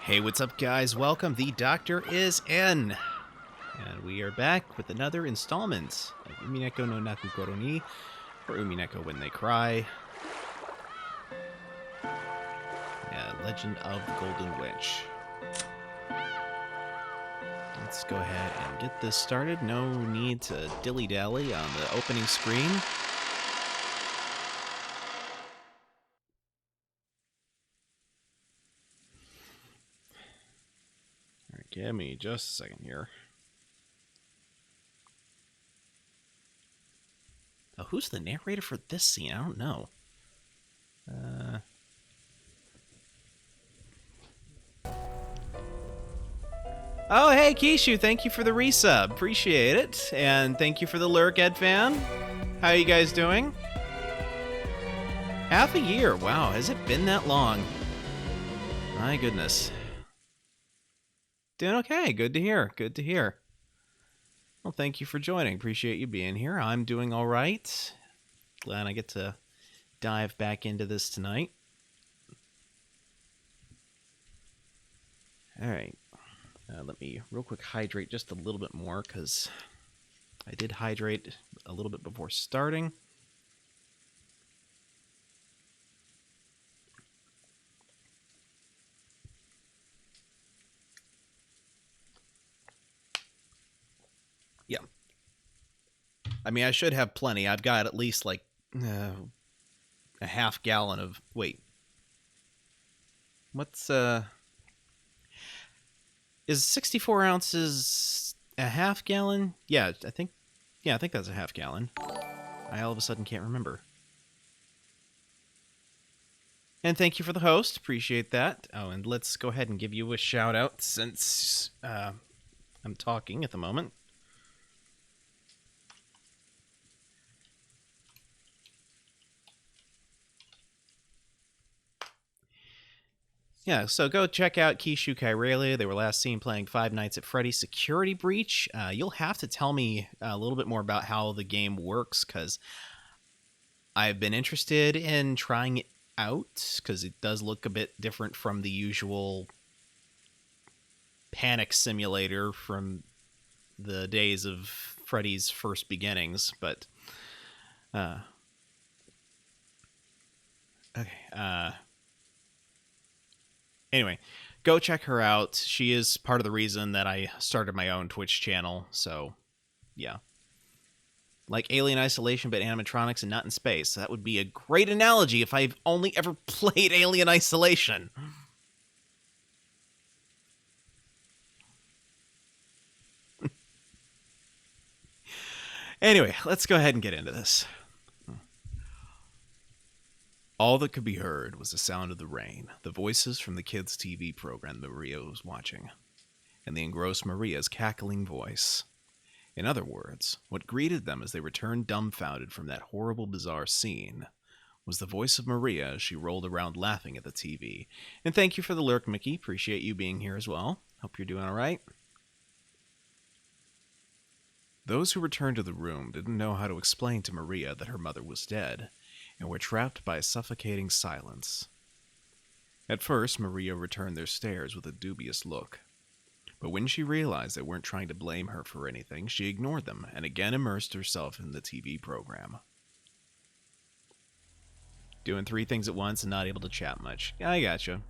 Hey, what's up, guys? Welcome. The Doctor is in. And we are back with another installment of Umineko no Nakukoro ni, or Umineko When They Cry. Yeah, Legend of the Golden Witch. Let's go ahead and get this started. No need to dilly-dally on the opening screen. Alright, give me just a second here. Oh, who's the narrator for this scene? I don't know. Oh, hey, Kishu, thank you for the resub. Appreciate it. And thank you for the lurk, Edfan. How are you guys doing? Half a year. Wow, has it been that long? My goodness. Doing okay. Good to hear. Good to hear. Well, thank you for joining. Appreciate you being here. I'm doing all right. Glad I get to dive back into this tonight. All right. Let me real quick hydrate just a little bit more because I did hydrate a little bit before starting. Yeah. I mean, I should have plenty. I've got at least like a half gallon of... Wait. What's... Is 64 ounces a half gallon? Yeah, I think that's a half gallon. I all of a sudden can't remember. And thank you for the host. Appreciate that. Oh, and let's go ahead and give you a shout out since I'm talking at the moment. Yeah, so go check out Kishu Kairelia. They were last seen playing Five Nights at Freddy's Security Breach. You'll have to tell me a little bit more about how the game works, because I've been interested in trying it out, because it does look a bit different from the usual panic simulator from the days of Freddy's first beginnings, but... okay, anyway, go check her out. She is part of the reason that I started my own Twitch channel, so yeah. Like Alien Isolation, but animatronics and not in space. That would be a great analogy if I've only ever played Alien Isolation. Anyway, let's go ahead and get into this. All that could be heard was the sound of the rain, the voices from the kids' TV program that Maria was watching, and the engrossed Maria's cackling voice. In other words, what greeted them as they returned dumbfounded from that horrible, bizarre scene was the voice of Maria as she rolled around laughing at the TV. And thank you for the lurk, Mickey. Appreciate you being here as well. Hope you're doing all right. Those who returned to the room didn't know how to explain to Maria that her mother was dead, and were trapped by a suffocating silence. At first, Maria returned their stares with a dubious look. But when she realized they weren't trying to blame her for anything, she ignored them and again immersed herself in the TV program. Doing 3 things at once and not able to chat much. I gotcha.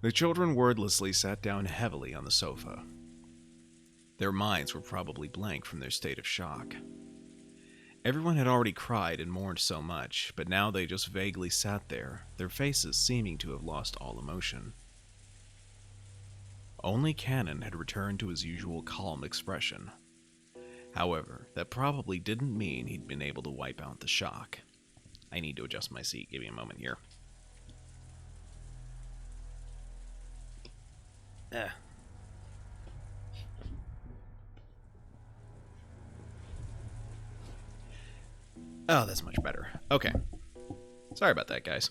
The children wordlessly sat down heavily on the sofa. Their minds were probably blank from their state of shock. Everyone had already cried and mourned so much, but now they just vaguely sat there, their faces seeming to have lost all emotion. Only Cannon had returned to his usual calm expression. However, that probably didn't mean he'd been able to wipe out the shock. I need to adjust my seat. Give me a moment here. Oh, that's much better. Okay. Sorry about that, guys.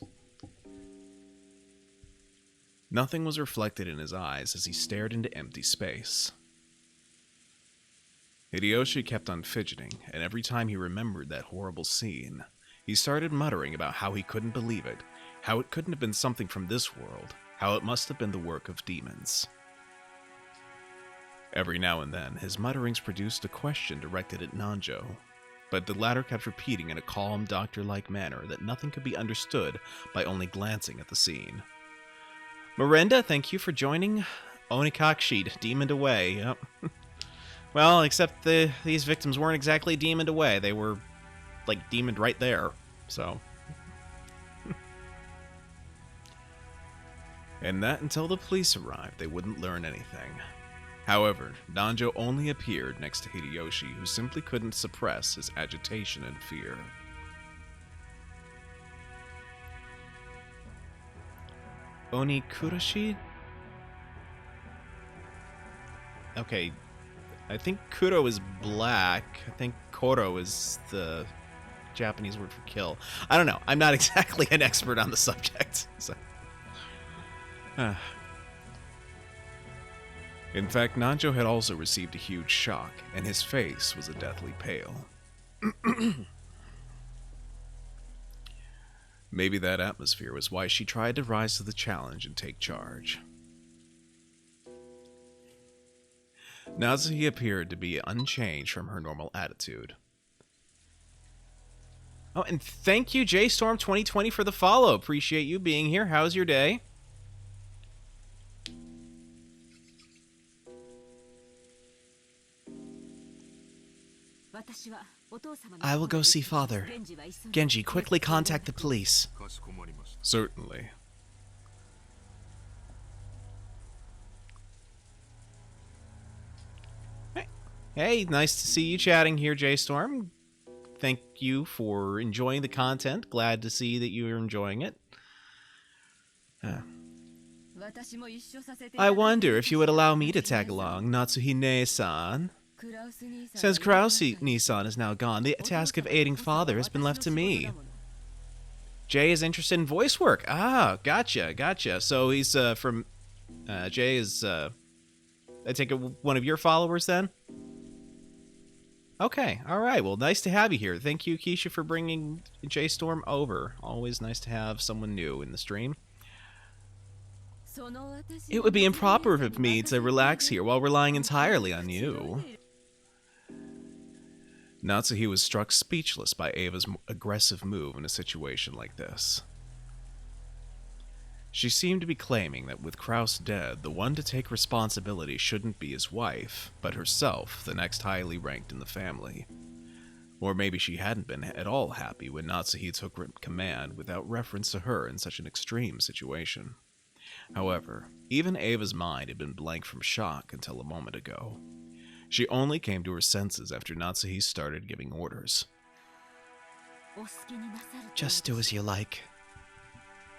Nothing was reflected in his eyes as he stared into empty space. Hideyoshi kept on fidgeting, and every time he remembered that horrible scene, he started muttering about how he couldn't believe it, how it couldn't have been something from this world, how it must have been the work of demons. Every now and then, his mutterings produced a question directed at Nanjo, but the latter kept repeating in a calm, doctor-like manner that nothing could be understood by only glancing at the scene. Miranda, thank you for joining. Onikakshi, demoned away. Yep. Well, except these victims weren't exactly demoned away. They were, like, demoned right there. So. And that until the police arrived, they wouldn't learn anything. However, Nanjo only appeared next to Hideyoshi, who simply couldn't suppress his agitation and fear. Onikurashi? Okay, I think Kuro is black. I think Koro is the Japanese word for kill. I don't know. I'm not exactly an expert on the subject. So. In fact, Nanjo had also received a huge shock, and his face was a deathly pale. Maybe that atmosphere was why she tried to rise to the challenge and take charge. Natsuhi appeared to be unchanged from her normal attitude. Oh, and thank you, JStorm2020, for the follow. Appreciate you being here. How's your day? I will go see father. Genji, quickly contact the police. Certainly. Hey, nice to see you chatting here, JStorm. Thank you for enjoying the content. Glad to see that you're enjoying it. I wonder if you would allow me to tag along, Natsuhine-san. Since Krause-Nisan is now gone, the task of aiding father has been left to me. Jay is interested in voice work. Ah, gotcha. So he's from... Jay is... I take it one of your followers then? Okay, alright. Well, nice to have you here. Thank you, Keisha, for bringing JStorm over. Always nice to have someone new in the stream. It would be improper of me to relax here while relying entirely on you. Natsuhi was struck speechless by Ava's aggressive move in a situation like this. She seemed to be claiming that with Kraus dead, the one to take responsibility shouldn't be his wife, but herself, the next highly ranked in the family. Or maybe she hadn't been at all happy when Natsuhi took command without reference to her in such an extreme situation. However, even Ava's mind had been blank from shock until a moment ago. She only came to her senses after Natsuhi started giving orders. Just do as you like.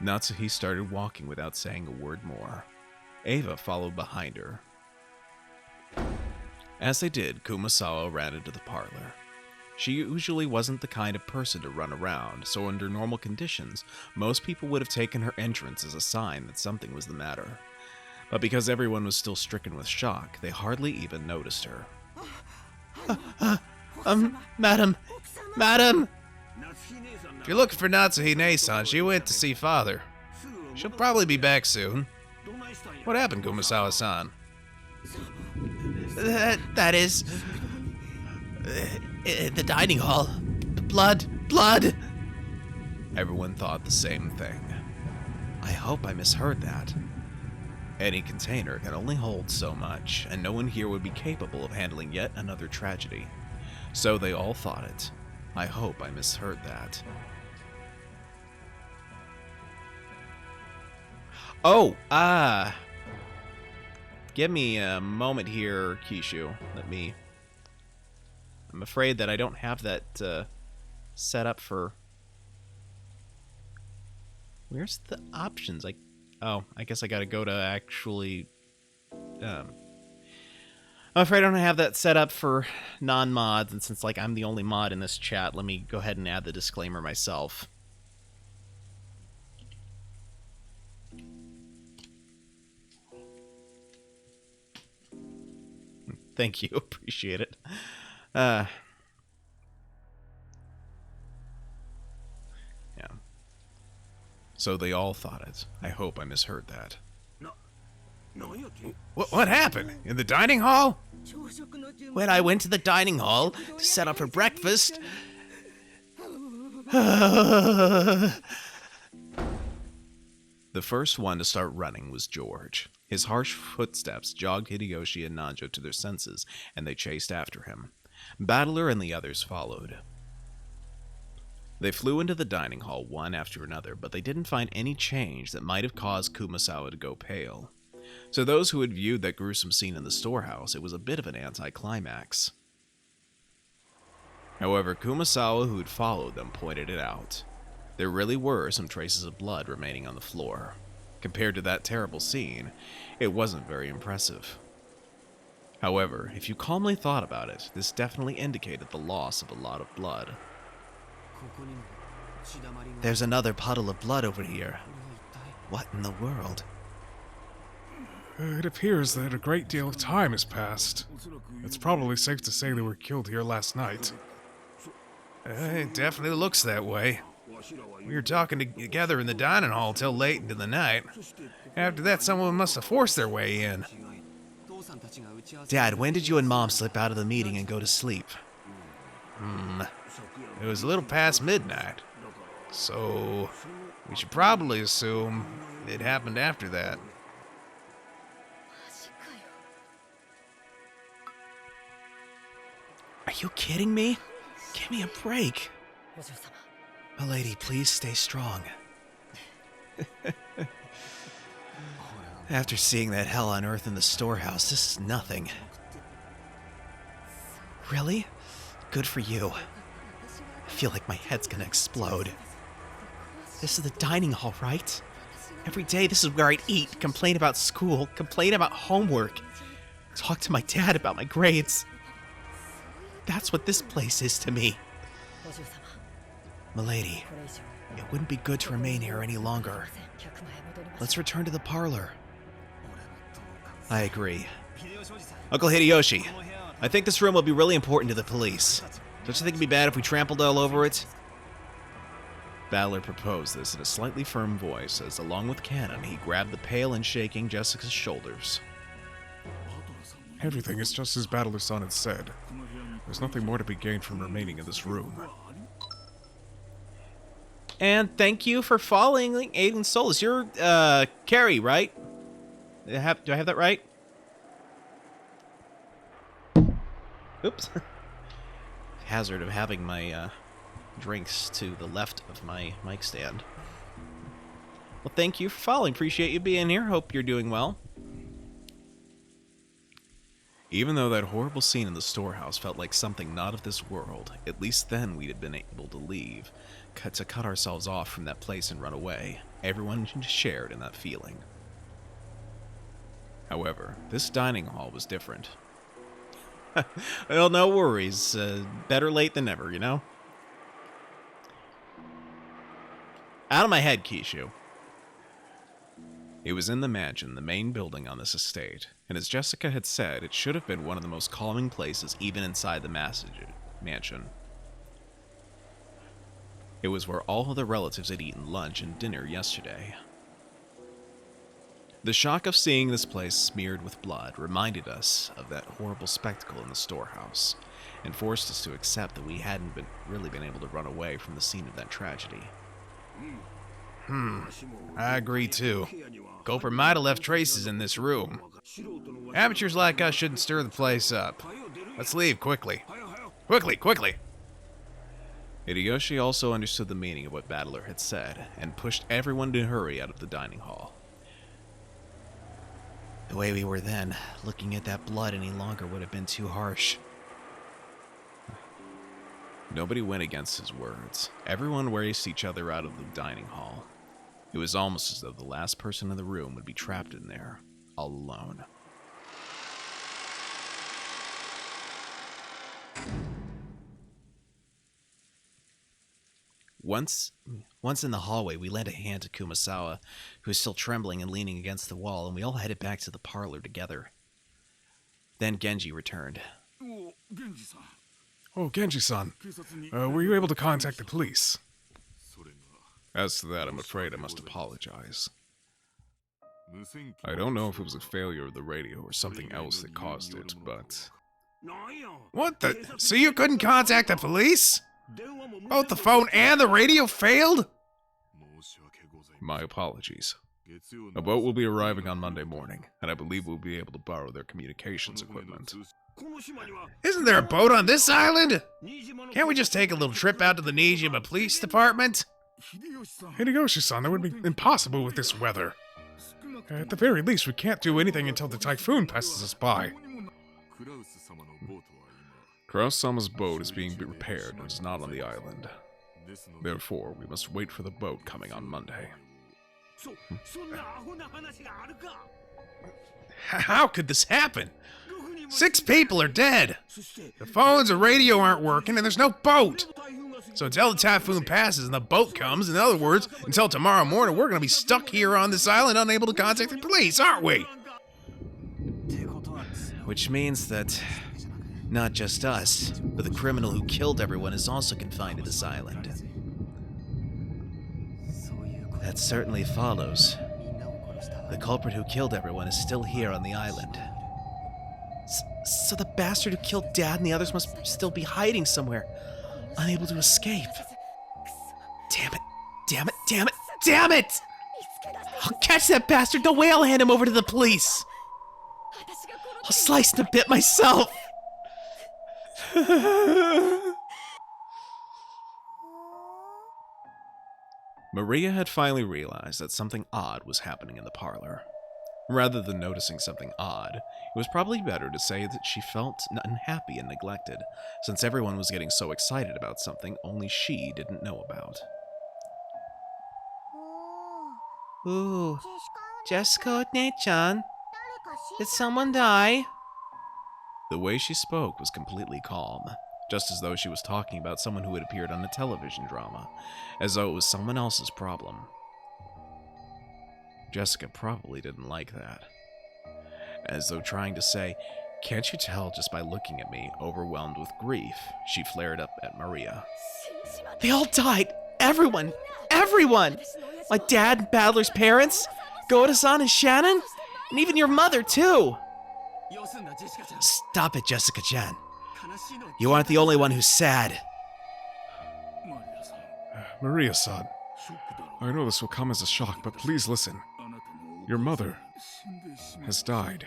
Natsuhi started walking without saying a word more. Ava followed behind her. As they did, Kumasawa ran into the parlor. She usually wasn't the kind of person to run around, so under normal conditions, most people would have taken her entrance as a sign that something was the matter. But because everyone was still stricken with shock, they hardly even noticed her. Madam! If you're looking for Natsuhine-san, she went to see father. She'll probably be back soon. What happened, Kumasawa-san? That is... the dining hall. Blood! Everyone thought the same thing. I hope I misheard that. Any container can only hold so much, and no one here would be capable of handling yet another tragedy. So they all thought it. I hope I misheard that. Oh, give me a moment here, Kishu. I'm afraid that I don't have that set up for... Where's the options? Oh, I guess I gotta go to actually... I'm afraid I don't have that set up for non-mods, and since I'm the only mod in this chat, let me go ahead and add the disclaimer myself. Thank you, appreciate it. Yeah. So they all thought it. I hope I misheard that. What happened? In the dining hall? When I went to the dining hall to set up for breakfast... The first one to start running was George. His harsh footsteps jogged Hideyoshi and Nanjo to their senses, and they chased after him. Battler and the others followed. They flew into the dining hall one after another, but they didn't find any change that might have caused Kumasawa to go pale. So those who had viewed that gruesome scene in the storehouse, it was a bit of an anticlimax. However, Kumasawa, who had followed them, pointed it out. There really were some traces of blood remaining on the floor. Compared to that terrible scene, it wasn't very impressive. However, if you calmly thought about it, this definitely indicated the loss of a lot of blood. There's another puddle of blood over here. What in the world? It appears that a great deal of time has passed. It's probably safe to say they were killed here last night. It definitely looks that way. We were talking together in the dining hall till late into the night. After that, someone must have forced their way in. Dad, when did you and Mom slip out of the meeting and go to sleep? It was a little past midnight. So, we should probably assume it happened after that. Are you kidding me? Give me a break. Milady, please stay strong. After seeing that hell on earth in the storehouse, this is nothing. Really? Good for you. I feel like my head's gonna explode. This is the dining hall, right? Every day this is where I'd eat, complain about school, complain about homework, talk to my dad about my grades. That's what this place is to me. Milady, it wouldn't be good to remain here any longer. Let's return to the parlor. I agree. Uncle Hideyoshi, I think this room will be really important to the police. Don't you think it'd be bad if we trampled all over it? Battler proposed this in a slightly firm voice as, along with Cannon, he grabbed the pale and shaking Jessica's shoulders. Everything is just as Battler-san had said. There's nothing more to be gained from remaining in this room. And thank you for following Aiden Solis. You're, Carrie, right? Do I have that right? Oops. Hazard of having my, drinks to the left of my mic stand. Well, thank you for following. Appreciate you being here. Hope you're doing well. Even though that horrible scene in the storehouse felt like something not of this world, at least then we'd have been able to leave, to cut ourselves off from that place and run away. Everyone shared in that feeling. However, this dining hall was different. Well, no worries. Better late than never, you know? Out of my head, Kishu. It was in the mansion, the main building on this estate, and as Jessica had said, it should have been one of the most calming places even inside the mansion. It was where all of the relatives had eaten lunch and dinner yesterday. The shock of seeing this place smeared with blood reminded us of that horrible spectacle in the storehouse, and forced us to accept that we hadn't really been able to run away from the scene of that tragedy. I agree too. Gopher might have left traces in this room. Amateurs like us shouldn't stir the place up. Let's leave quickly. Quickly! Hideyoshi also understood the meaning of what Battler had said, and pushed everyone to hurry out of the dining hall. The way we were then, looking at that blood any longer would have been too harsh. Nobody went against his words. Everyone raced each other out of the dining hall. It was almost as though the last person in the room would be trapped in there, all alone. Once in the hallway, we lent a hand to Kumasawa, who was still trembling and leaning against the wall, and we all headed back to the parlor together. Then Genji returned. Oh, Genji-san. Were you able to contact the police? As to that, I'm afraid I must apologize. I don't know if it was a failure of the radio or something else that caused it, but... What the? So you couldn't contact the police? Both the phone and the radio failed? My apologies. A boat will be arriving on Monday morning, and I believe we'll be able to borrow their communications equipment. Isn't there a boat on this island? Can't we just take a little trip out to the Nijima Police Department? Hideyoshi-san, that would be impossible with this weather. At the very least, we can't do anything until the typhoon passes us by. Kraus-sama's boat is being repaired and is not on the island. Therefore, we must wait for the boat coming on Monday. How could this happen? 6 people are dead. The phones or radio aren't working and there's no boat. So until the typhoon passes and the boat comes, in other words, until tomorrow morning, we're going to be stuck here on this island unable to contact the police, aren't we? Which means that not just us, but the criminal who killed everyone is also confined to this island. That certainly follows. The culprit who killed everyone is still here on the island. So the bastard who killed Dad and the others must still be hiding somewhere, unable to escape. Damn it! Damn it! Damn it! Damn it! I'll catch that bastard, the way I'll hand him over to the police! I'll slice him a bit myself! Maria had finally realized that something odd was happening in the parlor. Rather than noticing something odd, it was probably better to say that she felt unhappy and neglected, since everyone was getting so excited about something only she didn't know about. Ooh, Jessica Ne-chan, did someone die? The way she spoke was completely calm, just as though she was talking about someone who had appeared on a television drama, as though it was someone else's problem. Jessica probably didn't like that. As though trying to say, "Can't you tell just by looking at me, overwhelmed with grief," she flared up at Maria. They all died! Everyone! Everyone! My dad and Battler's parents, Goda-san and Shannon, and even your mother, too! Stop it, Jessica-chan. You aren't the only one who's sad. Maria-san, I know this will come as a shock, but please listen. Your mother has died.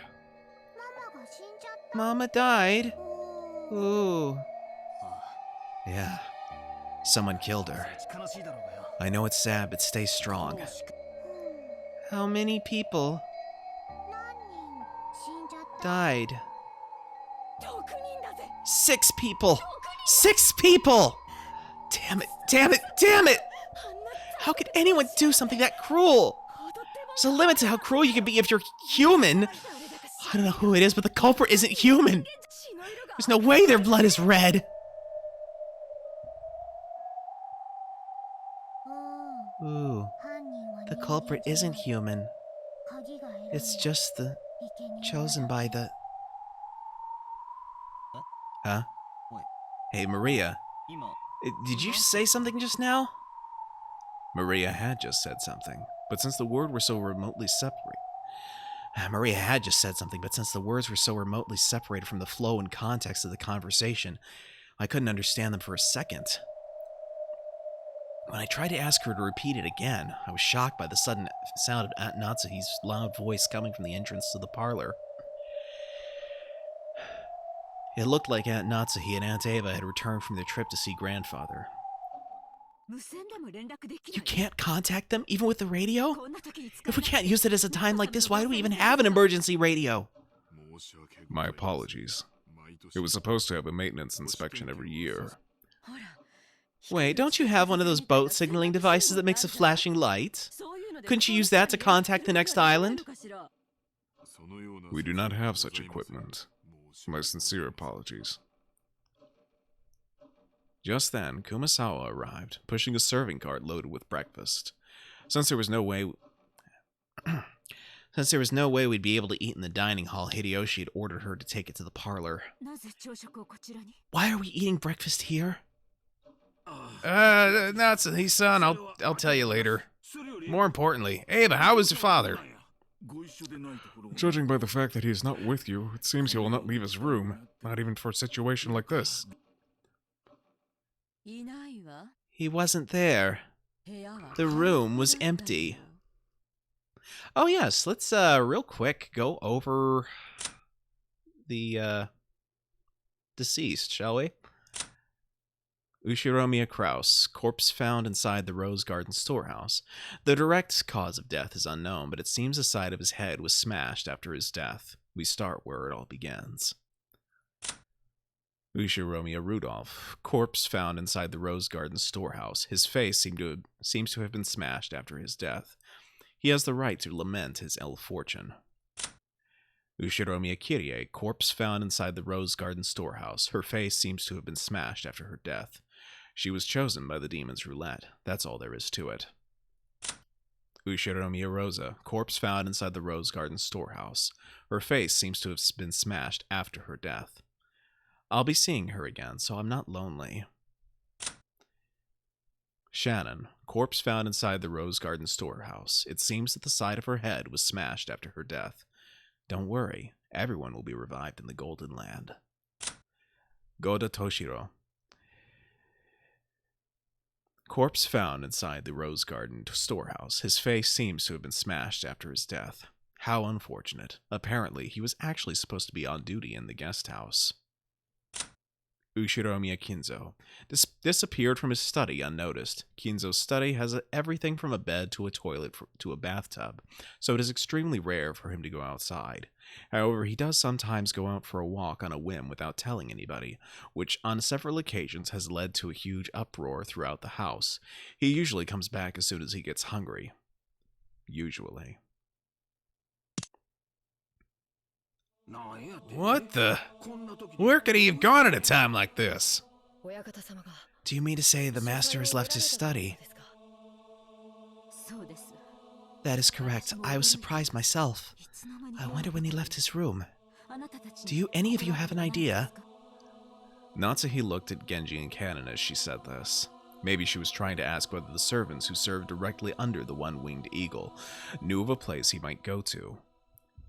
Mama died? Ooh. Yeah. Someone killed her. I know it's sad, but stay strong. How many people died? 6 people! 6 people! Damn it, damn it, damn it! How could anyone do something that cruel? There's a limit to how cruel you can be if you're human. I don't know who it is, but the culprit isn't human. There's no way their blood is red. Ooh, the culprit isn't human. It's just the chosen by the... Huh? Hey, Maria. Did you say something just now? Maria had just said something, but since the words were so remotely separated... Maria had just said something, but since the words were so remotely separated from the flow and context of the conversation, I couldn't understand them for a second. When I tried to ask her to repeat it again, I was shocked by the sudden sound of Aunt Natsuhi's loud voice coming from the entrance to the parlor. It looked like Aunt Natsuhi and Aunt Ava had returned from their trip to see grandfather. You can't contact them, even with the radio? If we can't use it as a time like this, why do we even have an emergency radio? My apologies. It was supposed to have a maintenance inspection every year. Wait, don't you have one of those boat signaling devices that makes a flashing light? Couldn't you use that to contact the next island? We do not have such equipment. My sincere apologies. Just then, Kumasawa arrived, pushing a serving cart loaded with breakfast. Since there was no way we'd be able to eat in the dining hall, Hideyoshi had ordered her to take it to the parlor. Why are we eating breakfast here? Natsuhi-san, I'll tell you later. More importantly, Ava, how was your father? Judging by the fact that he is not with you, it seems he will not leave his room, not even for a situation like this. He wasn't there. The room was empty. Oh yes, let's real quick go over the deceased, shall we? Ushiromiya Kraus, corpse found inside the Rose Garden storehouse. The direct cause of death is unknown, but it seems the side of his head was smashed after his death. We start where it all begins. Ushiromiya Rudolph, corpse found inside the Rose Garden storehouse. His face seems to have been smashed after his death. He has the right to lament his ill fortune. Ushiromiya Kirie, corpse found inside the Rose Garden storehouse. Her face seems to have been smashed after her death. She was chosen by the Demon's Roulette. That's all there is to it. Ushiromiya Rosa, corpse found inside the Rose Garden storehouse. Her face seems to have been smashed after her death. I'll be seeing her again, so I'm not lonely. Shannon, corpse found inside the Rose Garden storehouse. It seems that the side of her head was smashed after her death. Don't worry, everyone will be revived in the Golden Land. Goda Toshiro, corpse found inside the Rose Garden storehouse. His face seems to have been smashed after his death. How unfortunate. Apparently, he was actually supposed to be on duty in the guest house. Ushiromiya Kinzo disappeared from his study unnoticed. Kinzo's study has everything from a bed to a toilet to a bathtub, so it is extremely rare for him to go outside. However, he does sometimes go out for a walk on a whim without telling anybody, which on several occasions has led to a huge uproar throughout the house. He usually comes back as soon as he gets hungry. Usually. What the? Where could he have gone at a time like this? Do you mean to say the master has left his study? That is correct. I was surprised myself. I wonder when he left his room. Do any of you have an idea? Natsuhi looked at Genji and Kanon as she said this. Maybe she was trying to ask whether the servants who served directly under the one-winged eagle knew of a place he might go to.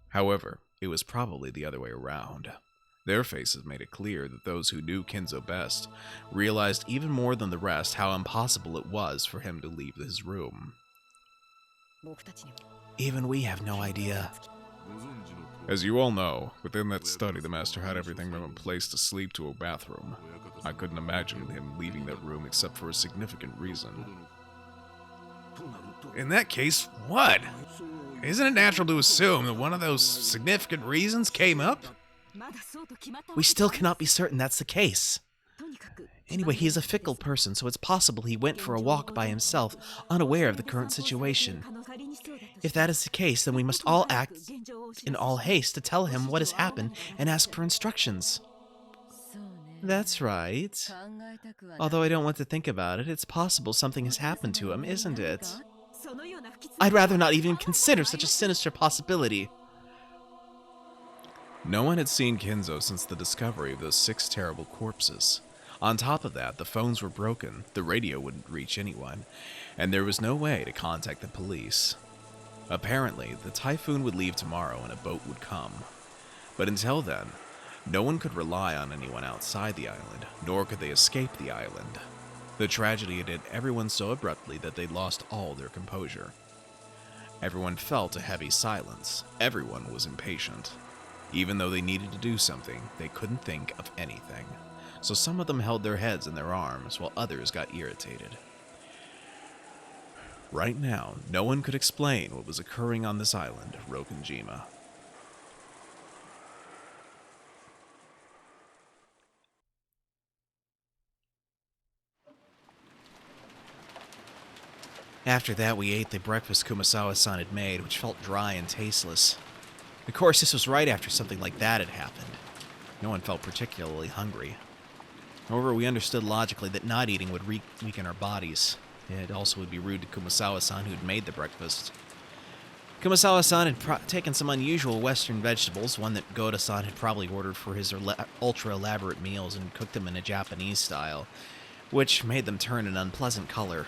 However, it was probably the other way around. Their faces made it clear that those who knew Kinzo best realized even more than the rest how impossible it was for him to leave his room. Even we have no idea. As you all know, within that study the master had everything from a place to sleep to a bathroom. I couldn't imagine him leaving that room except for a significant reason. In that case, what? Isn't it natural to assume that one of those significant reasons came up? We still cannot be certain that's the case. Anyway, he is a fickle person, so it's possible he went for a walk by himself, unaware of the current situation. If that is the case, then we must all act in all haste to tell him what has happened and ask for instructions. That's right. Although I don't want to think about it, it's possible something has happened to him, isn't it? I'd rather not even consider such a sinister possibility. No one had seen Kinzo since the discovery of those 6 terrible corpses. On top of that, the phones were broken, the radio wouldn't reach anyone, and there was no way to contact the police. Apparently, the typhoon would leave tomorrow and a boat would come. But until then, no one could rely on anyone outside the island, nor could they escape the island. The tragedy had hit everyone so abruptly that they lost all their composure. Everyone felt a heavy silence. Everyone was impatient. Even though they needed to do something, they couldn't think of anything. So some of them held their heads in their arms, while others got irritated. Right now, no one could explain what was occurring on this island, Rokunjima. After that, we ate the breakfast Kumasawa-san had made, which felt dry and tasteless. Of course, this was right after something like that had happened. No one felt particularly hungry. However, we understood logically that not eating would weaken our bodies. It also would be rude to Kumasawa-san, who'd made the breakfast. Kumasawa-san had taken some unusual Western vegetables, one that Goda-san had probably ordered for his ultra-elaborate meals, and cooked them in a Japanese style, which made them turn an unpleasant color.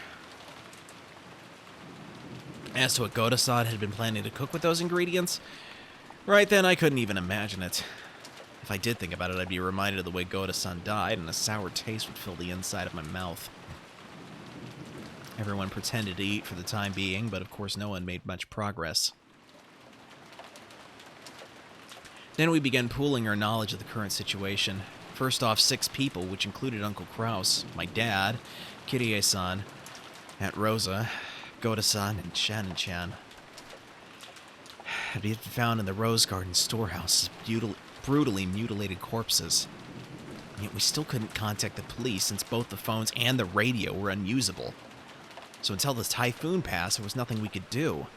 As to what Goda-san had been planning to cook with those ingredients, right then I couldn't even imagine it. If I did think about it, I'd be reminded of the way Goda-san died, and a sour taste would fill the inside of my mouth. Everyone pretended to eat for the time being, but of course no one made much progress. Then we began pooling our knowledge of the current situation. First off, 6 people, which included Uncle Kraus, my dad, Kirie-san, Aunt Rosa, Goda-san, and Shannon-chan, had been found in the Rose Garden storehouse as brutally mutilated corpses. And yet we still couldn't contact the police since both the phones and the radio were unusable. So until the typhoon passed, there was nothing we could do.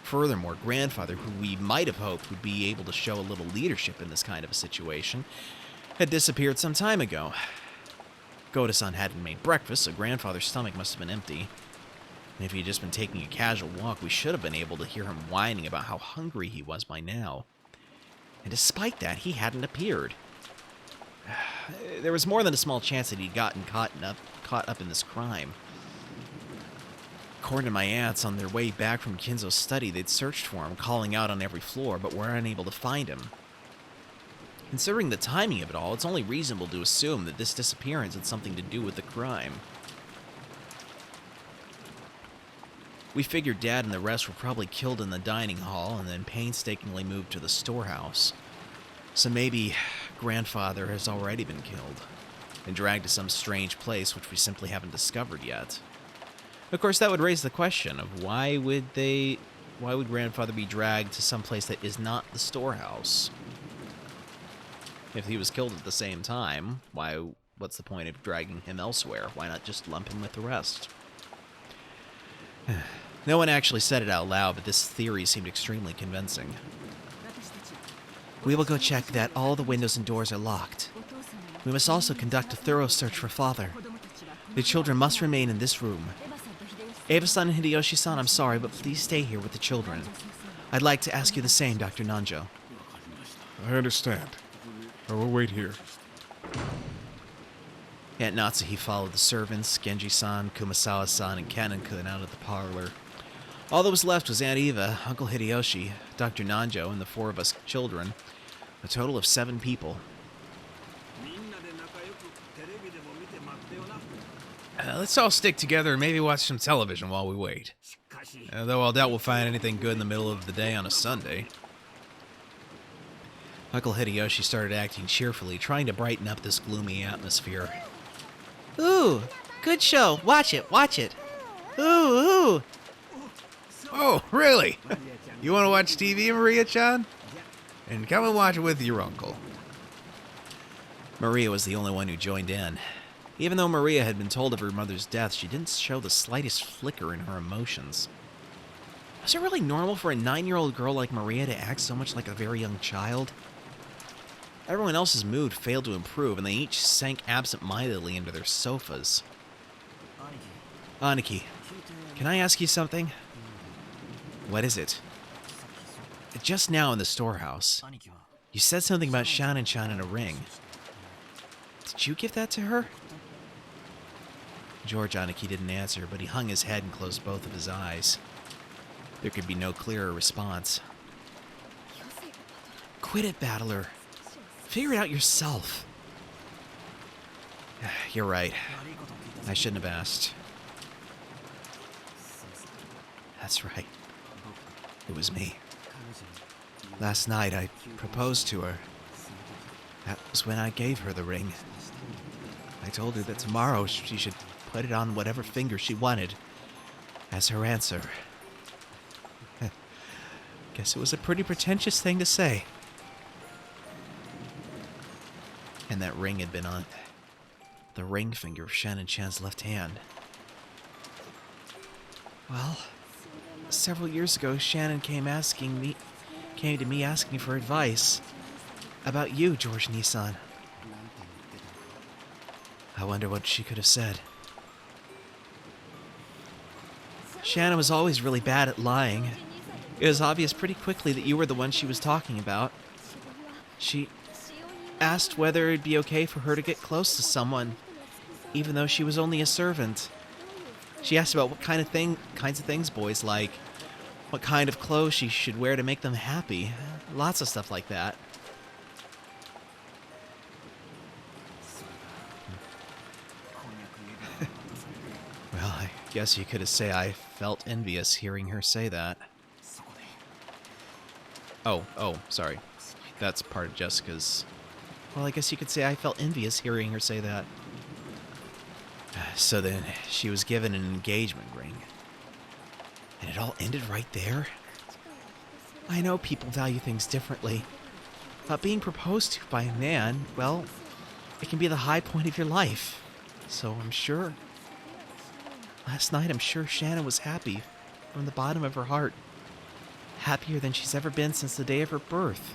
Furthermore, Grandfather, who we might have hoped would be able to show a little leadership in this kind of a situation, had disappeared some time ago. Goda-san hadn't made breakfast, so Grandfather's stomach must have been empty. And if he had just been taking a casual walk, we should have been able to hear him whining about how hungry he was by now. And despite that, he hadn't appeared. There was more than a small chance that he'd gotten caught up in this crime. According to my aunts, on their way back from Kinzo's study, they'd searched for him, calling out on every floor, but were unable to find him. Considering the timing of it all, it's only reasonable to assume that this disappearance had something to do with the crime. We figured Dad and the rest were probably killed in the dining hall and then painstakingly moved to the storehouse. So maybe Grandfather has already been killed and dragged to some strange place which we simply haven't discovered yet. Of course, that would raise the question of why would Grandfather be dragged to some place that is not the storehouse? If he was killed at the same time, what's the point of dragging him elsewhere? Why not just lump him with the rest? No one actually said it out loud, but this theory seemed extremely convincing. We will go check that all the windows and doors are locked. We must also conduct a thorough search for Father. The children must remain in this room. Eva-san and Hideyoshi-san, I'm sorry, but please stay here with the children. I'd like to ask you the same, Dr. Nanjo. I understand. I will wait here. Aunt Natsuhi followed the servants, Genji-san, Kumasawa-san, and Kanon-kun out of the parlor. All that was left was Aunt Eva, Uncle Hideyoshi, Dr. Nanjo, and the 4 of us children, a total of 7 people. Let's all stick together and maybe watch some television while we wait. Though I doubt we'll find anything good in the middle of the day on a Sunday. Uncle Hideyoshi started acting cheerfully, trying to brighten up this gloomy atmosphere. Ooh, good show. Watch it, watch it. Ooh, ooh. Oh, really? You want to watch TV, Maria-chan? And come and watch it with your uncle. Maria was the only one who joined in. Even though Maria had been told of her mother's death, she didn't show the slightest flicker in her emotions. Was it really normal for a 9-year-old girl like Maria to act so much like a very young child? Everyone else's mood failed to improve, and they each sank absent-mindedly into their sofas. Aniki, can I ask you something? What is it? Just now in the storehouse, you said something about Shannon-chan in a ring. Did you give that to her? George Aniki didn't answer, but he hung his head and closed both of his eyes. There could be no clearer response. Quit it, Battler. Figure it out yourself. You're right. I shouldn't have asked. That's right. It was me. Last night I proposed to her. That was when I gave her the ring. I told her that tomorrow she should put it on whatever finger she wanted as her answer. Guess it was a pretty pretentious thing to say. And that ring had been on the ring finger of Shannon-chan's left hand. Well, several years ago, Shannon came to me asking for advice about you, George Nissan. I wonder what she could have said. Shannon was always really bad at lying. It was obvious pretty quickly that you were the one she was talking about. She asked whether it'd be okay for her to get close to someone, even though she was only a servant. She asked about what kinds of things boys like, what kind of clothes she should wear to make them happy. Lots of stuff like that. Well, I guess you could say I felt envious hearing her say that. Oh, sorry. That's part of Jessica's... Well, I guess you could say I felt envious hearing her say that. So then, she was given an engagement ring. And it all ended right there? I know people value things differently, but being proposed to by a man, well, it can be the high point of your life. So I'm sure... Last night, I'm sure Shannon was happy from the bottom of her heart. Happier than she's ever been since the day of her birth.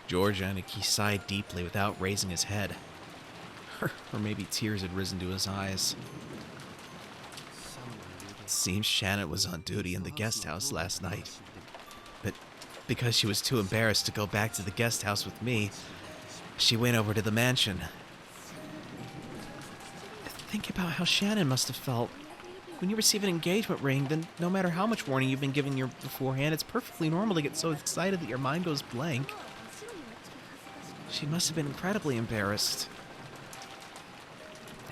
George Aniki sighed deeply without raising his head. Or maybe tears had risen to his eyes. It seems Shannon was on duty in the guest house last night. But because she was too embarrassed to go back to the guest house with me, she went over to the mansion. Think about how Shannon must have felt. When you receive an engagement ring, then no matter how much warning you've been giving beforehand, it's perfectly normal to get so excited that your mind goes blank. She must have been incredibly embarrassed.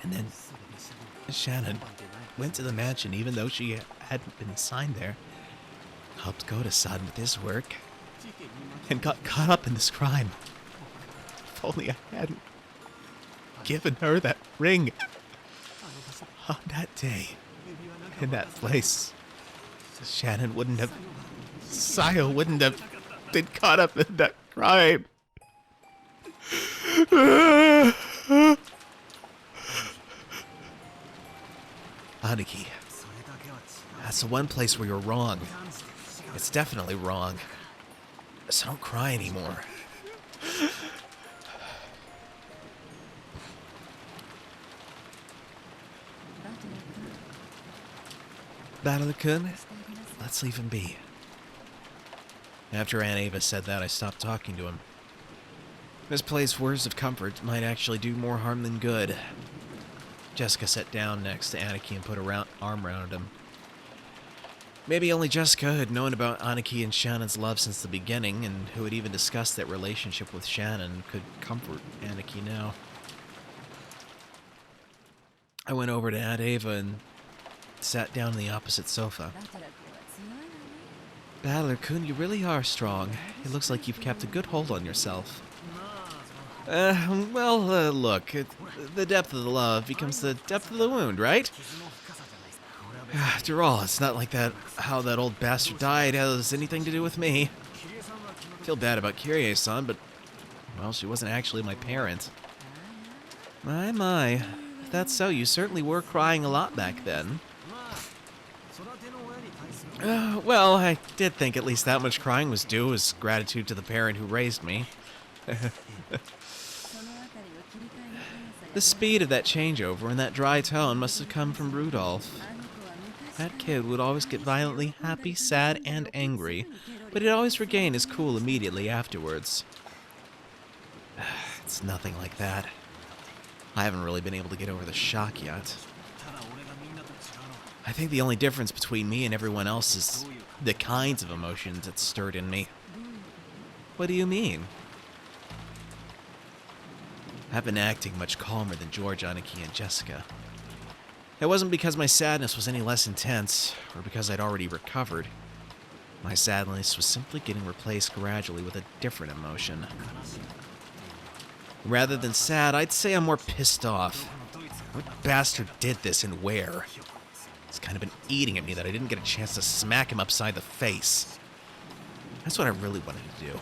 And then Shannon went to the mansion even though she hadn't been assigned there, helped Goda-san with his work, and got caught up in this crime. If only I hadn't given her that ring. On that day, in that place, Shannon wouldn't have... Sayo wouldn't have been caught up in that crime. Aniki, that's the one place where you're wrong. It's definitely wrong. So don't cry anymore. Battle-kun, let's leave him be. After Aunt Ava said that, I stopped talking to him. Misplaced words of comfort might actually do more harm than good. Jessica sat down next to Aniki and put her arm around him. Maybe only Jessica had known about Aniki and Shannon's love since the beginning, and who had even discussed that relationship with Shannon, could comfort Aniki now. I went over to Aunt Ava and sat down on the opposite sofa. Battler-kun, you really are strong. It looks like you've kept a good hold on yourself. Look, the depth of the love becomes the depth of the wound, right? After all, it's not like how that old bastard died has anything to do with me. I feel bad about Kirie-san, but, well, she wasn't actually my parent. My. If that's so, you certainly were crying a lot back then. Well, I did think at least that much crying was due as gratitude to the parent who raised me. The speed of that changeover and that dry tone must have come from Rudolph. That kid would always get violently happy, sad, and angry, but he'd always regain his cool immediately afterwards. It's nothing like that. I haven't really been able to get over the shock yet. I think the only difference between me and everyone else is the kinds of emotions that stirred in me. What do you mean? I've been acting much calmer than George, Aniki, and Jessica. It wasn't because my sadness was any less intense, or because I'd already recovered. My sadness was simply getting replaced gradually with a different emotion. Rather than sad, I'd say I'm more pissed off. What bastard did this and where? It's kind of been eating at me that I didn't get a chance to smack him upside the face. That's what I really wanted to do.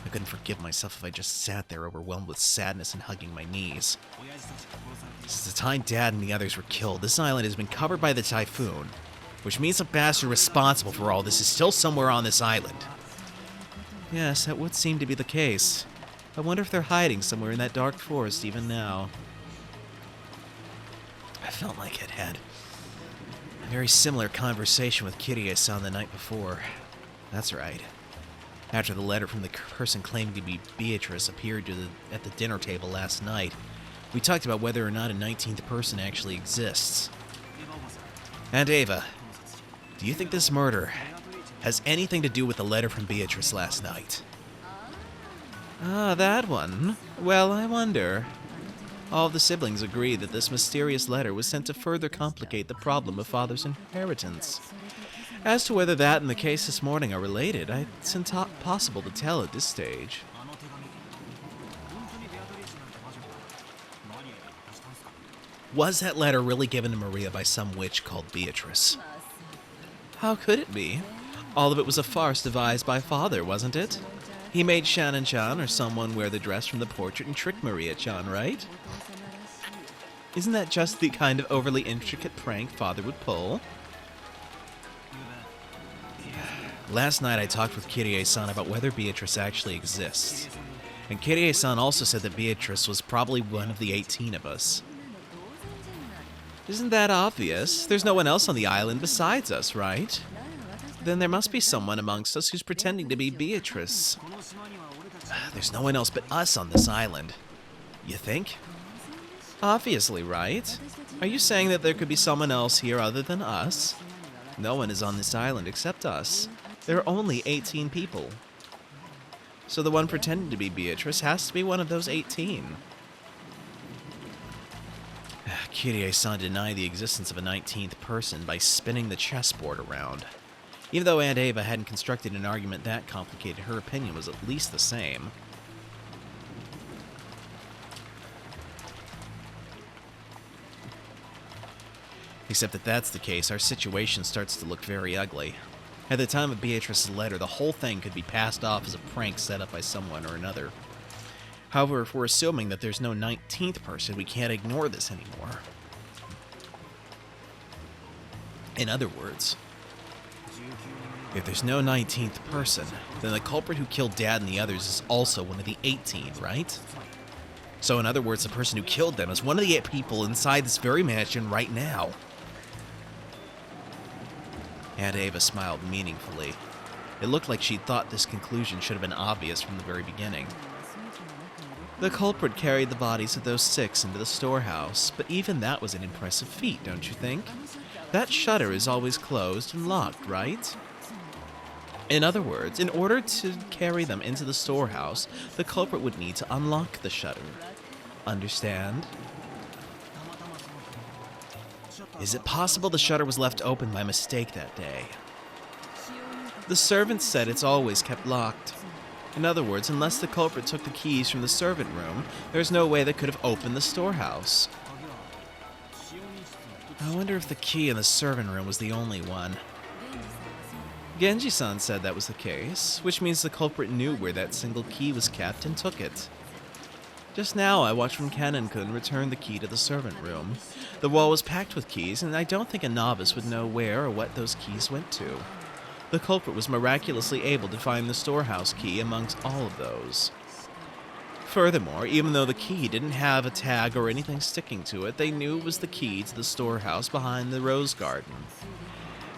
I couldn't forgive myself if I just sat there overwhelmed with sadness and hugging my knees. Since the time Dad and the others were killed, this island has been covered by the typhoon, which means the bastard responsible for all this is still somewhere on this island. Yes, that would seem to be the case. I wonder if they're hiding somewhere in that dark forest even now. I felt like I'd had a very similar conversation with Kirie-san the night before. That's right. After the letter from the person claiming to be Beatrice appeared at the dinner table last night, we talked about whether or not a 19th person actually exists. And Ava, do you think this murder has anything to do with the letter from Beatrice last night? Ah, that one. Well, I wonder. All of the siblings agree that this mysterious letter was sent to further complicate the problem of father's inheritance. As to whether that and the case this morning are related, it's impossible to tell at this stage. Was that letter really given to Maria by some witch called Beatrice? How could it be? All of it was a farce devised by father, wasn't it? He made Shannon-chan or someone wear the dress from the portrait and trick Maria-chan, right? Isn't that just the kind of overly intricate prank father would pull? Last night I talked with Kirie-san about whether Beatrice actually exists. And Kirie-san also said that Beatrice was probably one of the 18 of us. Isn't that obvious? There's no one else on the island besides us, right? Then there must be someone amongst us who's pretending to be Beatrice. There's no one else but us on this island. You think? Obviously, right? Are you saying that there could be someone else here other than us? No one is on this island except us. There are only 18 people. So the one pretending to be Beatrice has to be one of those 18. Kirie-san denied the existence of a 19th person by spinning the chessboard around. Even though Aunt Ava hadn't constructed an argument that complicated, her opinion was at least the same. Except that that's the case, our situation starts to look very ugly. At the time of Beatrice's letter, the whole thing could be passed off as a prank set up by someone or another. However, if we're assuming that there's no 19th person, we can't ignore this anymore. In other words, if there's no 19th person, then the culprit who killed Dad and the others is also one of the 18, right? So in other words, the person who killed them is one of the 8 people inside this very mansion right now. Aunt Ava smiled meaningfully. It looked like she'd thought this conclusion should have been obvious from the very beginning. The culprit carried the bodies of those 6 into the storehouse, but even that was an impressive feat, don't you think? That shutter is always closed and locked, right? In other words, in order to carry them into the storehouse, the culprit would need to unlock the shutter. Understand? Is it possible the shutter was left open by mistake that day? The servants said it's always kept locked. In other words, unless the culprit took the keys from the servant room, there's no way they could have opened the storehouse. I wonder if the key in the servant room was the only one. Genji-san said that was the case, which means the culprit knew where that single key was kept and took it. Just now, I watched when Kanon-kun return the key to the servant room. The wall was packed with keys, and I don't think a novice would know where or what those keys went to. The culprit was miraculously able to find the storehouse key amongst all of those. Furthermore, even though the key didn't have a tag or anything sticking to it, they knew it was the key to the storehouse behind the rose garden.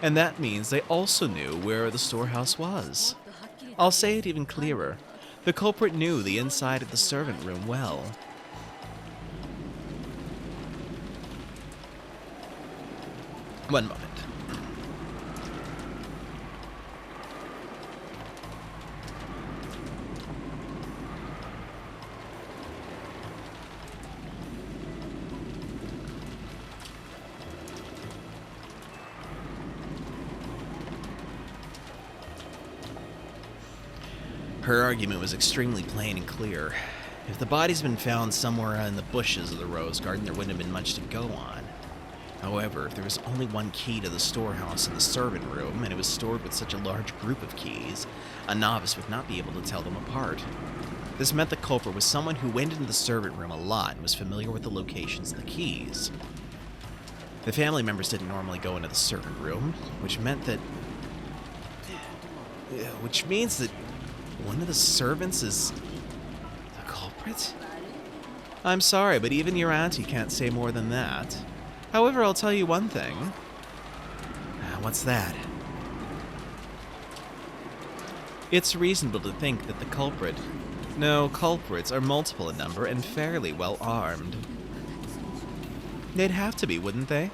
And that means they also knew where the storehouse was. I'll say it even clearer. The culprit knew the inside of the servant room well. One moment. Her argument was extremely plain and clear. If the body's been found somewhere in the bushes of the rose garden, there wouldn't have been much to go on. However, if there was only one key to the storehouse in the servant room, and it was stored with such a large group of keys, a novice would not be able to tell them apart. This meant the culprit was someone who went into the servant room a lot and was familiar with the locations of the keys. The family members didn't normally go into the servant room, which means that one of the servants is the culprit? I'm sorry, but even your auntie can't say more than that. However, I'll tell you one thing. What's that? It's reasonable to think that the culprit... No, culprits are multiple in number and fairly well armed. They'd have to be, wouldn't they?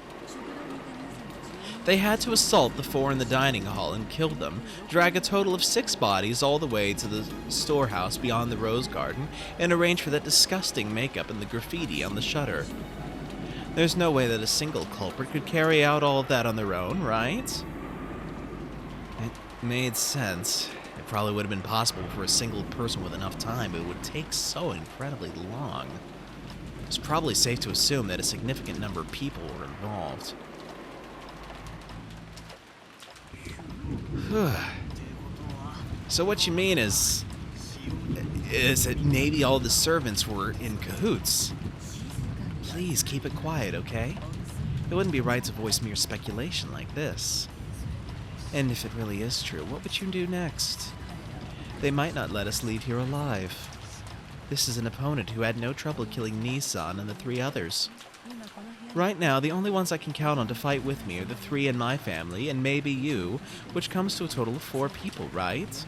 They had to assault the 4 in the dining hall and kill them, drag a total of 6 bodies all the way to the storehouse beyond the rose garden, and arrange for that disgusting makeup and the graffiti on the shutter. There's no way that a single culprit could carry out all of that on their own, right? It made sense. It probably would have been possible for a single person with enough time, but it would take so incredibly long. It's probably safe to assume that a significant number of people were involved. So what you mean is that maybe all the servants were in cahoots? Please keep it quiet, okay? It wouldn't be right to voice mere speculation like this. And if it really is true, what would you do next? They might not let us leave here alive. This is an opponent who had no trouble killing Nissan and the 3 others. Right now, the only ones I can count on to fight with me are the 3 in my family, and maybe you, which comes to a total of 4 people, right?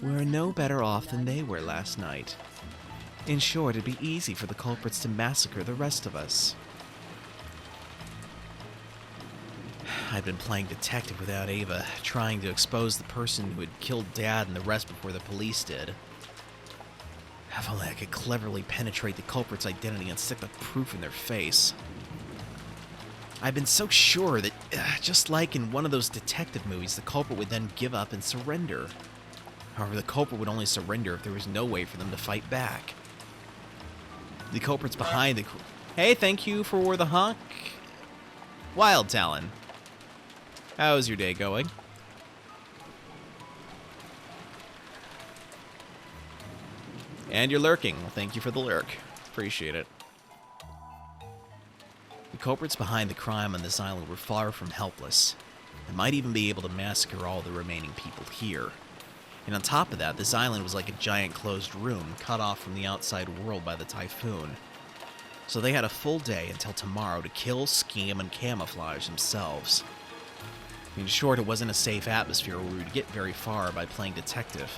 We're no better off than they were last night. In short, it'd be easy for the culprits to massacre the rest of us. I've been playing detective without Ava, trying to expose the person who had killed Dad and the rest before the police did. If only I could cleverly penetrate the culprit's identity and stick the proof in their face. I've been so sure that, just like in one of those detective movies, the culprit would then give up and surrender. However, the culprit would only surrender if there was no way for them to fight back. The culprit's behind the... Hey, thank you for the honk. Wild Talon. How's your day going? And you're lurking. Well, thank you for the lurk. Appreciate it. The culprits behind the crime on this island were far from helpless. They might even be able to massacre all the remaining people here. And on top of that, this island was like a giant closed room, cut off from the outside world by the typhoon. So they had a full day until tomorrow to kill, scheme, and camouflage themselves. In short, it wasn't a safe atmosphere where we would get very far by playing detective.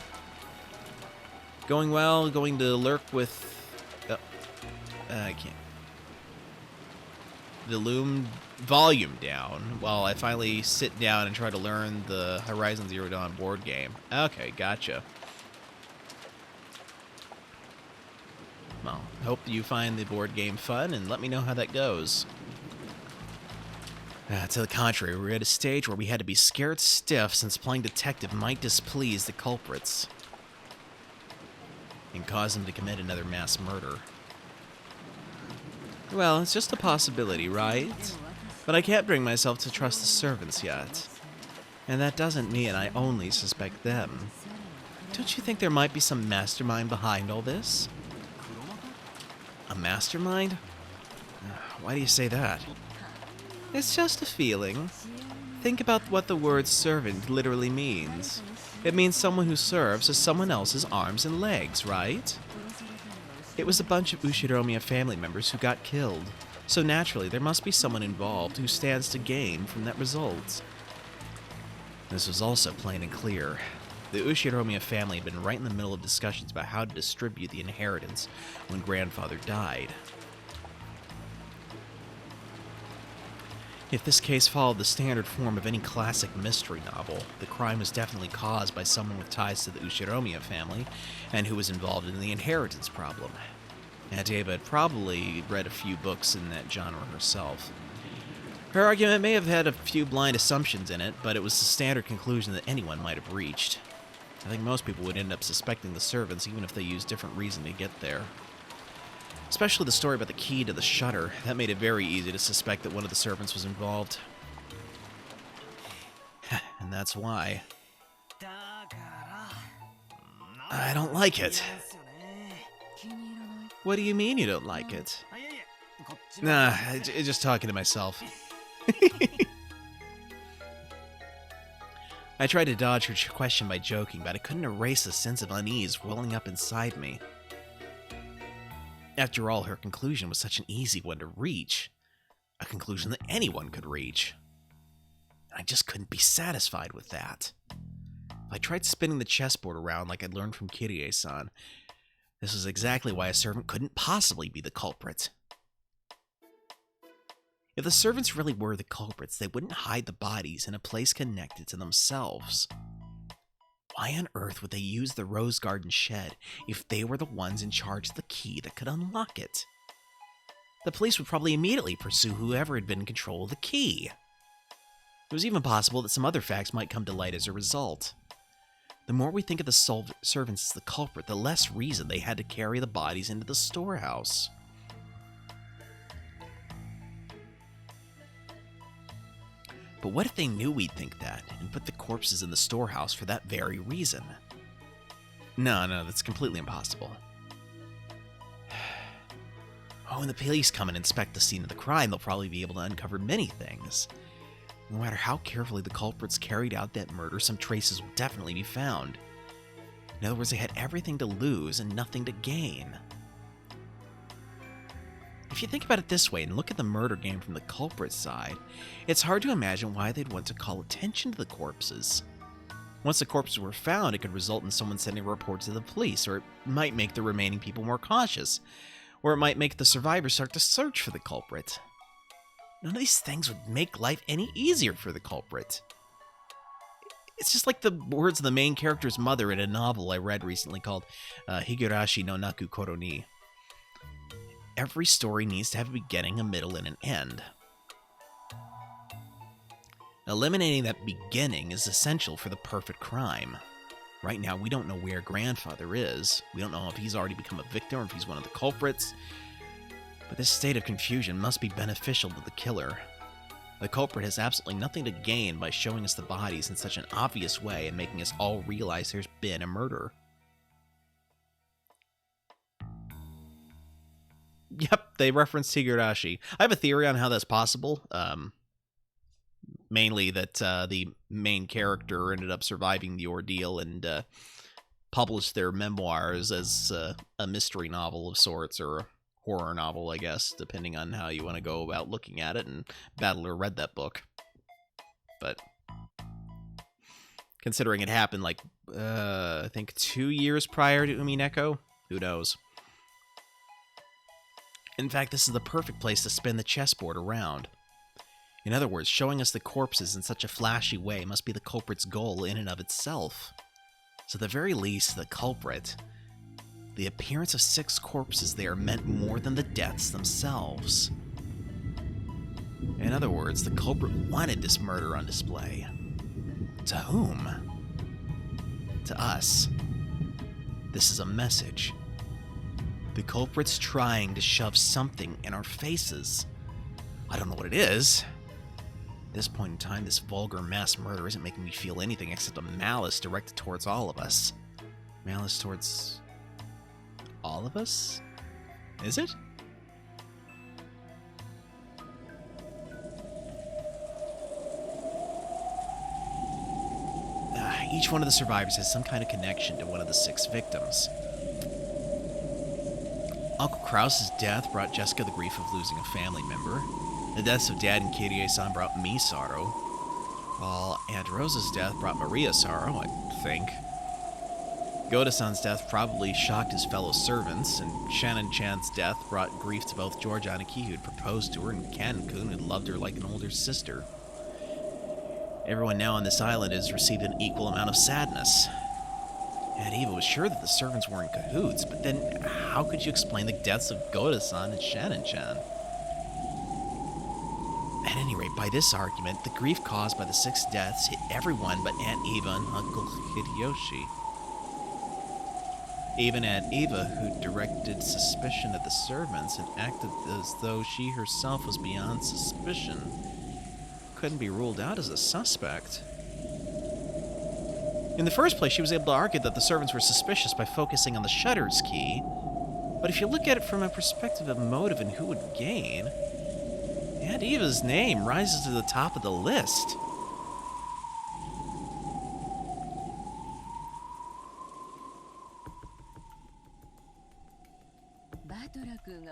Going well, going to lurk with... I can't. The Loom volume down while I finally sit down and try to learn the Horizon Zero Dawn board game. Okay, gotcha. Well, hope you find the board game fun and let me know how that goes. To the contrary, we're at a stage where we had to be scared stiff since playing detective might displease the culprits and cause them to commit another mass murder. Well, it's just a possibility, right? But I can't bring myself to trust the servants yet. And that doesn't mean I only suspect them. Don't you think there might be some mastermind behind all this? A mastermind? Why do you say that? It's just a feeling. Think about what the word servant literally means. It means someone who serves as someone else's arms and legs, right? It was a bunch of Ushiromiya family members who got killed, so naturally there must be someone involved who stands to gain from that result. This was also plain and clear. The Ushiromiya family had been right in the middle of discussions about how to distribute the inheritance when grandfather died. If this case followed the standard form of any classic mystery novel, the crime was definitely caused by someone with ties to the Ushiromiya family, and who was involved in the inheritance problem. Aunt Ava had probably read a few books in that genre herself. Her argument may have had a few blind assumptions in it, but it was the standard conclusion that anyone might have reached. I think most people would end up suspecting the servants even if they used different reason to get there. Especially the story about the key to the shutter. That made it very easy to suspect that one of the servants was involved. And that's why. I don't like it. What do you mean you don't like it? Nah, just talking to myself. I tried to dodge her question by joking, but I couldn't erase the sense of unease welling up inside me. After all, her conclusion was such an easy one to reach. A conclusion that anyone could reach. I just couldn't be satisfied with that. I tried spinning the chessboard around like I'd learned from Kirie-san. This was exactly why a servant couldn't possibly be the culprit. If the servants really were the culprits, they wouldn't hide the bodies in a place connected to themselves. Why on earth would they use the Rose Garden shed if they were the ones in charge of the key that could unlock it? The police would probably immediately pursue whoever had been in control of the key. It was even possible that some other facts might come to light as a result. The more we think of the servants as the culprit, the less reason they had to carry the bodies into the storehouse. But what if they knew we'd think that, and put the corpses in the storehouse for that very reason? No, that's completely impossible. Oh, when the police come and inspect the scene of the crime, they'll probably be able to uncover many things. No matter how carefully the culprits carried out that murder, some traces will definitely be found. In other words, they had everything to lose and nothing to gain. If you think about it this way and look at the murder game from the culprit's side, it's hard to imagine why they'd want to call attention to the corpses. Once the corpses were found, it could result in someone sending a report to the police, or it might make the remaining people more cautious, or it might make the survivors start to search for the culprit. None of these things would make life any easier for the culprit. It's just like the words of the main character's mother in a novel I read recently called Higurashi no Naku Koro ni. Every story needs to have a beginning, a middle, and an end. Eliminating that beginning is essential for the perfect crime. Right now, we don't know where Grandfather is. We don't know if he's already become a victim or if he's one of the culprits. But this state of confusion must be beneficial to the killer. The culprit has absolutely nothing to gain by showing us the bodies in such an obvious way and making us all realize there's been a murder. Yep, they referenced Higurashi. I have a theory on how that's possible. Mainly that the main character ended up surviving the ordeal and published their memoirs as a mystery novel of sorts, or a horror novel, I guess, depending on how you want to go about looking at it, and Battler read that book. But considering it happened like, I think 2 years prior to Umineko, who knows? In fact, this is the perfect place to spin the chessboard around. In other words, showing us the corpses in such a flashy way must be the culprit's goal in and of itself. So at the very least, the culprit, the appearance of 6 corpses there meant more than the deaths themselves. In other words, the culprit wanted this murder on display. To whom? To us. This is a message. The culprit's trying to shove something in our faces. I don't know what it is. At this point in time, this vulgar mass murder isn't making me feel anything except a malice directed towards all of us. Malice towards all of us? Is it? Each one of the survivors has some kind of connection to one of the 6 victims. Uncle Krause's death brought Jessica the grief of losing a family member. The deaths of Dad and Kirie-san brought me sorrow, while Aunt Rosa's death brought Maria sorrow, I think. Goda-san's death probably shocked his fellow servants, and Shannon-chan's death brought grief to both George Aniki, who'd proposed to her, and Ken-kun, who'd loved her like an older sister. Everyone now on this island has received an equal amount of sadness. Aunt Eva was sure that the servants were in cahoots, but then how could you explain the deaths of Goda-san and Shannon-chan? At any rate, by this argument, the grief caused by the 6 deaths hit everyone but Aunt Eva and Uncle Hideyoshi. Even Aunt Eva, who directed suspicion at the servants and acted as though she herself was beyond suspicion, couldn't be ruled out as a suspect. In the first place, she was able to argue that the servants were suspicious by focusing on the Shutter's key, but if you look at it from a perspective of motive and who would gain, Aunt Eva's name rises to the top of the list.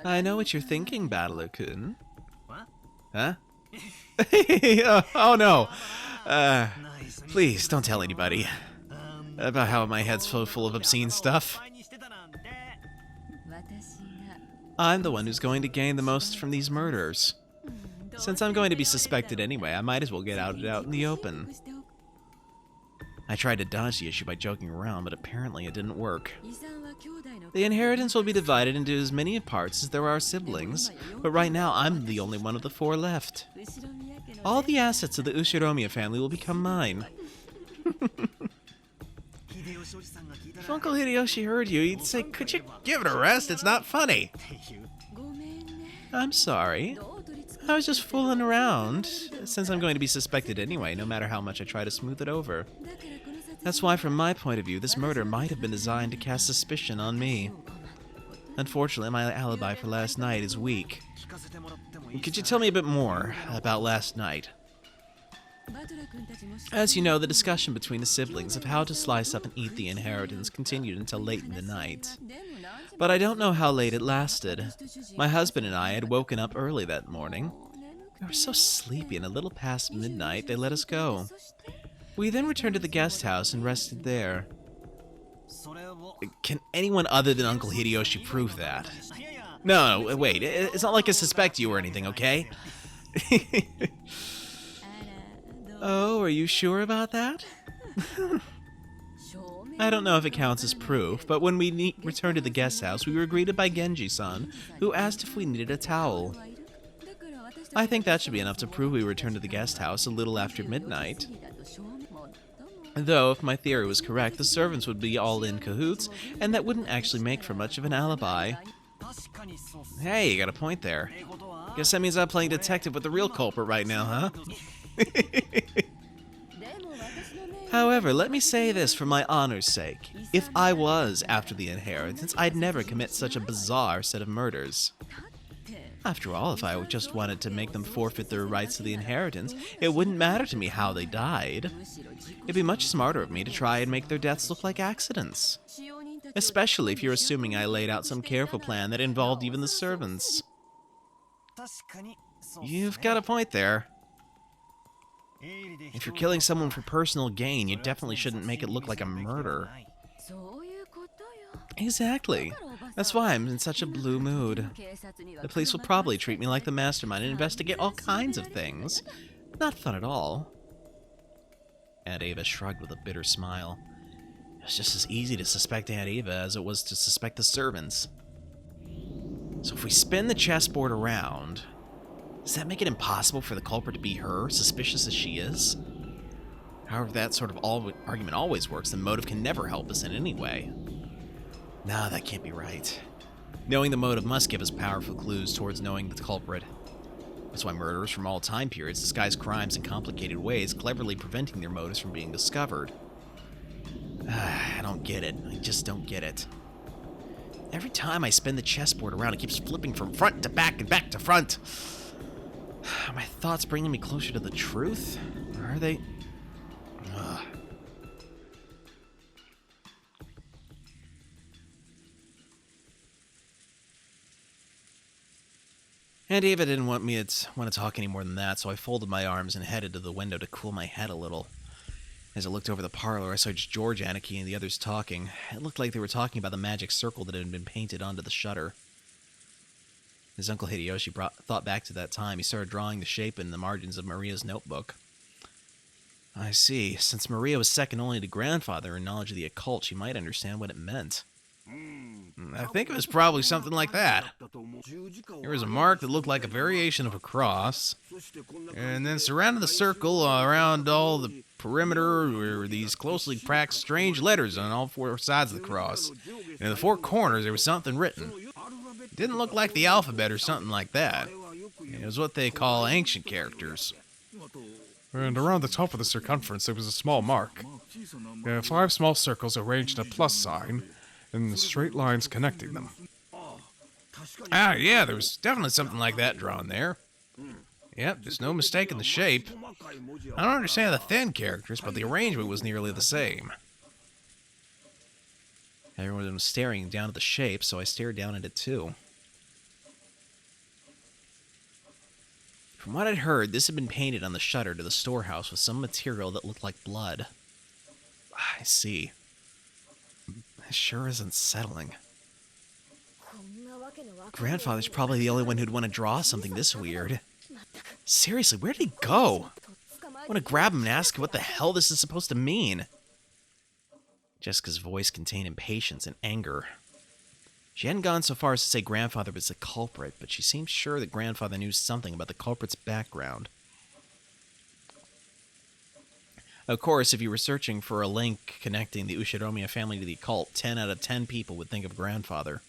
I know what you're thinking, Battler-kun. What? Huh? Oh no. Please, don't tell anybody. about how my head's so full of obscene stuff. I'm the one who's going to gain the most from these murders. Since I'm going to be suspected anyway, I might as well get it out in the open. I tried to dodge the issue by joking around, but apparently it didn't work. The inheritance will be divided into as many parts as there are siblings, but right now I'm the only one of the 4 left. All the assets of the Ushiromiya family will become mine. If Uncle Hideyoshi heard you, he'd say, "Could you give it a rest? It's not funny." I'm sorry. I was just fooling around, since I'm going to be suspected anyway, no matter how much I try to smooth it over. That's why, from my point of view, this murder might have been designed to cast suspicion on me. Unfortunately, my alibi for last night is weak. Could you tell me a bit more about last night? As you know, the discussion between the siblings of how to slice up and eat the inheritance continued until late in the night. But I don't know how late it lasted. My husband and I had woken up early that morning. We were so sleepy, and a little past midnight, they let us go. We then returned to the guest house and rested there. Can anyone other than Uncle Hideyoshi prove that? No, wait, it's not like I suspect you or anything, okay? Oh, are you sure about that? I don't know if it counts as proof, but when we returned to the guest house, we were greeted by Genji-san, who asked if we needed a towel. I think that should be enough to prove we returned to the guest house a little after midnight. Though, if my theory was correct, the servants would be all in cahoots, and that wouldn't actually make for much of an alibi. Hey, you got a point there. Guess that means I'm playing detective with the real culprit right now, huh? However, let me say this for my honor's sake. If I was after the inheritance, I'd never commit such a bizarre set of murders. After all, if I just wanted to make them forfeit their rights to the inheritance, it wouldn't matter to me how they died. It'd be much smarter of me to try and make their deaths look like accidents. Especially if you're assuming I laid out some careful plan that involved even the servants. You've got a point there. If you're killing someone for personal gain, you definitely shouldn't make it look like a murder. Exactly. That's why I'm in such a blue mood. The police will probably treat me like the mastermind and investigate all kinds of things. Not fun at all. Aunt Ava shrugged with a bitter smile. It was just as easy to suspect Aunt Ava as it was to suspect the servants. So if we spin the chessboard around, does that make it impossible for the culprit to be her, suspicious as she is? However, that sort of argument always works, then motive can never help us in any way. No, that can't be right. Knowing the motive must give us powerful clues towards knowing the culprit. That's why murderers from all time periods disguise crimes in complicated ways, cleverly preventing their motives from being discovered. I don't get it. I just don't get it. Every time I spin the chessboard around, it keeps flipping from front to back and back to front. Are my thoughts bringing me closer to the truth? Or are they... Aunt Ava didn't want to talk any more than that, so I folded my arms and headed to the window to cool my head a little. As I looked over the parlor, I saw George Anarchy and the others talking. It looked like they were talking about the magic circle that had been painted onto the shutter. As Uncle Hideyoshi thought back to that time, he started drawing the shape in the margins of Maria's notebook. I see. Since Maria was second only to grandfather in knowledge of the occult, she might understand what it meant. I think it was probably something like that. There was a mark that looked like a variation of a cross, and then surrounding the circle around all the perimeter were these closely packed strange letters on all 4 sides of the cross. And in the 4 corners there was something written. It didn't look like the alphabet or something like that. It was what they call ancient characters. And around the top of the circumference there was a small mark. 5 small circles arranged in a plus sign, and straight lines connecting them. Ah, yeah, there was definitely something like that drawn there. Yep, there's no mistaking the shape. I don't understand the thin characters, but the arrangement was nearly the same. Everyone was staring down at the shape, so I stared down at it too. From what I'd heard, this had been painted on the shutter to the storehouse with some material that looked like blood. I see. This sure isn't settling. Grandfather's probably the only one who'd want to draw something this weird. Seriously, where did he go? I want to grab him and ask what the hell this is supposed to mean. Jessica's voice contained impatience and anger. She hadn't gone so far as to say Grandfather was the culprit, but she seemed sure that Grandfather knew something about the culprit's background. Of course, if you were searching for a link connecting the Ushiromiya family to the occult, 10 out of 10 people would think of Grandfather.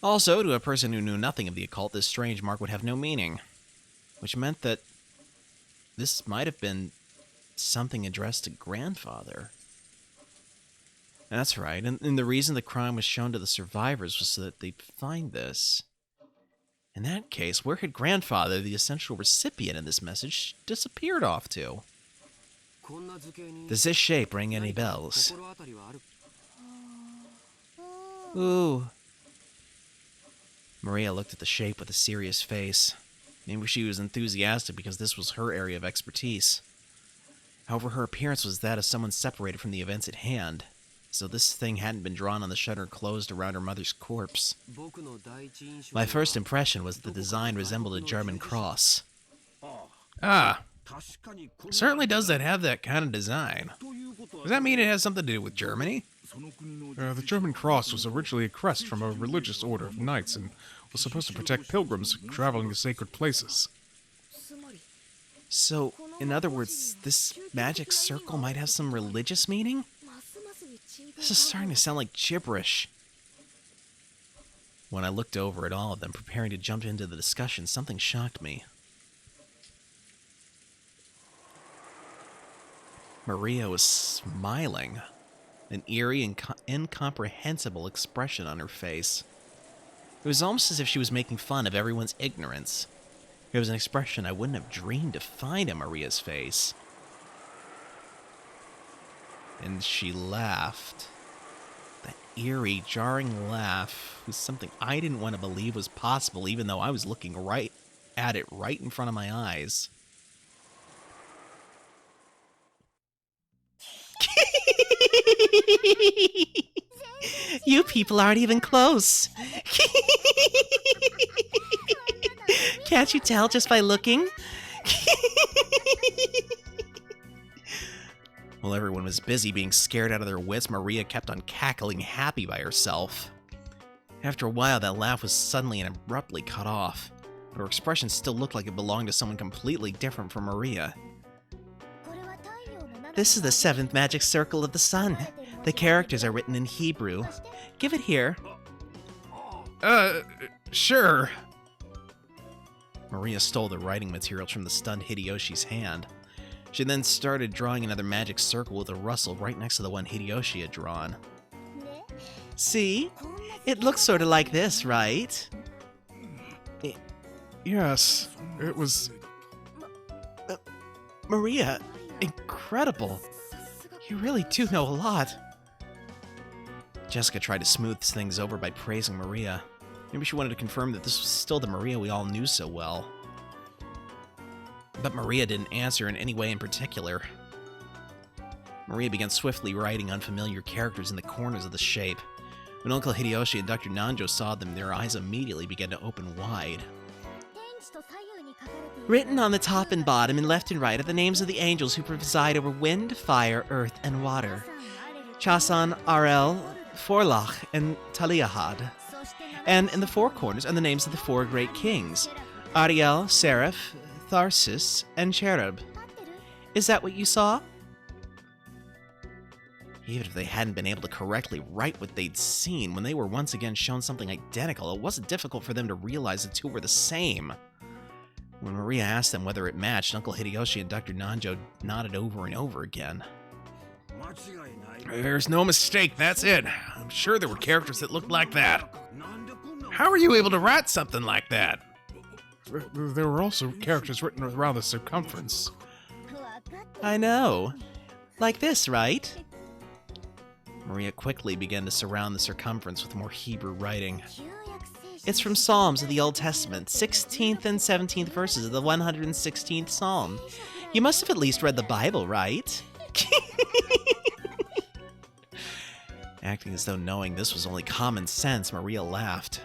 Also, to a person who knew nothing of the occult, this strange mark would have no meaning, which meant that this might have been something addressed to Grandfather. That's right, and the reason the crime was shown to the survivors was so that they'd find this. In that case, where had Grandfather, the essential recipient of this message, disappeared off to? Does this shape ring any bells? Ooh. Maria looked at the shape with a serious face. Maybe she was enthusiastic because this was her area of expertise. However, her appearance was that of someone separated from the events at hand, so this thing hadn't been drawn on the shutter closed around her mother's corpse. My first impression was that the design resembled a German cross. Ah, certainly does have that kind of design. Does that mean it has something to do with Germany? The German cross was originally a crest from a religious order of knights and was supposed to protect pilgrims traveling to sacred places. So, in other words, this magic circle might have some religious meaning? This is starting to sound like gibberish. When I looked over at all of them, preparing to jump into the discussion, something shocked me. Maria was smiling, an eerie and incomprehensible expression on her face. It was almost as if she was making fun of everyone's ignorance. It was an expression I wouldn't have dreamed to find in Maria's face. And she laughed. That eerie, jarring laugh was something I didn't want to believe was possible, even though I was looking right at it right in front of my eyes. You people aren't even close. Can't you tell just by looking? While everyone was busy being scared out of their wits, Maria kept on cackling, happy by herself. After a while, that laugh was suddenly and abruptly cut off, but her expression still looked like it belonged to someone completely different from Maria. This is the 7th magic circle of the sun. The characters are written in Hebrew. Give it here. Sure. Maria stole the writing materials from the stunned Hideyoshi's hand. She then started drawing another magic circle with a rustle right next to the one Hideyoshi had drawn. See? It looks sort of like this, right? Yes, it was... Maria, incredible. You really do know a lot. Jessica tried to smooth things over by praising Maria. Maybe she wanted to confirm that this was still the Maria we all knew so well. But Maria didn't answer in any way in particular. Maria began swiftly writing unfamiliar characters in the corners of the shape. When Uncle Hideyoshi and Dr. Nanjo saw them, their eyes immediately began to open wide. Written on the top and bottom and left and right are the names of the angels who preside over wind, fire, earth, and water. Chasan, Arel, Forlach, and Taliahad. And in the four corners are the names of the 4 great kings, Ariel, Seraph, Tharsis, and Cherub. Is that what you saw? Even if they hadn't been able to correctly write what they'd seen, when they were once again shown something identical, it wasn't difficult for them to realize the two were the same. When Maria asked them whether it matched, Uncle Hideyoshi and Dr. Nanjo nodded over and over again. There's no mistake, that's it. I'm sure there were characters that looked like that. How were you able to write something like that? There were also characters written around the circumference. I know. Like this, right? Maria quickly began to surround the circumference with more Hebrew writing. It's from Psalms of the Old Testament, 16th and 17th verses of the 116th Psalm. You must have at least read the Bible, right? Acting as though knowing this was only common sense, Maria laughed.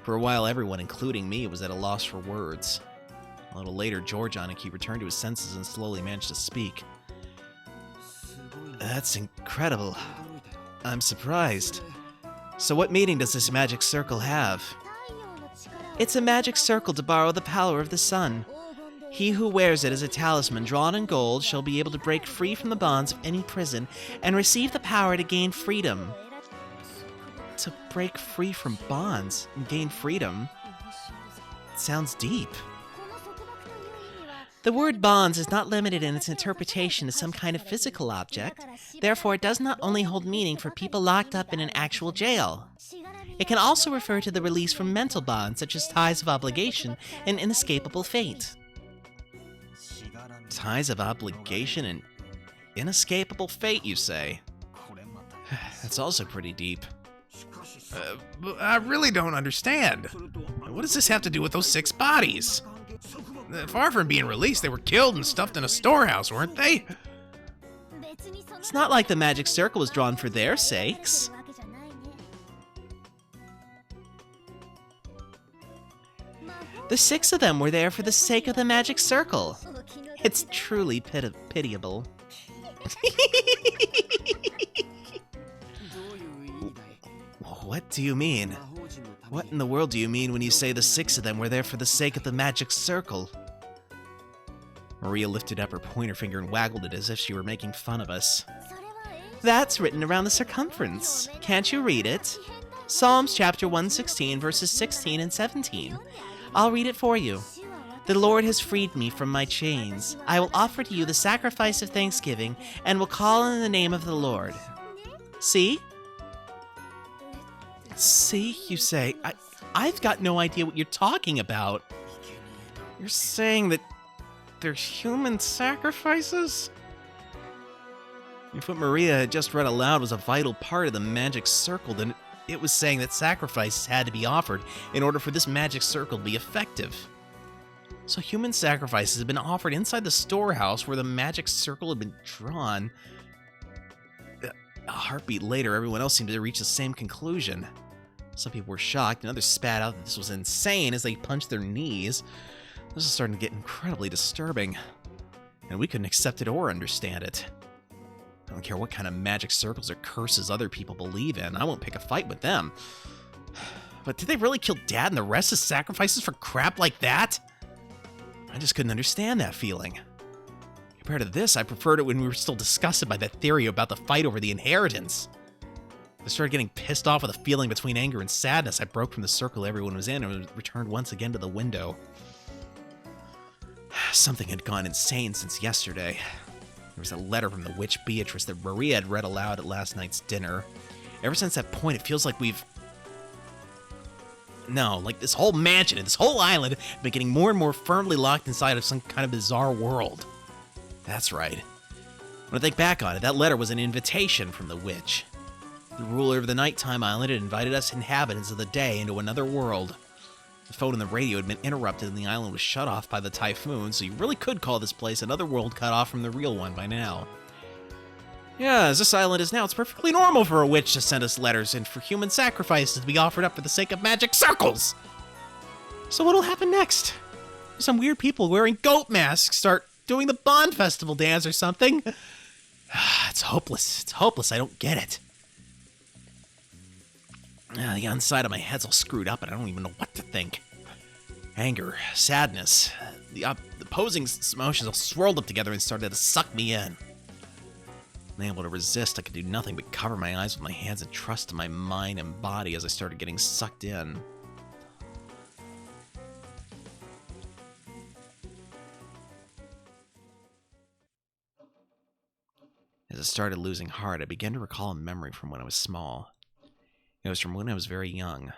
For a while, everyone, including me, was at a loss for words. A little later, George Aniki returned to his senses and slowly managed to speak. That's incredible. I'm surprised. So what meaning does this magic circle have? It's a magic circle to borrow the power of the sun. He who wears it as a talisman drawn in gold shall be able to break free from the bonds of any prison and receive the power to gain freedom. To break free from bonds and gain freedom? It sounds deep. The word bonds is not limited in its interpretation to some kind of physical object. Therefore, it does not only hold meaning for people locked up in an actual jail. It can also refer to the release from mental bonds, such as ties of obligation and inescapable fate. Ties of obligation and inescapable fate, you say? That's also pretty deep. I really don't understand. What does this have to do with those 6 bodies? Far from being released, they were killed and stuffed in a storehouse, weren't they? It's not like the magic circle was drawn for their sakes. The 6 of them were there for the sake of the magic circle. It's truly pitiable. What do you mean? What in the world do you mean when you say the 6 of them were there for the sake of the magic circle? Maria lifted up her pointer finger and waggled it as if she were making fun of us. That's written around the circumference. Can't you read it? Psalms chapter 116, verses 16 and 17. I'll read it for you. The Lord has freed me from my chains. I will offer to you the sacrifice of thanksgiving and will call on the name of the Lord. See? See, you say. I've got no idea what you're talking about. You're saying that they're human sacrifices? If what Maria had just read aloud was a vital part of the magic circle, then it was saying that sacrifices had to be offered in order for this magic circle to be effective. So human sacrifices had been offered inside the storehouse where the magic circle had been drawn. A heartbeat later, everyone else seemed to reach the same conclusion. Some people were shocked, and others spat out that this was insane as they punched their knees. This was starting to get incredibly disturbing, and we couldn't accept it or understand it. I don't care what kind of magic circles or curses other people believe in. I won't pick a fight with them. But did they really kill Dad and the rest as sacrifices for crap like that? I just couldn't understand that feeling. Compared to this, I preferred it when we were still disgusted by that theory about the fight over the inheritance. I started getting pissed off with a feeling between anger and sadness. I broke from the circle everyone was in and returned once again to the window. Something had gone insane since yesterday. There was a letter from the witch Beatrice that Maria had read aloud at last night's dinner. Ever since that point, it feels like like this whole mansion and this whole island have been getting more and more firmly locked inside of some kind of bizarre world. That's right. When I think back on it, that letter was an invitation from the witch. The ruler of the nighttime island had invited us inhabitants of the day into another world. The phone and the radio had been interrupted and the island was shut off by the typhoon, so you really could call this place another world cut off from the real one by now. Yeah, as this island is now, it's perfectly normal for a witch to send us letters and for human sacrifices to be offered up for the sake of magic circles! So what'll happen next? Some weird people wearing goat masks start doing the Bond Festival dance or something? It's hopeless. It's hopeless. I don't get it. The inside of my head's all screwed up and I don't even know what to think. Anger, sadness, the opposing emotions all swirled up together and started to suck me in. Unable to resist, I could do nothing but cover my eyes with my hands and trust in my mind and body as I started getting sucked in. As I started losing heart, I began to recall a memory from when I was small. It was from when I was very young.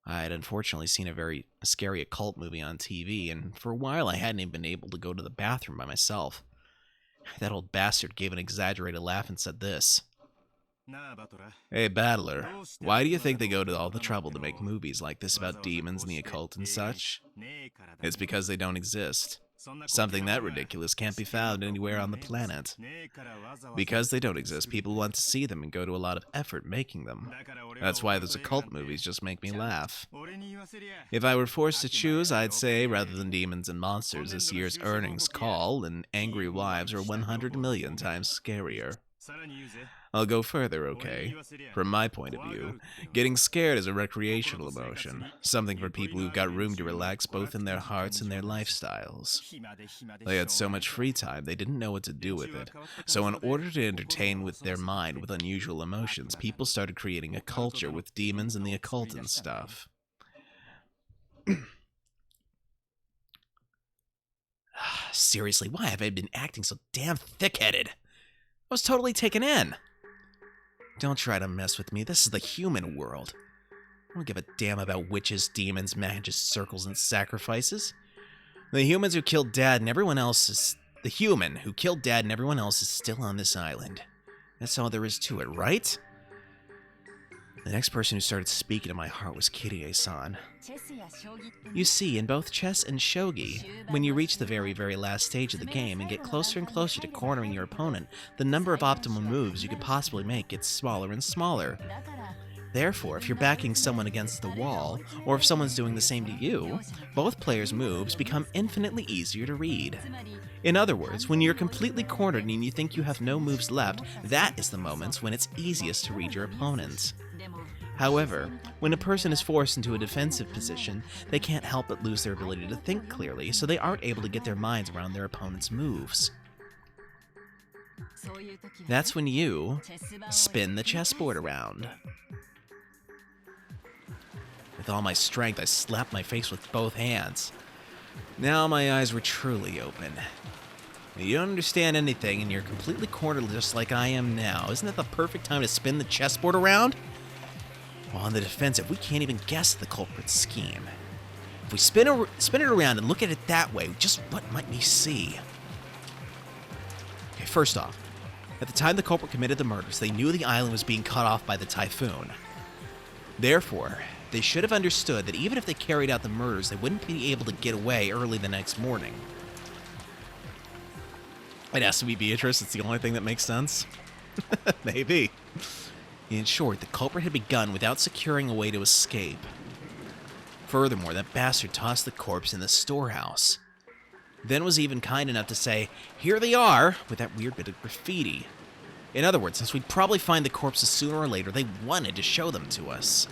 I had unfortunately seen a scary occult movie on TV, and for a while I hadn't even been able to go to the bathroom by myself. That old bastard gave an exaggerated laugh and said this. Hey, Battler, why do you think they go to all the trouble to make movies like this about demons and the occult and such? It's because they don't exist. Something that ridiculous can't be found anywhere on the planet. Because they don't exist, people want to see them and go to a lot of effort making them. That's why those occult movies just make me laugh. If I were forced to choose, I'd say, rather than demons and monsters, this year's earnings call and angry wives are 100 million times scarier. I'll go further, okay? From my point of view, getting scared is a recreational emotion, something for people who've got room to relax both in their hearts and their lifestyles. They had so much free time, they didn't know what to do with it. So in order to entertain with their mind with unusual emotions, people started creating a culture with demons and the occult and stuff. Seriously, why have I been acting so damn thick-headed? I was totally taken in. Don't try to mess with me. This is the human world. I don't give a damn about witches, demons, magic circles, and sacrifices. The human who killed Dad and everyone else is still on this island. That's all there is to it, right? The next person who started speaking to my heart was Kirie-san. You see, in both chess and shogi, when you reach the very, very last stage of the game and get closer and closer to cornering your opponent, the number of optimal moves you could possibly make gets smaller and smaller. Therefore, if you're backing someone against the wall, or if someone's doing the same to you, both players' moves become infinitely easier to read. In other words, when you're completely cornered and you think you have no moves left, that is the moments when it's easiest to read your opponent. However, when a person is forced into a defensive position, they can't help but lose their ability to think clearly, so they aren't able to get their minds around their opponent's moves. That's when you spin the chessboard around. With all my strength, I slapped my face with both hands. Now my eyes were truly open. You don't understand anything and you're completely cornered just like I am now. Isn't that the perfect time to spin the chessboard around? Well, on the defensive, we can't even guess the culprit's scheme. If we spin it around and look at it that way, just what might we see? Okay, first off, at the time the culprit committed the murders, they knew the island was being cut off by the typhoon. Therefore, they should have understood that even if they carried out the murders, they wouldn't be able to get away early the next morning. It has to be Beatrice, it's the only thing that makes sense. Maybe. In short, the culprit had begun without securing a way to escape. Furthermore, that bastard tossed the corpse in the storehouse. Then was even kind enough to say, "Here they are," with that weird bit of graffiti. In other words, since we'd probably find the corpses sooner or later, they wanted to show them to us.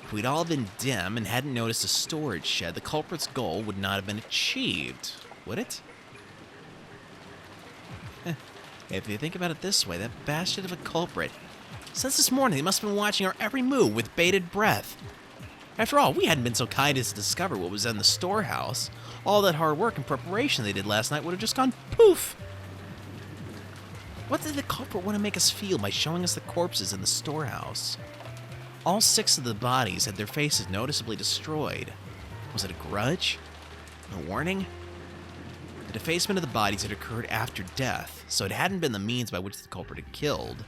If we'd all been dim and hadn't noticed a storage shed, the culprit's goal would not have been achieved, would it? If you think about it this way, that bastard of a culprit, since this morning they must have been watching our every move with bated breath. After all, we hadn't been so kind as to discover what was in the storehouse. All that hard work and preparation they did last night would have just gone poof. What did the culprit want to make us feel by showing us the corpses in the storehouse? All 6 of the bodies had their faces noticeably destroyed. Was it a grudge? A warning? The defacement of the bodies had occurred after death, so it hadn't been the means by which the culprit had killed.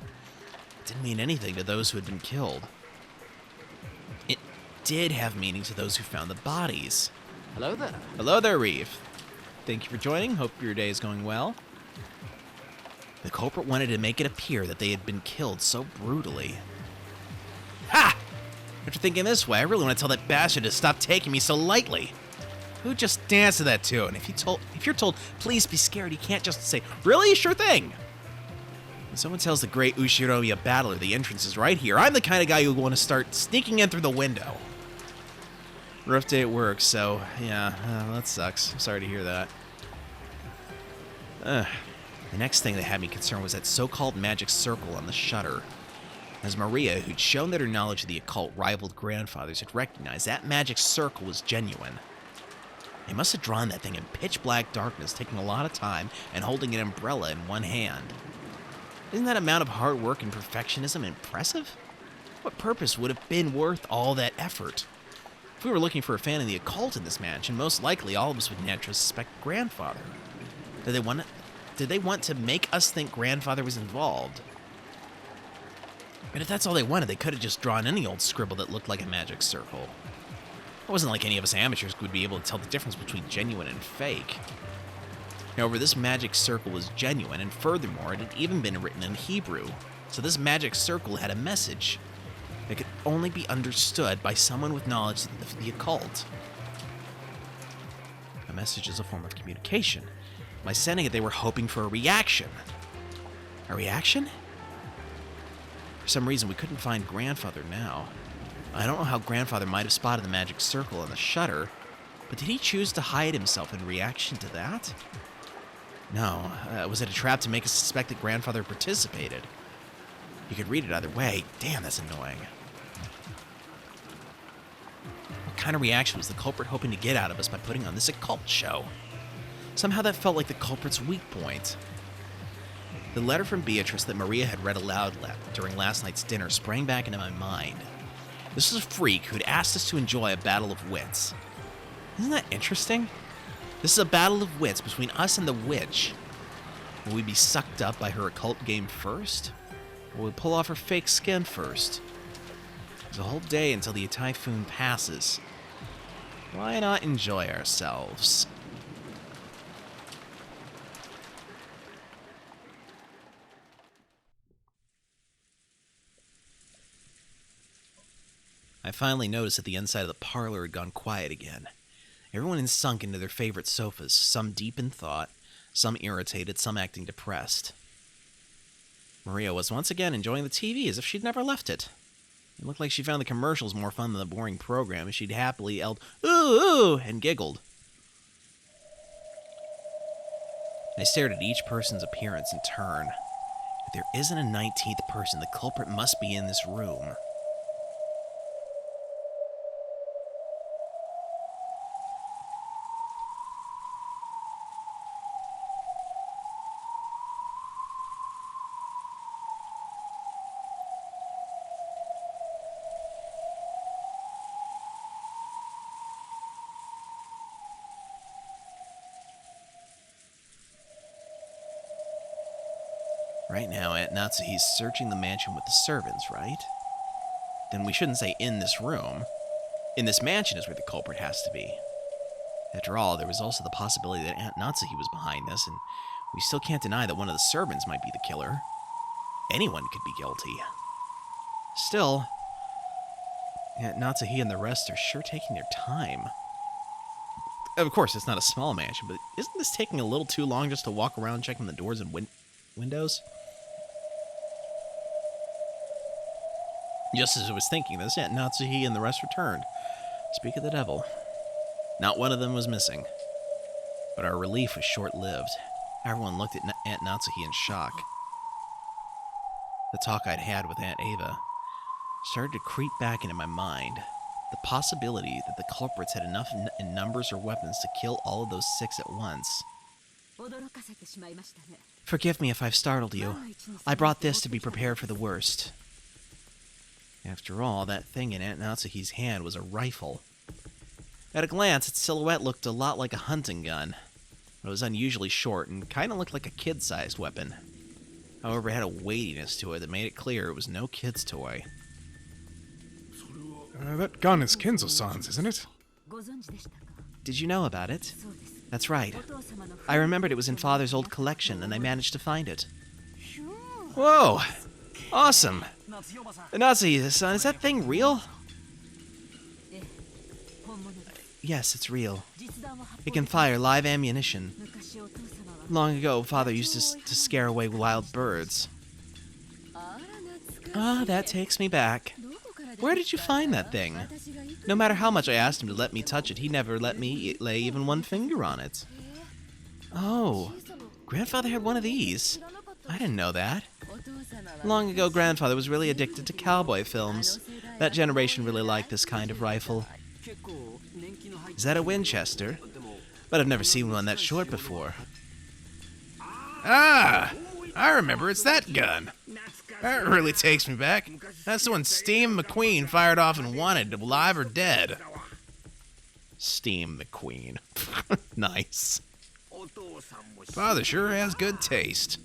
It didn't mean anything to those who had been killed. It did have meaning to those who found the bodies. Hello there. Hello there, Reeve. Thank you for joining. Hope your day is going well. The culprit wanted to make it appear that they had been killed so brutally. Ha! After thinking this way, I really want to tell that bastard to stop taking me so lightly. Who just danced to that tune? If you're told, please be scared, you can't just say, really? Sure thing. When someone tells the great Ushiromiya battler the entrance is right here, I'm the kind of guy who will want to start sneaking in through the window. Rough day at work, so yeah, that sucks. I'm sorry to hear that. The next thing that had me concerned was that so-called magic circle on the shutter. As Maria, who'd shown that her knowledge of the occult rivaled grandfather's, had recognized that magic circle was genuine. They must have drawn that thing in pitch-black darkness, taking a lot of time and holding an umbrella in one hand. Isn't that amount of hard work and perfectionism impressive? What purpose would have been worth all that effort? If we were looking for a fan of the occult in this mansion, most likely all of us would naturally suspect grandfather. Did they want to make us think grandfather was involved? And if that's all they wanted, they could have just drawn any old scribble that looked like a magic circle. It wasn't like any of us amateurs would be able to tell the difference between genuine and fake. However, this magic circle was genuine, and furthermore, it had even been written in Hebrew. So this magic circle had a message that could only be understood by someone with knowledge of the occult. A message is a form of communication. By sending it, they were hoping for a reaction. A reaction? For some reason, we couldn't find Grandfather now. I don't know how Grandfather might have spotted the magic circle on the shutter, but did he choose to hide himself in reaction to that? No. Was it a trap to make us suspect that Grandfather participated? You could read it either way. Damn, that's annoying. What kind of reaction was the culprit hoping to get out of us by putting on this occult show? Somehow that felt like the culprit's weak point. The letter from Beatrice that Maria had read aloud during last night's dinner sprang back into my mind. This was a freak who'd asked us to enjoy a battle of wits. Isn't that interesting? This is a battle of wits between us and the witch. Will we be sucked up by her occult game first? Or will we pull off her fake skin first? There's a whole day until the typhoon passes. Why not enjoy ourselves? I finally noticed that the inside of the parlor had gone quiet again. Everyone had sunk into their favorite sofas, some deep in thought, some irritated, some acting depressed. Maria was once again enjoying the TV as if she'd never left it. It looked like she found the commercials more fun than the boring program, as she'd happily yelled, "Ooh, ooh," and giggled. I stared at each person's appearance in turn. If there isn't a 19th person, the culprit must be in this room. Right now, Aunt Natsuhi's searching the mansion with the servants, right? Then we shouldn't say in this room. In this mansion is where the culprit has to be. After all, there was also the possibility that Aunt Natsuhi was behind this, and we still can't deny that one of the servants might be the killer. Anyone could be guilty. Still, Aunt Natsuhi and the rest are sure taking their time. Of course, it's not a small mansion, but isn't this taking a little too long just to walk around checking the doors and windows? Just as I was thinking this, Aunt Natsuhi and the rest returned. Speak of the devil. Not one of them was missing. But our relief was short-lived. Everyone looked at Aunt Natsuhi in shock. The talk I'd had with Aunt Ava started to creep back into my mind. The possibility that the culprits had enough in numbers or weapons to kill all of those 6 at once. Forgive me if I've startled you. I brought this to be prepared for the worst. After all, that thing in Aunt Natsuhi's hand was a rifle. At a glance, its silhouette looked a lot like a hunting gun. It was unusually short and kind of looked like a kid-sized weapon. However, it had a weightiness to it that made it clear it was no kid's toy. That gun is Kenzo-san's, isn't it? Did you know about it? That's right. I remembered it was in Father's old collection, and I managed to find it. Whoa! Awesome! Natsuhi-san, is that thing real? Yes, it's real. It can fire live ammunition. Long ago, Father used to scare away wild birds. Ah, that takes me back. Where did you find that thing? No matter how much I asked him to let me touch it, he never let me lay even one finger on it. Oh, Grandfather had one of these. I didn't know that. Long ago, Grandfather was really addicted to cowboy films. That generation really liked this kind of rifle. Is that a Winchester? But I've never seen one that short before. Ah! I remember, it's that gun. That really takes me back. That's the one Steam McQueen fired off and wanted, alive or dead. Steam McQueen. Nice. Father sure has good taste.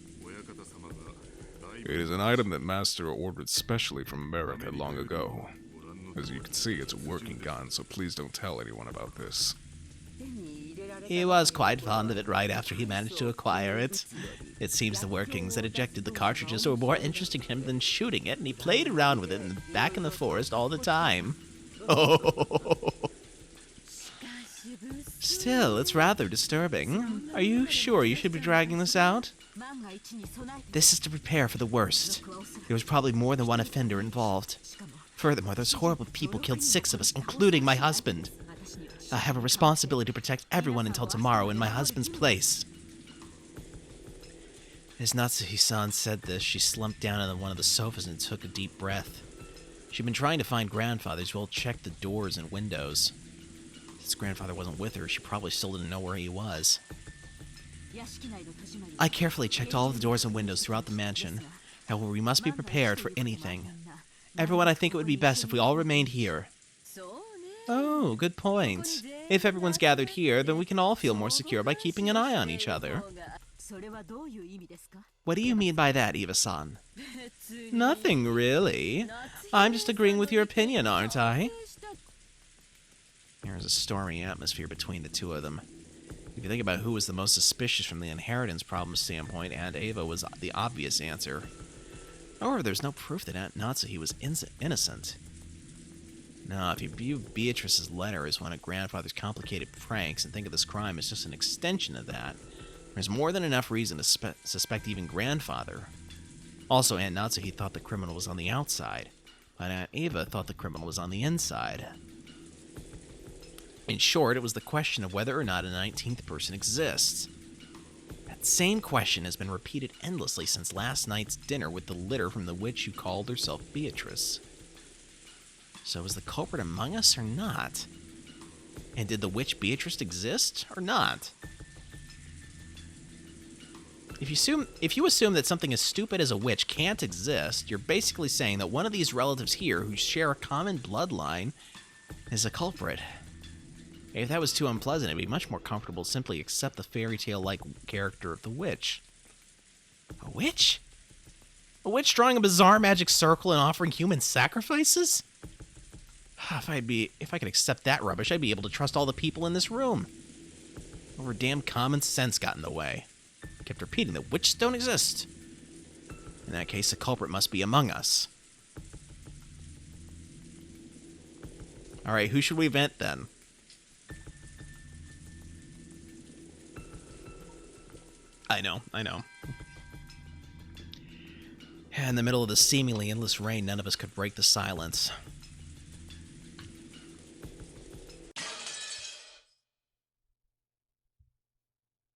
It is an item that Master ordered specially from America long ago. As you can see, it's a working gun, so please don't tell anyone about this. He was quite fond of it right after he managed to acquire it. It seems the workings that ejected the cartridges were more interesting to him than shooting it, and he played around with it back in the forest all the time. Still, it's rather disturbing. Are you sure you should be dragging this out? This is to prepare for the worst. There was probably more than one offender involved. Furthermore, those horrible people killed 6 of us, including my husband. I have a responsibility to protect everyone until tomorrow in my husband's place. As Natsuhi-san said this, she slumped down on one of the sofas and took a deep breath. She'd been trying to find grandfather as well as check the doors and windows. Since grandfather wasn't with her, she probably still didn't know where he was. I carefully checked all of the doors and windows throughout the mansion. However, we must be prepared for anything. Everyone, I think it would be best if we all remained here. Oh, good point. If everyone's gathered here, then we can all feel more secure by keeping an eye on each other. What do you mean by that, Eva-san? Nothing, really. I'm just agreeing with your opinion, aren't I? There's a stormy atmosphere between the two of them. If you think about who was the most suspicious from the inheritance problem standpoint, Aunt Ava was the obvious answer. However, there's no proof that Aunt Natsuhi was innocent. No, if you view Beatrice's letter as one of grandfather's complicated pranks and think of this crime as just an extension of that, there's more than enough reason to suspect even grandfather. Also, Aunt Natsuhi thought the criminal was on the outside, but Aunt Ava thought the criminal was on the inside. In short, it was the question of whether or not a 19th person exists. That same question has been repeated endlessly since last night's dinner with the litter from the witch who called herself Beatrice. So is the culprit among us or not? And did the witch Beatrice exist or not? If you assume that something as stupid as a witch can't exist, you're basically saying that one of these relatives here who share a common bloodline is a culprit. If that was too unpleasant, it'd be much more comfortable to simply accept the fairy tale-like character of the witch. A witch? A witch drawing a bizarre magic circle and offering human sacrifices? If I could accept that rubbish, I'd be able to trust all the people in this room. Over damn common sense got in the way. I kept repeating that witches don't exist. In that case, the culprit must be among us. Alright, who should we vent then? I know. In the middle of the seemingly endless rain, none of us could break the silence.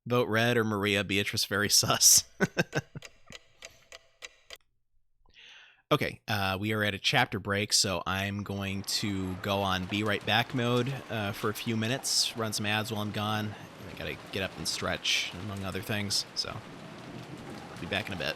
Vote red or Maria. Beatrice very sus. Okay, we are at a chapter break, so I'm going to go on Be Right Back mode for a few minutes, run some ads while I'm gone. I gotta get up and stretch, among other things, so I'll be back in a bit.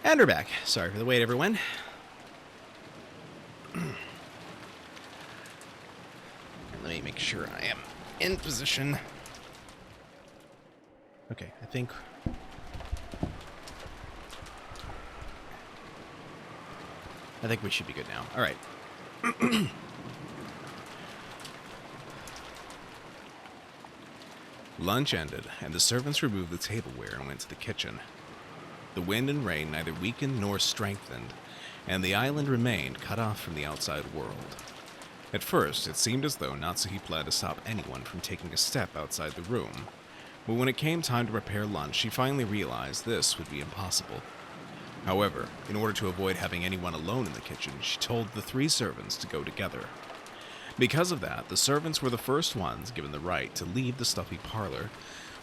And we're back. Sorry for the wait, everyone. Let me make sure I am in position. Okay, I think we should be good now. All right. Lunch ended, and the servants removed the tableware and went to the kitchen. The wind and rain neither weakened nor strengthened, and the island remained cut off from the outside world. At first, it seemed as though Natsuhi planned to stop anyone from taking a step outside the room, but when it came time to prepare lunch, she finally realized this would be impossible. However, in order to avoid having anyone alone in the kitchen, she told the 3 servants to go together. Because of that, the servants were the first ones given the right to leave the stuffy parlor,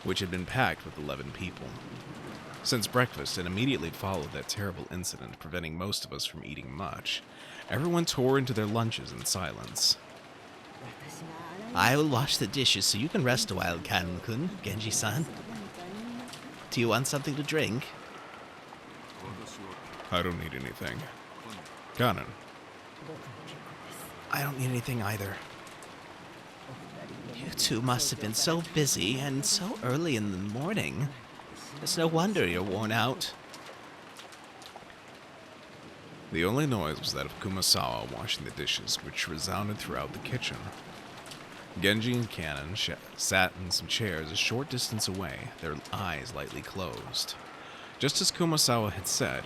which had been packed with 11 people. Since breakfast had immediately followed that terrible incident preventing most of us from eating much, everyone tore into their lunches in silence. I will wash the dishes so you can rest a while, Kanon-kun, Genji-san. Do you want something to drink? I don't need anything. Kanon. I don't need anything either. You two must have been so busy and so early in the morning. It's no wonder you're worn out. The only noise was that of Kumasawa washing the dishes, which resounded throughout the kitchen. Genji and Kanon sat in some chairs a short distance away, their eyes lightly closed. Just as Kumasawa had said,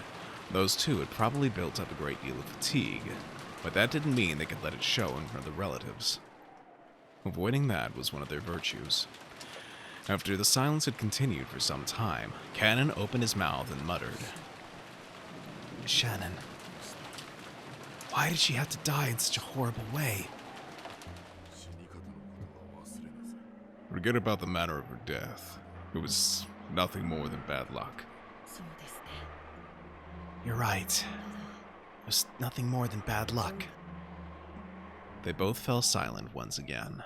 those two had probably built up a great deal of fatigue, but that didn't mean they could let it show in front of the relatives. Avoiding that was one of their virtues. After the silence had continued for some time, Kanon opened his mouth and muttered, Shannon. Why did she have to die in such a horrible way? Forget about the manner of her death. It was nothing more than bad luck. You're right. It was nothing more than bad luck. They both fell silent once again.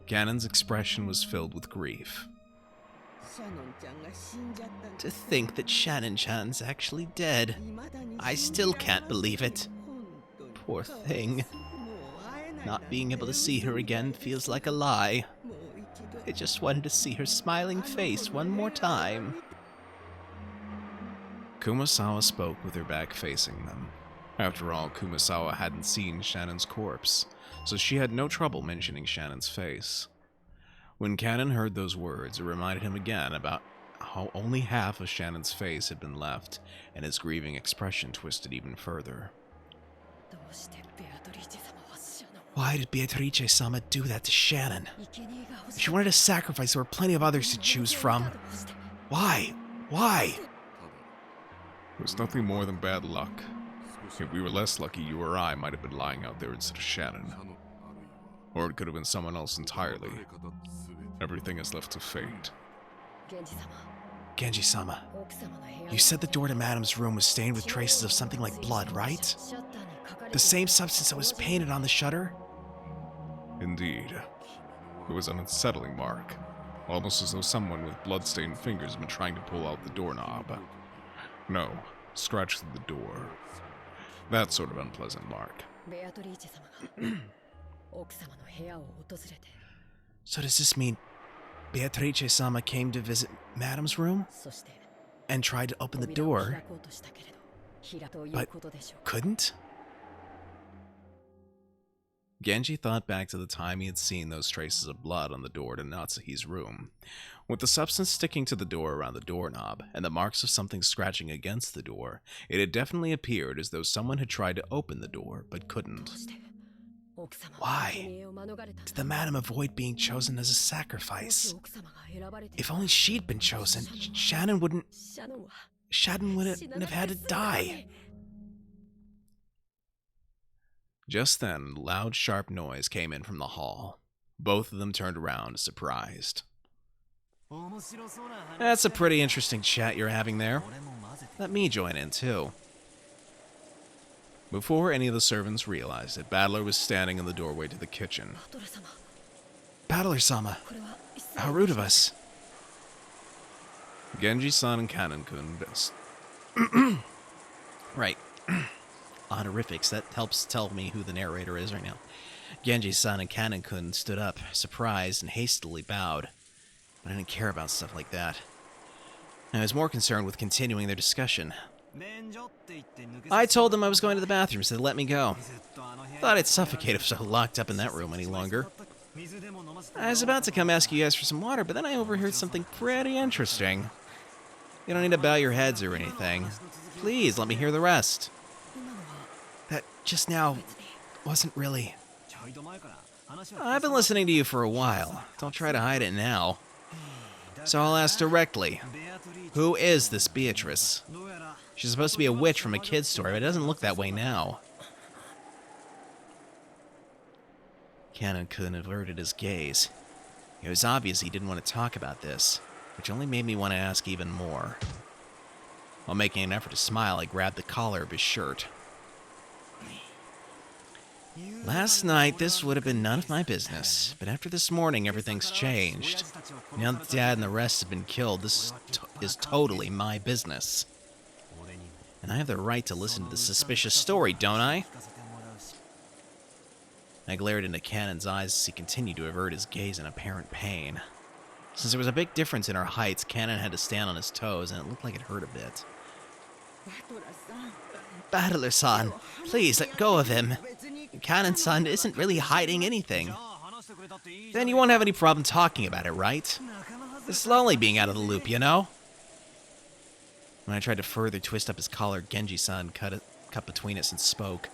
Kanon's expression was filled with grief. To think that Shannon-chan's actually dead. I still can't believe it. Poor thing. Not being able to see her again feels like a lie. I just wanted to see her smiling face one more time. Kumasawa spoke with her back facing them. After all, Kumasawa hadn't seen Shannon's corpse, so she had no trouble mentioning Shannon's face. When Kanon heard those words, it reminded him again about how only half of Shannon's face had been left, and his grieving expression twisted even further. Why did Beatrice-sama do that to Shannon? If she wanted to sacrifice, there were plenty of others to choose from. Why? Why? It was nothing more than bad luck. If we were less lucky, you or I might have been lying out there instead of Shannon. Or it could have been someone else entirely. Everything is left to fate. Genji-sama, you said the door to Madame's room was stained with traces of something like blood, right? The same substance that was painted on the shutter? Indeed. It was an unsettling mark, almost as though someone with blood-stained fingers had been trying to pull out the doorknob. No, scratch through the door. That sort of unpleasant mark. So does this mean Beatrice-sama came to visit Madame's room? And tried to open the door, but couldn't? Genji thought back to the time he had seen those traces of blood on the door to Natsuhi's room. With the substance sticking to the door around the doorknob, and the marks of something scratching against the door, it had definitely appeared as though someone had tried to open the door, but couldn't. Why did the madam avoid being chosen as a sacrifice? If only she'd been chosen, Shannon wouldn't have had to die. Just then, a loud, sharp noise came in from the hall. Both of them turned around, surprised. That's a pretty interesting chat you're having there. Let me join in, too. Before any of the servants realized it, Battler was standing in the doorway to the kitchen. Battler-sama, how rude of us. Genji-san and Kanon-kun Right. Honorifics. That helps tell me who the narrator is right now. Genji-san and Kanon-kun stood up, surprised, and hastily bowed. But I didn't care about stuff like that. I was more concerned with continuing their discussion. I told them I was going to the bathroom, so they let me go. Thought I'd suffocate if I was locked up in that room any longer. I was about to come ask you guys for some water, but then I overheard something pretty interesting. You don't need to bow your heads or anything. Please, let me hear the rest. That just now wasn't really... I've been listening to you for a while. Don't try to hide it now. So I'll ask directly. Who is this Beatrice? She's supposed to be a witch from a kid's story, but it doesn't look that way now. Kanon-kun averted his gaze. It was obvious he didn't want to talk about this, which only made me want to ask even more. While making an effort to smile, I grabbed the collar of his shirt. Last night, this would have been none of my business, but after this morning, everything's changed. Now that Dad and the rest have been killed, this is totally my business. And I have the right to listen to this suspicious story, don't I? I glared into Kanon's eyes as he continued to avert his gaze in apparent pain. Since there was a big difference in our heights, Kanon had to stand on his toes, and it looked like it hurt a bit. Battler-san, please let go of him. Kanon-san isn't really hiding anything. Then you won't have any problem talking about it, right? It's lonely being out of the loop, you know? When I tried to further twist up his collar, Genji-san cut between us and spoke.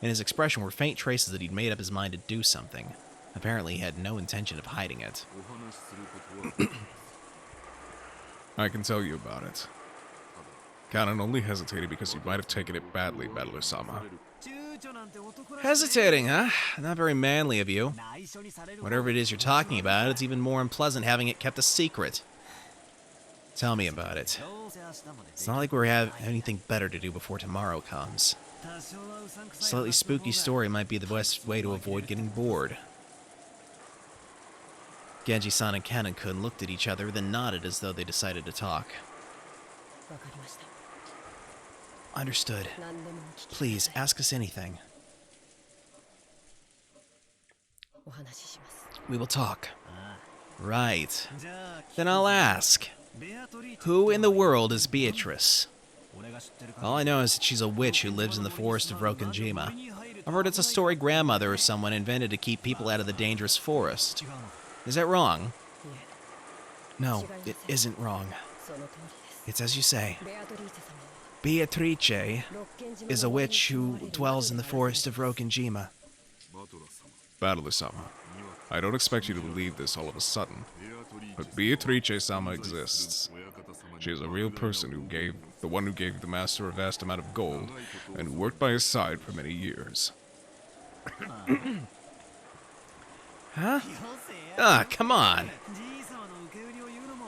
In his expression were faint traces that he'd made up his mind to do something. Apparently, he had no intention of hiding it. I can tell you about it. Kanon only hesitated because you might have taken it badly, Battler-sama. Hesitating, huh? Not very manly of you. Whatever it is you're talking about, it's even more unpleasant having it kept a secret. Tell me about it. It's not like we have anything better to do before tomorrow comes. A slightly spooky story might be the best way to avoid getting bored. Genji-san and Kanon-kun looked at each other, then nodded as though they decided to talk. Understood. Please, ask us anything. We will talk. Right. Then I'll ask. Who in the world is Beatrice? All I know is that she's a witch who lives in the forest of Rokkenjima. I've heard it's a story grandmother or someone invented to keep people out of the dangerous forest. Is that wrong? No, it isn't wrong. It's as you say. Beatrice is a witch who dwells in the forest of Rokkenjima. Battler-sama, I don't expect you to believe this all of a sudden, but Beatrice-sama exists. She is a real person the one who gave the master a vast amount of gold, and who worked by his side for many years. Huh? Ah, come on.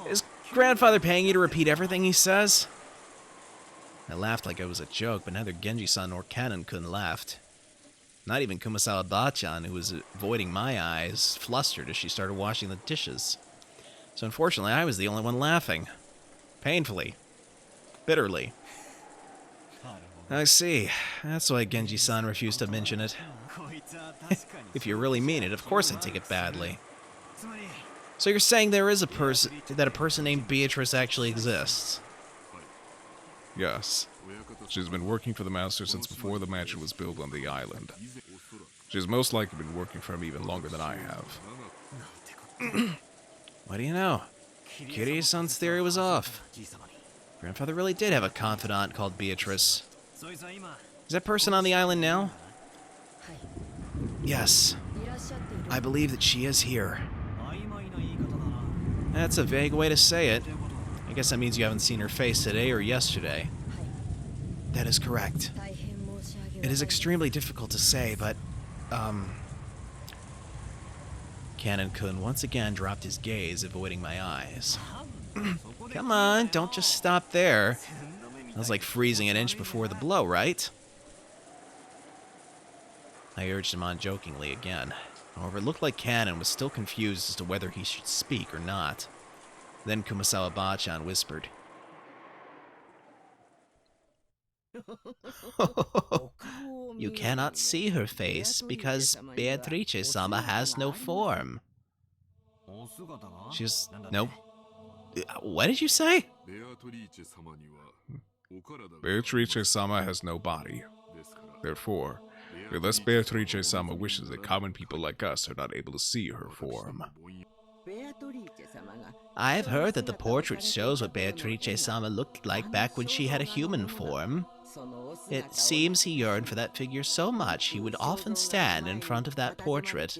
Is grandfather paying you to repeat everything he says? I laughed like it was a joke, but neither Genji-san nor Kanon-kun laughed. Not even Kumasawa-bachan, who was avoiding my eyes, flustered as she started washing the dishes. So unfortunately, I was the only one laughing. Painfully. Bitterly. I see. That's why Genji-san refused to mention it. If you really mean it, of course I'd take it badly. So you're saying there is a person named Beatrice actually exists? Yes. She's been working for the master since before the mansion was built on the island. She's most likely been working for him even longer than I have. What do you know? Kirie-san's theory was off. Grandfather really did have a confidant called Beatrice. Is that person on the island now? Yes. I believe that she is here. That's a vague way to say it. I guess that means you haven't seen her face today or yesterday. That is correct. It is extremely difficult to say, but, Kanon-kun once again dropped his gaze, avoiding my eyes. Come on, don't just stop there. That was like freezing an inch before the blow, right? I urged him on jokingly again. However, it looked like Kanon was still confused as to whether he should speak or not. Then Kumasawa-bachan whispered. You cannot see her face because Beatrice-sama has no form. She's no. What did you say? Beatrice-sama has no body. Therefore, unless Beatrice-sama wishes that common people like us are not able to see her form. I have heard that the portrait shows what Beatrice-sama looked like back when she had a human form. It seems he yearned for that figure so much he would often stand in front of that portrait.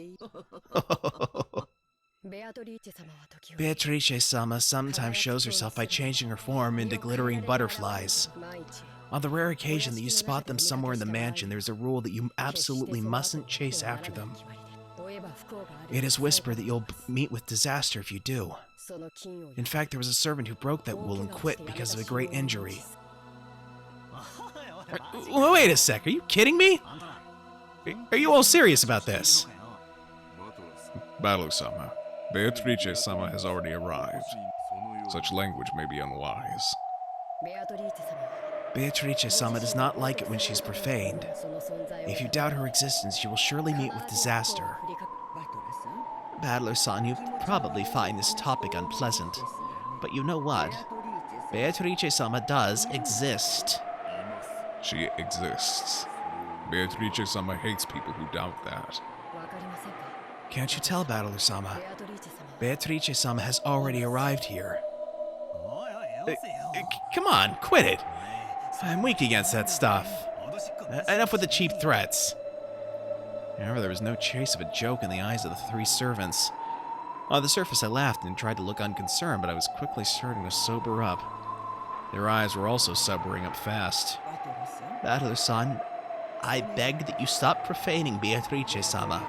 Beatrice-sama sometimes shows herself by changing her form into glittering butterflies. On the rare occasion that you spot them somewhere in the mansion, there's a rule that you absolutely mustn't chase after them. It is whispered that you'll meet with disaster if you do. In fact, there was a servant who broke that rule and quit because of a great injury. Wait a sec, are you kidding me? Are you all serious about this? Battler-sama, Beatrice-sama has already arrived. Such language may be unwise. Beatrice-sama does not like it when she's profaned. If you doubt her existence, you will surely meet with disaster. Battler-san, you probably find this topic unpleasant. But you know what? Beatrice-sama does exist. She exists. Beatrice-sama hates people who doubt that. Can't you tell, Battler-sama? Beatrice-sama has already arrived here. Come on, quit it. I'm weak against that stuff. Enough with the cheap threats. However, there was no trace of a joke in the eyes of the three servants. On the surface, I laughed and tried to look unconcerned, but I was quickly starting to sober up. Their eyes were also sobering up fast. Battler-san, I beg that you stop profaning Beatrice-sama.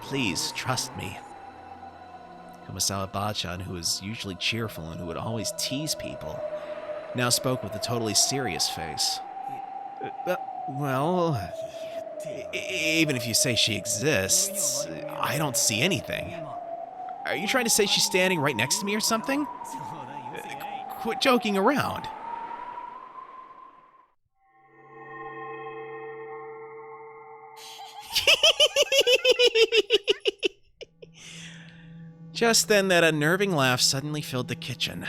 Please, trust me. Kumasawa Bachan, who was usually cheerful and who would always tease people, now spoke with a totally serious face. Well, even if you say she exists, I don't see anything. Are you trying to say she's standing right next to me or something? Quit joking around. Just then, that unnerving laugh suddenly filled the kitchen.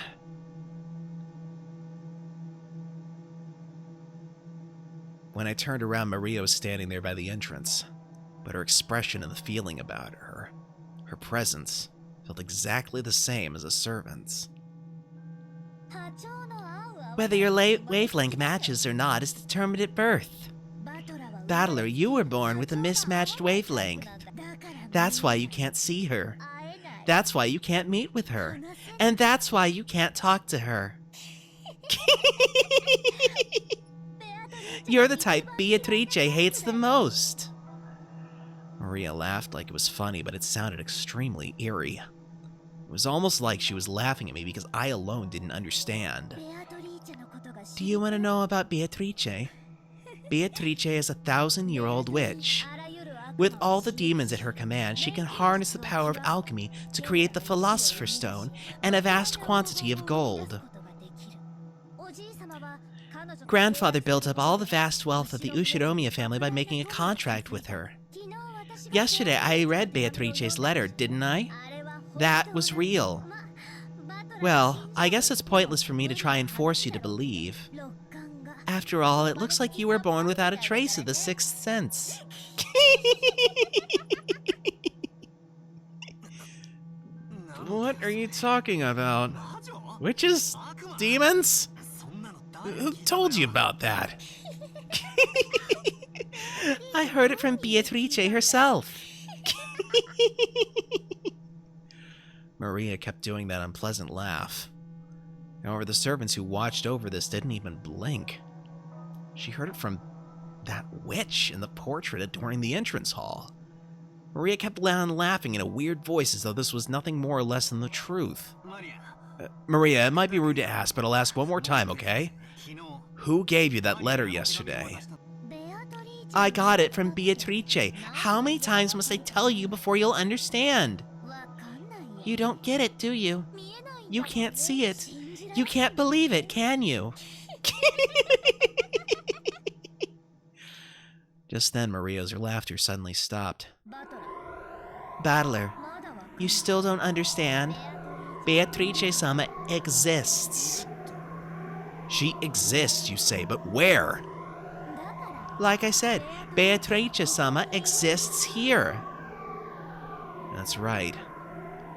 When I turned around, Maria was standing there by the entrance, but her expression and the feeling about her, her presence, felt exactly the same as a servant's. Whether your wavelength matches or not is determined at birth. Battler, you were born with a mismatched wavelength. That's why you can't see her. That's why you can't meet with her. And that's why you can't talk to her. You're the type Beatrice hates the most. Maria laughed like it was funny, but it sounded extremely eerie. It was almost like she was laughing at me because I alone didn't understand. Do you want to know about Beatrice? Beatrice is a 1,000-year-old witch. With all the demons at her command, she can harness the power of alchemy to create the Philosopher's Stone and a vast quantity of gold. Grandfather built up all the vast wealth of the Ushiromiya family by making a contract with her. Yesterday, I read Beatrice's letter, didn't I? That was real. Well, I guess it's pointless for me to try and force you to believe. After all, it looks like you were born without a trace of the sixth sense. What are you talking about? Witches? Demons? Who told you about that? I heard it from Beatrice herself. Maria kept doing that unpleasant laugh. However, the servants who watched over this didn't even blink. She heard it from that witch in the portrait adorning the entrance hall. Maria kept on laughing in a weird voice as though this was nothing more or less than the truth. Maria, it might be rude to ask, but I'll ask one more time, okay? Who gave you that letter yesterday? I got it from Beatrice. How many times must I tell you before you'll understand? You don't get it, do you? You can't see it. You can't believe it, can you? Just then, Maria's laughter suddenly stopped. Battler, you still don't understand? Beatrice-sama exists. She exists, you say, but where? Like I said, Beatrice-sama exists here. That's right.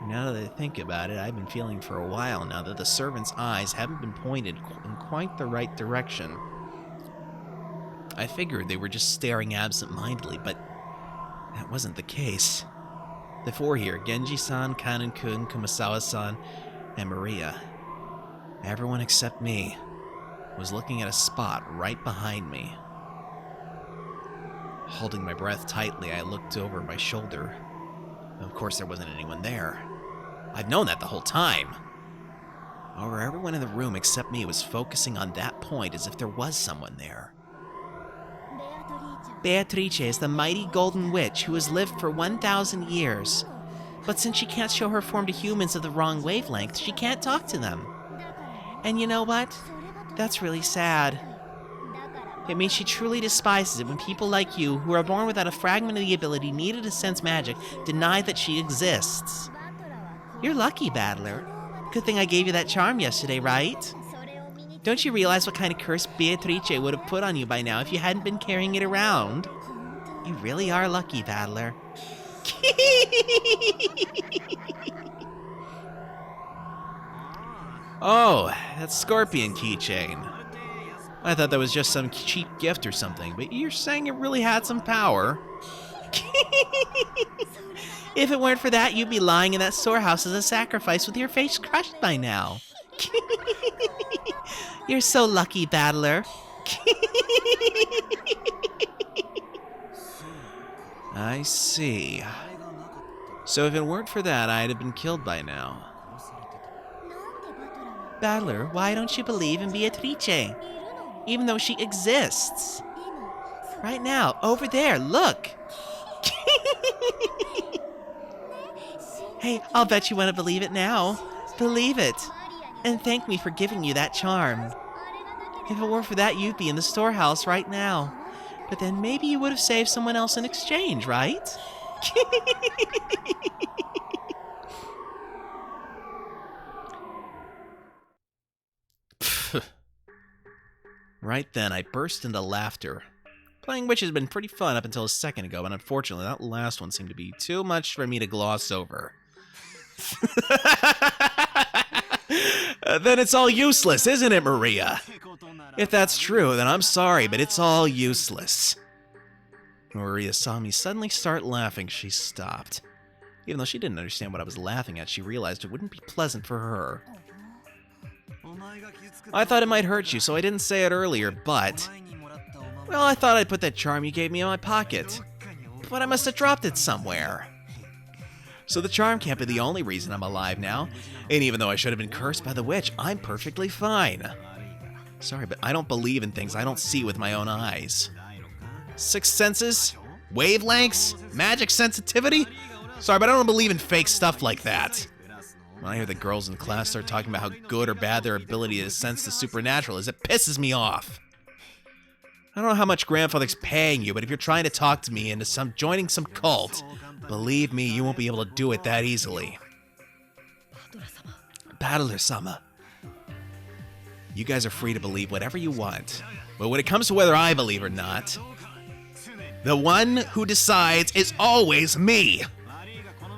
Now that I think about it, I've been feeling for a while now that the servants' eyes haven't been pointed in quite the right direction. I figured they were just staring absent-mindedly, but that wasn't the case. The four here, Genji-san, Kanon-kun, Kumasawa-san, and Maria, everyone except me, was looking at a spot right behind me. Holding my breath tightly, I looked over my shoulder. Of course, there wasn't anyone there. I've known that the whole time. However, everyone in the room except me was focusing on that point as if there was someone there. Beatrice is the mighty golden witch who has lived for 1,000 years. But since she can't show her form to humans of the wrong wavelength, she can't talk to them. And you know what? That's really sad. It means she truly despises it when people like you, who are born without a fragment of the ability needed to sense magic, deny that she exists. You're lucky, Battler. Good thing I gave you that charm yesterday, right? Don't you realize what kind of curse Beatrice would have put on you by now if you hadn't been carrying it around? You really are lucky, Battler. Oh, that scorpion keychain. I thought that was just some cheap gift or something, but you're saying it really had some power. If it weren't for that, you'd be lying in that storehouse as a sacrifice with your face crushed by now. You're so lucky, Battler. I see. So if it weren't for that, I'd have been killed by now. Battler, why don't you believe in Beatrice? Even though she exists. Right now, over there, look. Hey, I'll bet you want to believe it now. Believe it. And thank me for giving you that charm. If it weren't for that, you'd be in the storehouse right now. But then maybe you would have saved someone else in exchange, right? Right then, I burst into laughter. Playing Witch has been pretty fun up until a second ago, and unfortunately, that last one seemed to be too much for me to gloss over. Then it's all useless, isn't it, Maria? If that's true, then I'm sorry, but it's all useless. Maria saw me suddenly start laughing. She stopped. Even though she didn't understand what I was laughing at, she realized it wouldn't be pleasant for her. I thought it might hurt you, so I didn't say it earlier, but... Well, I thought I'd put that charm you gave me in my pocket. But I must have dropped it somewhere. So the charm can't be the only reason I'm alive now. And even though I should have been cursed by the witch, I'm perfectly fine. Sorry, but I don't believe in things I don't see with my own eyes. Sixth senses? Wavelengths? Magic sensitivity? Sorry, but I don't believe in fake stuff like that. When I hear the girls in class start talking about how good or bad their ability to sense the supernatural is, it pisses me off. I don't know how much grandfather's paying you, but if you're trying to talk to me into joining some cult, believe me, you won't be able to do it that easily. Battler-sama. You guys are free to believe whatever you want, but when it comes to whether I believe or not, the one who decides is always me.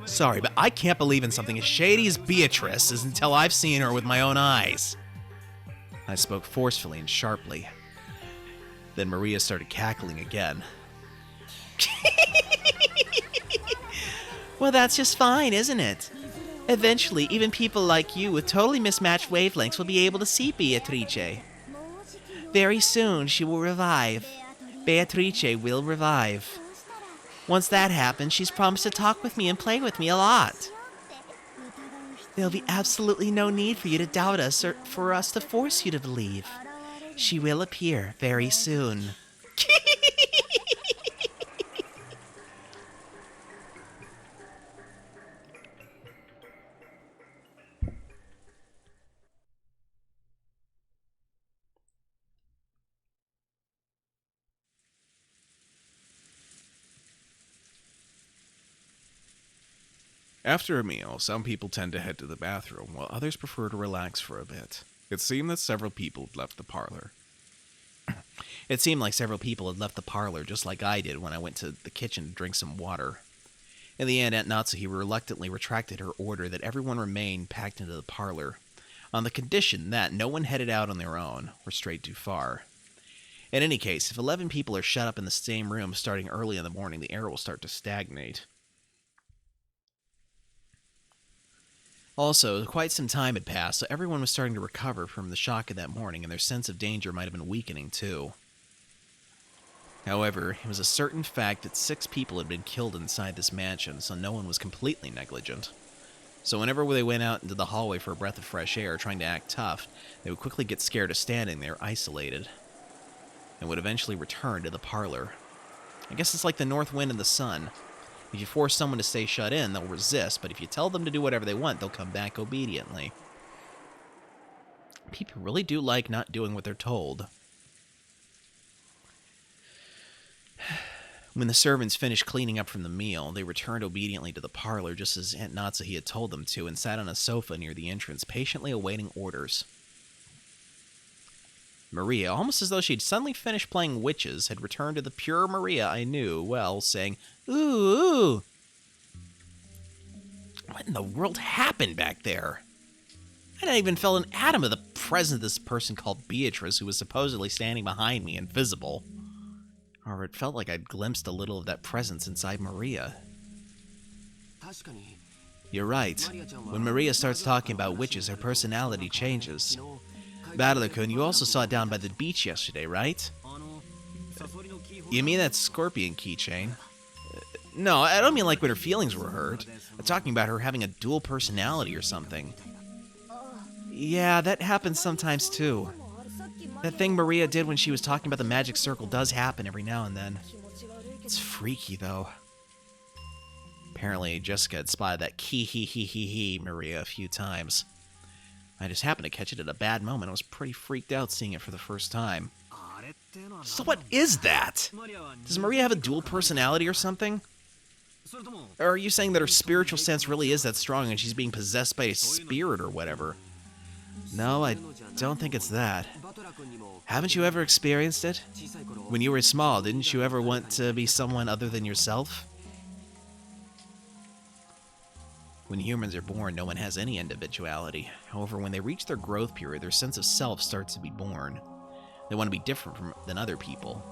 Sorry, but I can't believe in something as shady as Beatrice until I've seen her with my own eyes. I spoke forcefully and sharply. Then Maria started cackling again. Well, that's just fine, isn't it? Eventually, even people like you with totally mismatched wavelengths will be able to see Beatrice. Very soon, she will revive. Beatrice will revive. Once that happens, she's promised to talk with me and play with me a lot. There'll be absolutely no need for you to doubt us or for us to force you to believe. She will appear very soon. After a meal, some people tend to head to the bathroom, while others prefer to relax for a bit. It seemed that several people had left the parlor. It seemed like several people had left the parlor, just like I did when I went to the kitchen to drink some water. In the end, Aunt Natsuhi reluctantly retracted her order that everyone remain packed into the parlor, on the condition that no one headed out on their own or strayed too far. In any case, if 11 people are shut up in the same room starting early in the morning, the air will start to stagnate. Also, quite some time had passed, so everyone was starting to recover from the shock of that morning, and their sense of danger might have been weakening too. However, it was a certain fact that 6 people had been killed inside this mansion, so no one was completely negligent. So whenever they went out into the hallway for a breath of fresh air, trying to act tough, they would quickly get scared of standing there isolated, and would eventually return to the parlor. I guess it's like the north wind and the sun. If you force someone to stay shut in, they'll resist, but if you tell them to do whatever they want, they'll come back obediently. People really do like not doing what they're told. When the servants finished cleaning up from the meal, they returned obediently to the parlor just as Aunt Natsuhi had told them to and sat on a sofa near the entrance, patiently awaiting orders. Maria, almost as though she'd suddenly finished playing witches, had returned to the pure Maria I knew well, saying, "Ooh, ooh." What in the world happened back there? I hadn't even felt an atom of the presence of this person called Beatrice, who was supposedly standing behind me, invisible. However, it felt like I'd glimpsed a little of that presence inside Maria. You're right. When Maria starts talking about witches, her personality changes. Battler-kun, you also saw it down by the beach yesterday, right? You mean that scorpion keychain? No, I don't mean like when her feelings were hurt. I'm talking about her having a dual personality or something. Yeah, that happens sometimes too. That thing Maria did when she was talking about the magic circle does happen every now and then. It's freaky, though. Apparently, Jessica had spotted that key Maria a few times. I just happened to catch it at a bad moment. I was pretty freaked out seeing it for the first time. So what is that? Does Maria have a dual personality or something? Or are you saying that her spiritual sense really is that strong and she's being possessed by a spirit or whatever? No, I don't think it's that. Haven't you ever experienced it? When you were small, didn't you ever want to be someone other than yourself? When humans are born, no one has any individuality. However, when they reach their growth period, their sense of self starts to be born. They want to be different than other people.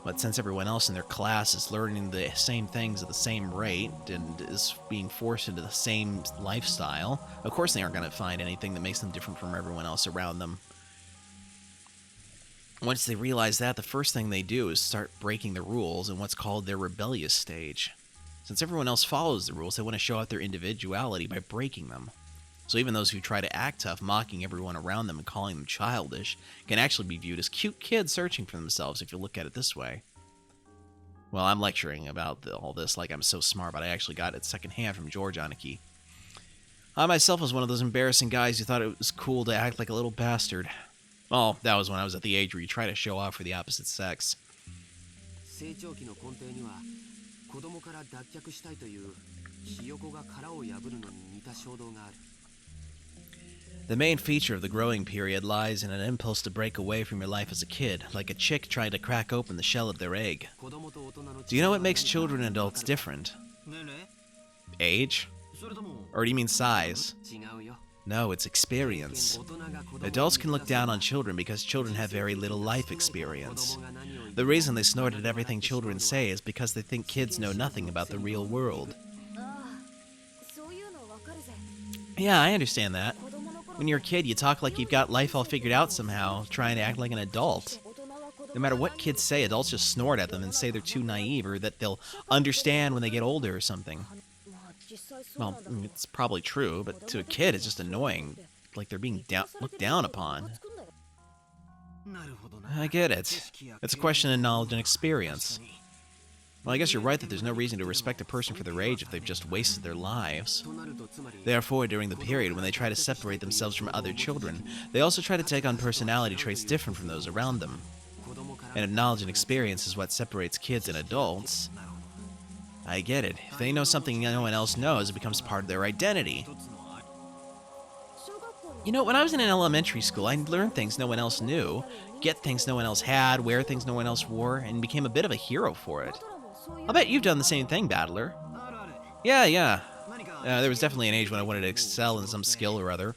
But since everyone else in their class is learning the same things at the same rate and is being forced into the same lifestyle, of course they aren't going to find anything that makes them different from everyone else around them. Once they realize that, the first thing they do is start breaking the rules in what's called their rebellious stage. Since everyone else follows the rules, they want to show out their individuality by breaking them. So even those who try to act tough, mocking everyone around them and calling them childish, can actually be viewed as cute kids searching for themselves if you look at it this way. Well, I'm lecturing about all this like I'm so smart, but I actually got it secondhand from George Aniki. I myself was one of those embarrassing guys who thought it was cool to act like a little bastard. Well, that was when I was at the age where you try to show off for the opposite sex. The main feature of the growing period lies in an impulse to break away from your life as a kid, like a chick trying to crack open the shell of their egg. Do you know what makes children and adults different? Age? Or do you mean size? No, it's experience. Adults can look down on children because children have very little life experience. The reason they snort at everything children say is because they think kids know nothing about the real world. Yeah, I understand that. When you're a kid, you talk like you've got life all figured out somehow, trying to act like an adult. No matter what kids say, adults just snort at them and say they're too naive or that they'll understand when they get older or something. Well, it's probably true, but to a kid, it's just annoying, like they're being looked down upon. I get it. It's a question of knowledge and experience. Well, I guess you're right that there's no reason to respect a person for their age if they've just wasted their lives. Therefore, during the period when they try to separate themselves from other children, they also try to take on personality traits different from those around them. And if knowledge and experience is what separates kids and adults, I get it. If they know something no one else knows, it becomes part of their identity. You know, when I was in an elementary school, I learned things no one else knew, get things no one else had, wear things no one else wore, and became a bit of a hero for it. I'll bet you've done the same thing, Battler. Yeah. There was definitely an age when I wanted to excel in some skill or other.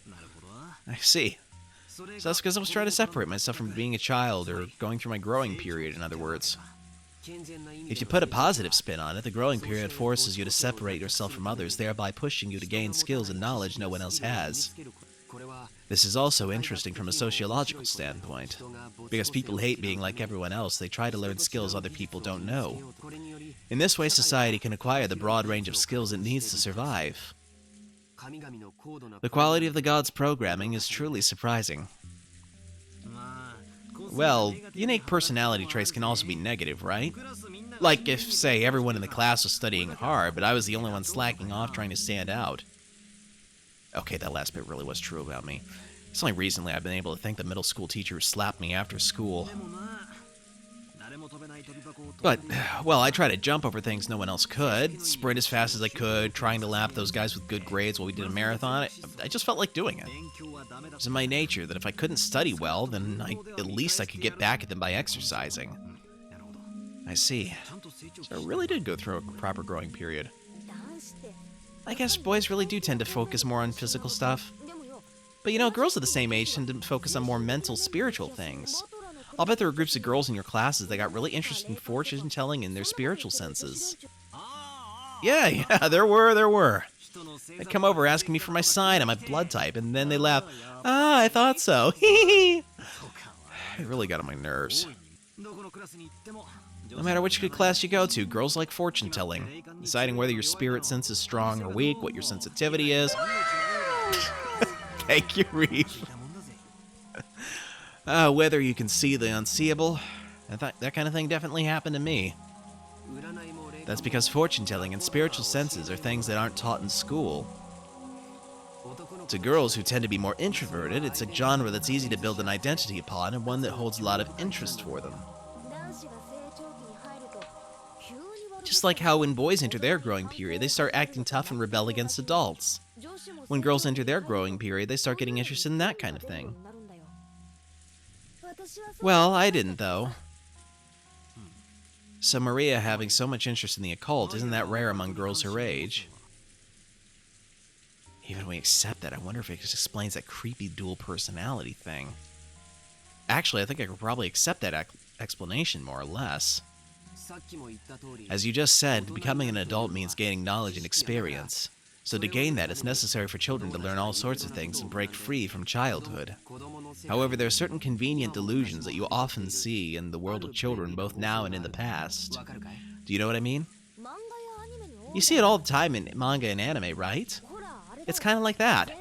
I see. So that's because I was trying to separate myself from being a child, or going through my growing period, in other words. If you put a positive spin on it, the growing period forces you to separate yourself from others, thereby pushing you to gain skills and knowledge no one else has. This is also interesting from a sociological standpoint. Because people hate being like everyone else, they try to learn skills other people don't know. In this way, society can acquire the broad range of skills it needs to survive. The quality of the gods' programming is truly surprising. Well, unique personality traits can also be negative, right? Like if, say, everyone in the class was studying hard, but I was the only one slacking off trying to stand out. Okay, that last bit really was true about me. It's only recently I've been able to thank the middle school teacher who slapped me after school. But, well, I tried to jump over things no one else could, sprint as fast as I could, trying to lap those guys with good grades while we did a marathon. I just felt like doing it. It was in my nature that if I couldn't study well, then at least I could get back at them by exercising. I see. So I really did go through a proper growing period. I guess boys really do tend to focus more on physical stuff. But you know, girls of the same age tend to focus on more mental, spiritual things. I'll bet there were groups of girls in your classes that got really interested in fortune telling and their spiritual senses. Yeah, there were. They'd come over asking me for my sign and my blood type, and then they laugh, "Ah, I thought so." It really got on my nerves. No matter which class you go to, girls like fortune telling, deciding whether your spirit sense is strong or weak, what your sensitivity is. Thank you, Reef. Whether you can see the unseeable. That kind of thing definitely happened to me. That's because fortune telling and spiritual senses are things that aren't taught in school. To girls who tend to be more introverted, it's a genre that's easy to build an identity upon and one that holds a lot of interest for them. Just like how when boys enter their growing period, they start acting tough and rebel against adults. When girls enter their growing period, they start getting interested in that kind of thing. Well, I didn't, though. So Maria having so much interest in the occult, isn't that rare among girls her age? Even when we accept that, I wonder if it just explains that creepy dual personality thing. Actually, I think I could probably accept that explanation more or less. As you just said, becoming an adult means gaining knowledge and experience. So to gain that, it's necessary for children to learn all sorts of things and break free from childhood. However, there are certain convenient delusions that you often see in the world of children, both now and in the past. Do you know what I mean? You see it all the time in manga and anime, right? It's kind of like that.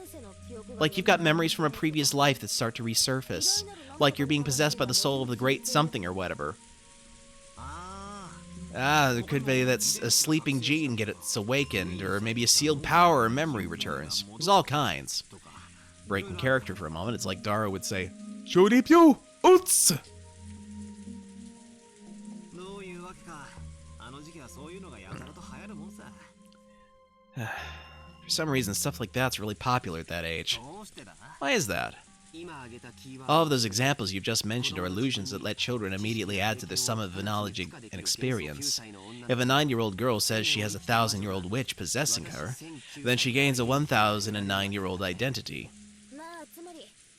Like you've got memories from a previous life that start to resurface. Like you're being possessed by the soul of the great something or whatever. There could be that a sleeping gene gets awakened, or maybe a sealed power or memory returns. There's all kinds. Breaking character for a moment, it's like Dara would say, "Shoripyo, uts!" For some reason, stuff like that's really popular at that age. Why is that? All of those examples you've just mentioned are illusions that let children immediately add to their sum of knowledge and experience. If a 9-year-old girl says she has a 1,000-year-old witch possessing her, then she gains a 1,009-year-old identity.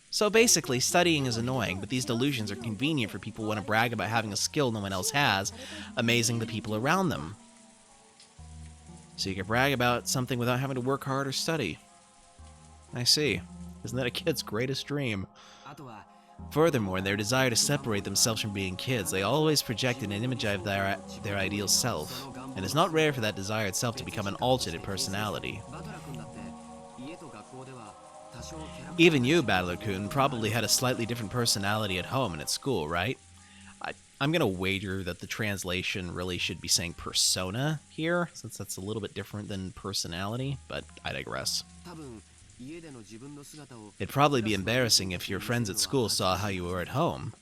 So basically, studying is annoying, but these delusions are convenient for people who want to brag about having a skill no one else has, amazing the people around them. So you can brag about something without having to work hard or study. I see. Isn't that a kid's greatest dream? Furthermore, in their desire to separate themselves from being kids, they always project an image of their ideal self, and it's not rare for that desire itself to become an alternate personality. Even you, Battler-kun, probably had a slightly different personality at home and at school, right? I'm gonna wager that the translation really should be saying persona here, since that's a little bit different than personality, but I digress. It'd probably be embarrassing if your friends at school saw how you were at home.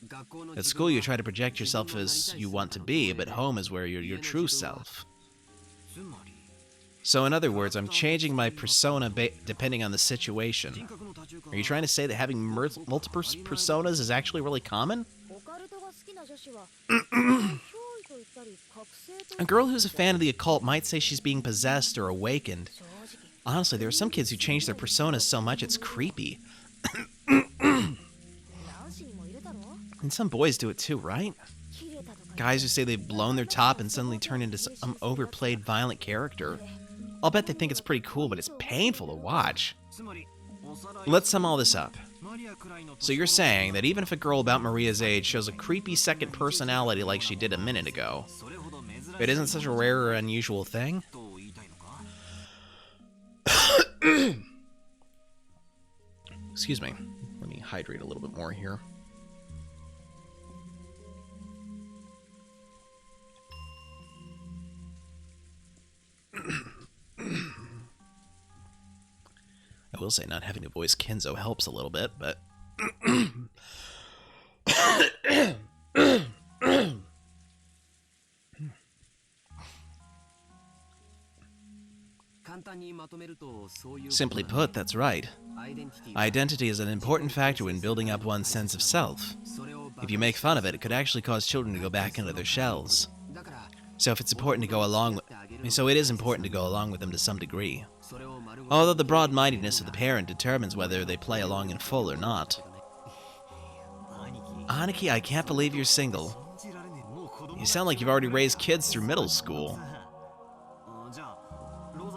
At school you try to project yourself as you want to be, but home is where you're your true self. So in other words, I'm changing my persona depending on the situation. Are you trying to say that having multiple personas is actually really common? A girl who's a fan of the occult might say she's being possessed or awakened. Honestly, there are some kids who change their personas so much it's creepy. And some boys do it too, right? Guys who say they've blown their top and suddenly turn into some overplayed violent character. I'll bet they think it's pretty cool, but it's painful to watch. Let's sum all this up. So you're saying that even if a girl about Maria's age shows a creepy second personality like she did a minute ago, it isn't such a rare or unusual thing? Excuse me. Let me hydrate a little bit more here. I will say not having to voice Kenzo helps a little bit, but... Simply put, that's right. Identity is an important factor in building up one's sense of self. If you make fun of it, it could actually cause children to go back into their shells. So if it's important to go along with... So it is important to go along with them to some degree. Although the broad-mindedness of the parent determines whether they play along in full or not. Aniki, I can't believe you're single. You sound like you've already raised kids through middle school.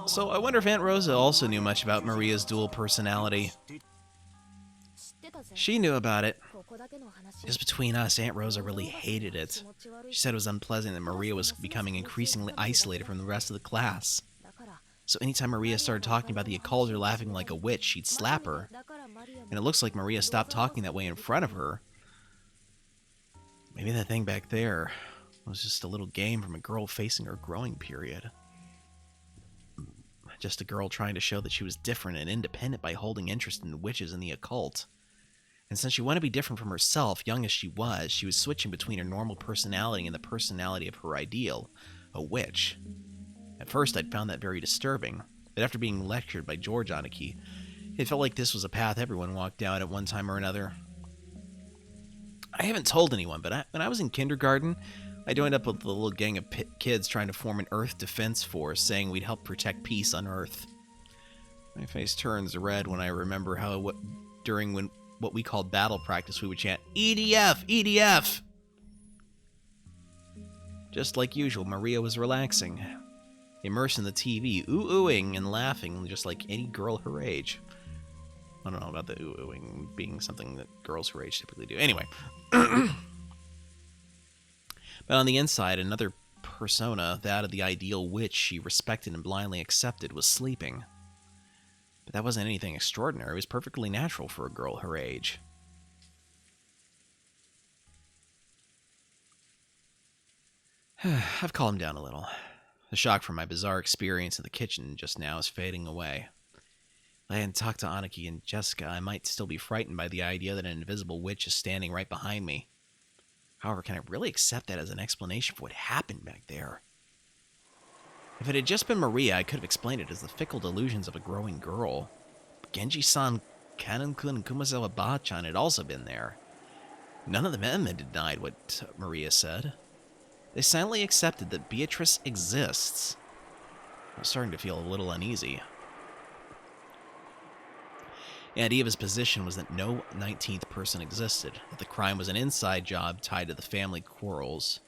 So I wonder if Aunt Rosa also knew much about Maria's dual personality. She knew about it. Just between us, Aunt Rosa really hated it. She said it was unpleasant that Maria was becoming increasingly isolated from the rest of the class. So anytime Maria started talking about the occult or laughing like a witch, she'd slap her. And it looks like Maria stopped talking that way in front of her. Maybe that thing back there was just a little game from a girl facing her growing period. Just a girl trying to show that she was different and independent by holding interest in witches and the occult. And since she wanted to be different from herself, young as she was switching between her normal personality and the personality of her ideal, a witch. At first, I'd found that very disturbing, but after being lectured by George Aniki, it felt like this was a path everyone walked down at one time or another. I haven't told anyone, but when I was in kindergarten, I joined up with a little gang of kids trying to form an Earth Defense Force, saying we'd help protect peace on Earth. My face turns red when I remember how during what we called battle practice, we would chant, EDF! EDF! Just like usual, Maria was relaxing, immersed in the TV, ooh-ooing and laughing just like any girl her age. I don't know about the ooh-ooing being something that girls her age typically do. Anyway. But on the inside, another persona, that of the ideal witch she respected and blindly accepted, was sleeping. But that wasn't anything extraordinary. It was perfectly natural for a girl her age. I've calmed down a little. The shock from my bizarre experience in the kitchen just now is fading away. If I hadn't talked to Aniki and Jessica, I might still be frightened by the idea that an invisible witch is standing right behind me. However, can I really accept that as an explanation for what happened back there? If it had just been Maria, I could have explained it as the fickle delusions of a growing girl. But Genji-san, Kanon-kun, and Kumasawa Ba-chan had also been there. None of the men had denied what Maria said. They silently accepted that Beatrice exists. I was starting to feel a little uneasy. The idea of his position was that no 19th person existed, that the crime was an inside job tied to the family quarrels.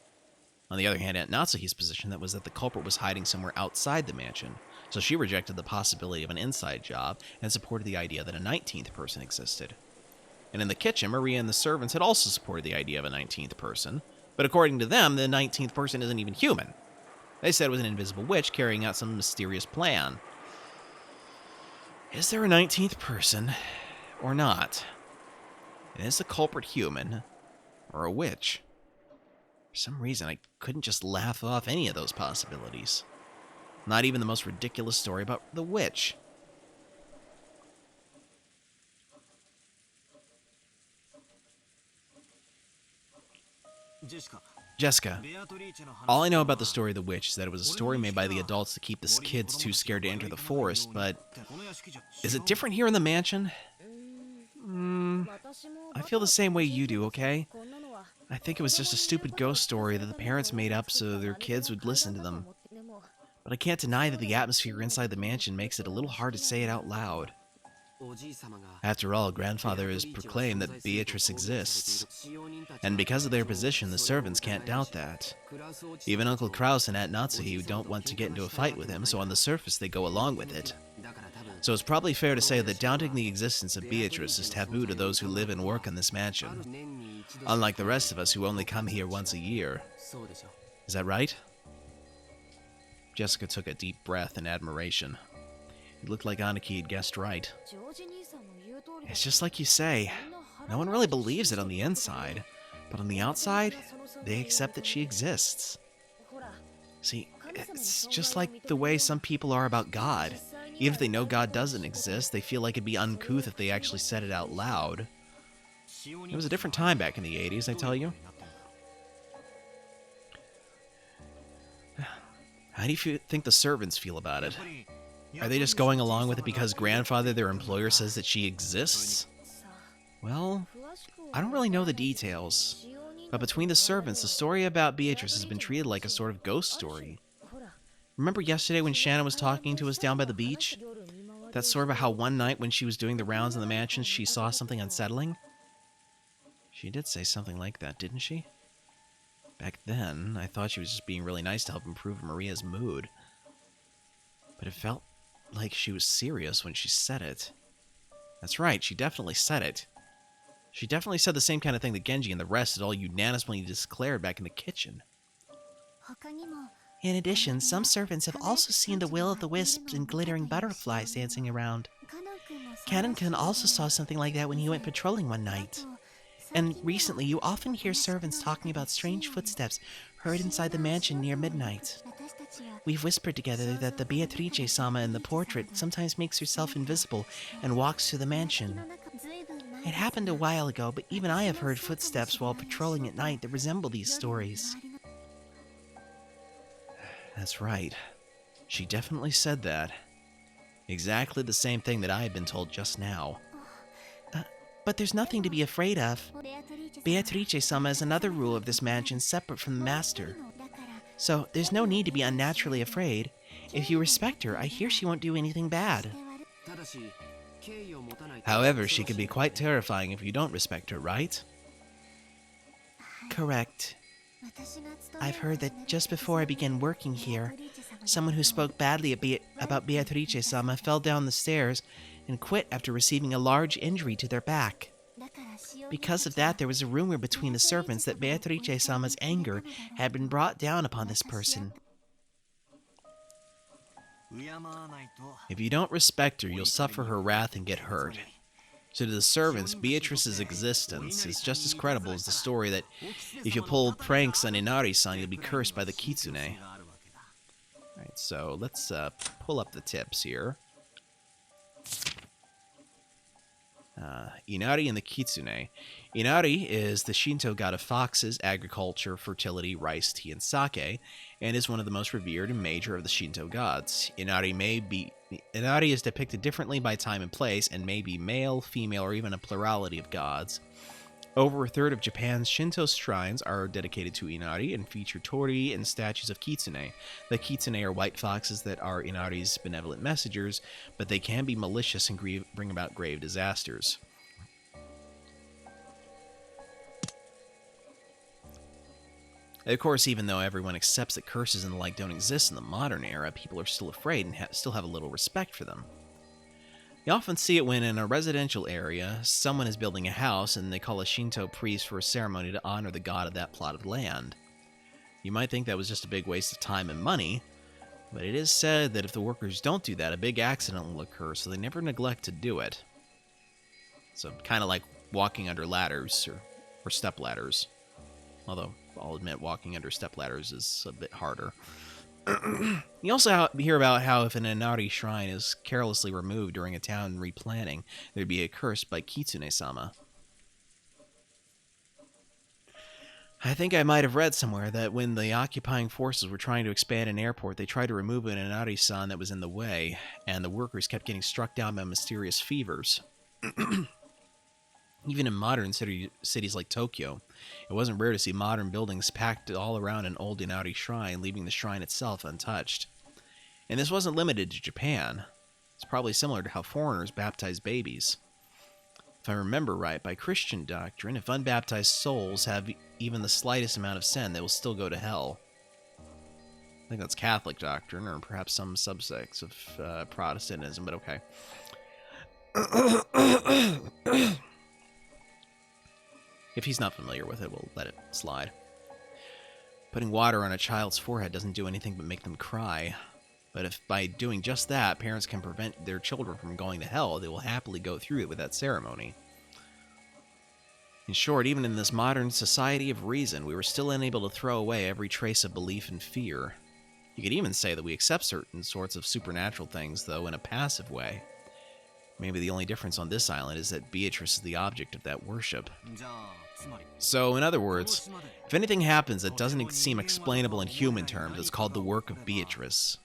On the other hand, Aunt Natsuhi's position was that the culprit was hiding somewhere outside the mansion, so she rejected the possibility of an inside job and supported the idea that a 19th person existed. And in the kitchen, Maria and the servants had also supported the idea of a 19th person, but according to them, the 19th person isn't even human. They said it was an invisible witch carrying out some mysterious plan. Is there a 19th person, or not? And is the culprit human, or a witch? For some reason, I couldn't just laugh off any of those possibilities. Not even the most ridiculous story about the witch. Jessica, all I know about the story of the witch is that it was a story made by the adults to keep the kids too scared to enter the forest, but is it different here in the mansion? I feel the same way you do, okay? I think it was just a stupid ghost story that the parents made up so their kids would listen to them. But I can't deny that the atmosphere inside the mansion makes it a little hard to say it out loud. After all, Grandfather has proclaimed that Beatrice exists, and because of their position, the servants can't doubt that. Even Uncle Kraus and Aunt Natsuhi don't want to get into a fight with him, so on the surface they go along with it. So it's probably fair to say that doubting the existence of Beatrice is taboo to those who live and work in this mansion, unlike the rest of us who only come here once a year. Is that right? Jessica took a deep breath in admiration. It looked like Aniki had guessed right. It's just like you say. No one really believes it on the inside, but on the outside, they accept that she exists. See, it's just like the way some people are about God. Even if they know God doesn't exist, they feel like it'd be uncouth if they actually said it out loud. It was a different time back in the 80s, I tell you. How do you think the servants feel about it? Are they just going along with it because Grandfather, their employer, says that she exists? Well, I don't really know the details, but between the servants, the story about Beatrice has been treated like a sort of ghost story. Remember yesterday when Shannon was talking to us down by the beach? That story about how one night when she was doing the rounds in the mansion, she saw something unsettling? She did say something like that, didn't she? Back then, I thought she was just being really nice to help improve Maria's mood. But it felt like she was serious when she said it. That's right, she definitely said it. She definitely said the same kind of thing that Genji and the rest had all unanimously declared back in the kitchen. In addition, some servants have also seen the will-o'-the-wisps and glittering butterflies dancing around. Kanon-kun also saw something like that when he went patrolling one night. And recently, you often hear servants talking about strange footsteps heard inside the mansion near midnight. We've whispered together that the Beatrice-sama in the portrait sometimes makes herself invisible and walks through the mansion. It happened a while ago, but even I have heard footsteps while patrolling at night that resemble these stories. That's right. She definitely said that. Exactly the same thing that I had been told just now. But there's nothing to be afraid of. Beatrice-sama is another rule of this mansion separate from the master. So there's no need to be unnaturally afraid. If you respect her, I hear she won't do anything bad. However, she can be quite terrifying if you don't respect her, right? Correct. I've heard that just before I began working here, someone who spoke badly about Beatrice-sama fell down the stairs and quit after receiving a large injury to their back. Because of that, there was a rumor between the servants that Beatrice-sama's anger had been brought down upon this person. If you don't respect her, you'll suffer her wrath and get hurt. So to the servants, Beatrice's existence is just as credible as the story that if you pull pranks on Inari-san, you'll be cursed by the Kitsune. Alright, so let's pull up the tips here. Inari and the Kitsune. Inari is the Shinto god of foxes, agriculture, fertility, rice, tea, and sake, and is one of the most revered and major of the Shinto gods. Inari is depicted differently by time and place, and may be male, female, or even a plurality of gods. Over a third of Japan's Shinto shrines are dedicated to Inari and feature torii and statues of Kitsune. The Kitsune are white foxes that are Inari's benevolent messengers, but they can be malicious and bring about grave disasters. Of course, even though everyone accepts that curses and the like don't exist in the modern era, people are still afraid and still have a little respect for them. You often see it when in a residential area, someone is building a house and they call a Shinto priest for a ceremony to honor the god of that plot of land. You might think that was just a big waste of time and money, but it is said that if the workers don't do that, a big accident will occur, so they never neglect to do it. So kind of like walking under ladders or step ladders. Although, I'll admit, walking under step ladders is a bit harder. You also hear about how if an Inari shrine is carelessly removed during a town replanting, there'd be a curse by Kitsune-sama. I think I might have read somewhere that when the occupying forces were trying to expand an airport, they tried to remove an Inari-san that was in the way, and the workers kept getting struck down by mysterious fevers. Even in modern cities like Tokyo, it wasn't rare to see modern buildings packed all around an old Inari shrine, leaving the shrine itself untouched. And this wasn't limited to Japan. It's probably similar to how foreigners baptize babies. If I remember right, by Christian doctrine, if unbaptized souls have even the slightest amount of sin, they will still go to hell. I think that's Catholic doctrine, or perhaps some subsects of Protestantism, but okay. If he's not familiar with it, we'll let it slide. Putting water on a child's forehead doesn't do anything but make them cry. But if by doing just that, parents can prevent their children from going to hell, they will happily go through it with that ceremony. In short, even in this modern society of reason, we were still unable to throw away every trace of belief and fear. You could even say that we accept certain sorts of supernatural things, though, in a passive way. Maybe the only difference on this island is that Beatrice is the object of that worship. So, in other words, if anything happens that doesn't seem explainable in human terms, it's called the work of Beatrice.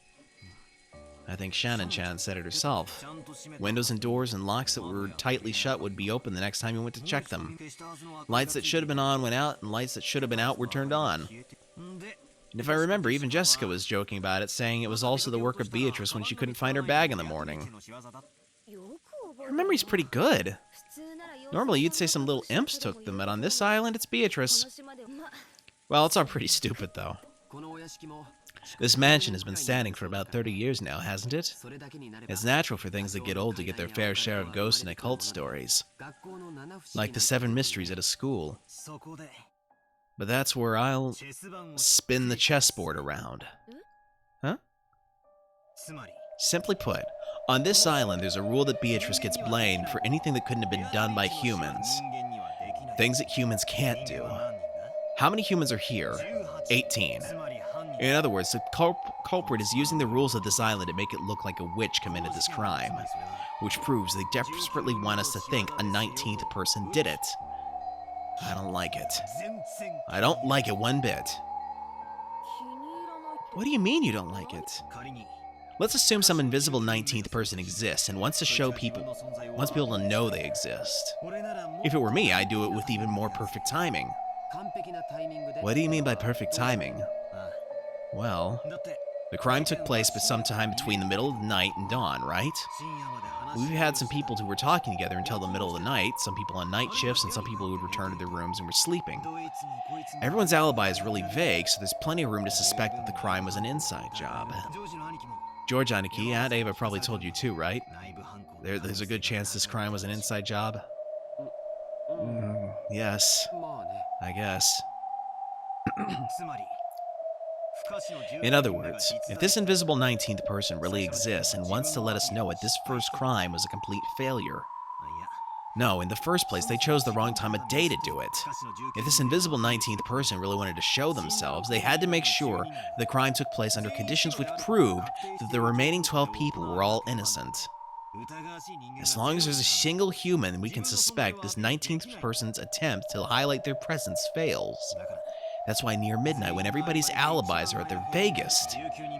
I think Shannon-chan said it herself. Windows and doors and locks that were tightly shut would be open the next time you went to check them. Lights that should have been on went out, and lights that should have been out were turned on. And if I remember, even Jessica was joking about it, saying it was also the work of Beatrice when she couldn't find her bag in the morning. Her memory's pretty good. Normally you'd say some little imps took them, but on this island it's Beatrice. Well, it's all pretty stupid, though. This mansion has been standing for about 30 years now, hasn't it? It's natural for things that get old to get their fair share of ghosts and occult stories. Like the 7 mysteries at a school. But that's where I'll spin the chessboard around. Huh? Simply put, on this island there's a rule that Beatrice gets blamed for anything that couldn't have been done by humans. Things that humans can't do. How many humans are here? 18. In other words, the culprit is using the rules of this island to make it look like a witch committed this crime, which proves they desperately want us to think a 19th person did it. I don't like it. I don't like it one bit. What do you mean you don't like it? Let's assume some invisible 19th person exists and wants people to know they exist. If it were me, I'd do it with even more perfect timing. What do you mean by perfect timing? Well, the crime took place sometime between the middle of the night and dawn, right? We've had some people who were talking together until the middle of the night, some people on night shifts, and some people who would return to their rooms and were sleeping. Everyone's alibi is really vague, so there's plenty of room to suspect that the crime was an inside job. George Aniki, Aunt Ava probably told you too, right? There's a good chance this crime was an inside job? Yes, I guess. In other words, if this invisible 19th person really exists and wants to let us know that this first crime was a complete failure. No, in the first place, they chose the wrong time of day to do it. If this invisible 19th person really wanted to show themselves, they had to make sure the crime took place under conditions which proved that the remaining 12 people were all innocent. As long as there's a single human we can suspect, this 19th person's attempt to highlight their presence fails. That's why near midnight, when everybody's alibis are at their vaguest,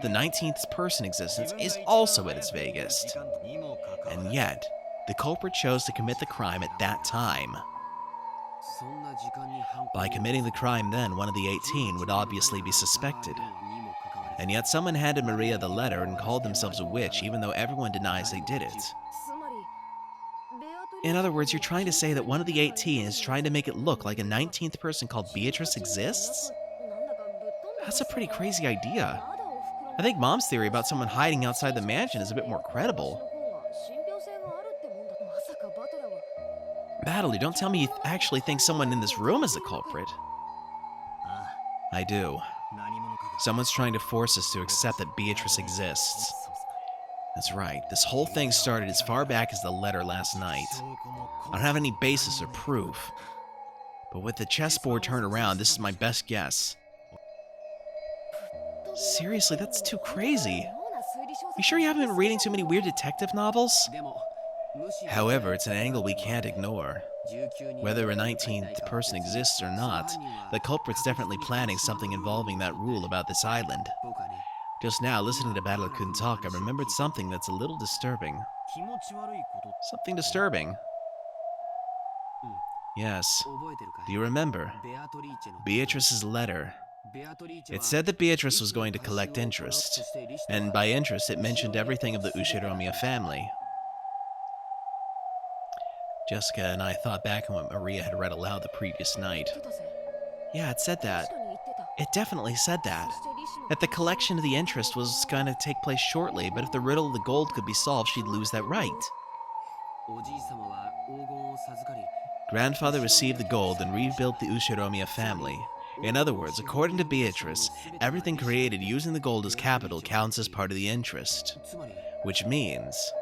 the 19th person existence is also at its vaguest. And yet, the culprit chose to commit the crime at that time. By committing the crime then, one of the 18 would obviously be suspected. And yet someone handed Maria the letter and called themselves a witch, even though everyone denies they did it. In other words, you're trying to say that one of the 18 is trying to make it look like a 19th person called Beatrice exists? That's a pretty crazy idea. I think Mom's theory about someone hiding outside the mansion is a bit more credible. Madeline, don't tell me you actually think someone in this room is the culprit. I do. Someone's trying to force us to accept that Beatrice exists. That's right, this whole thing started as far back as the letter last night. I don't have any basis or proof. But with the chessboard turned around, this is my best guess. Seriously, that's too crazy. You sure you haven't been reading too many weird detective novels? However, it's an angle we can't ignore. Whether a 19th person exists or not, the culprit's definitely planning something involving that rule about this island. Just now, listening to Battle-kun talk, I remembered something that's a little disturbing. Something disturbing? Yes. Do you remember? Beatrice's letter. It said that Beatrice was going to collect interest, and by interest it mentioned everything of the Ushiromiya family. Jessica and I thought back on what Maria had read aloud the previous night. Yeah, it said that. It definitely said that. That the collection of the interest was going to take place shortly, but if the riddle of the gold could be solved, she'd lose that right. Grandfather received the gold and rebuilt the Ushiromiya family. In other words, according to Beatrice, everything created using the gold as capital counts as part of the interest. Which means...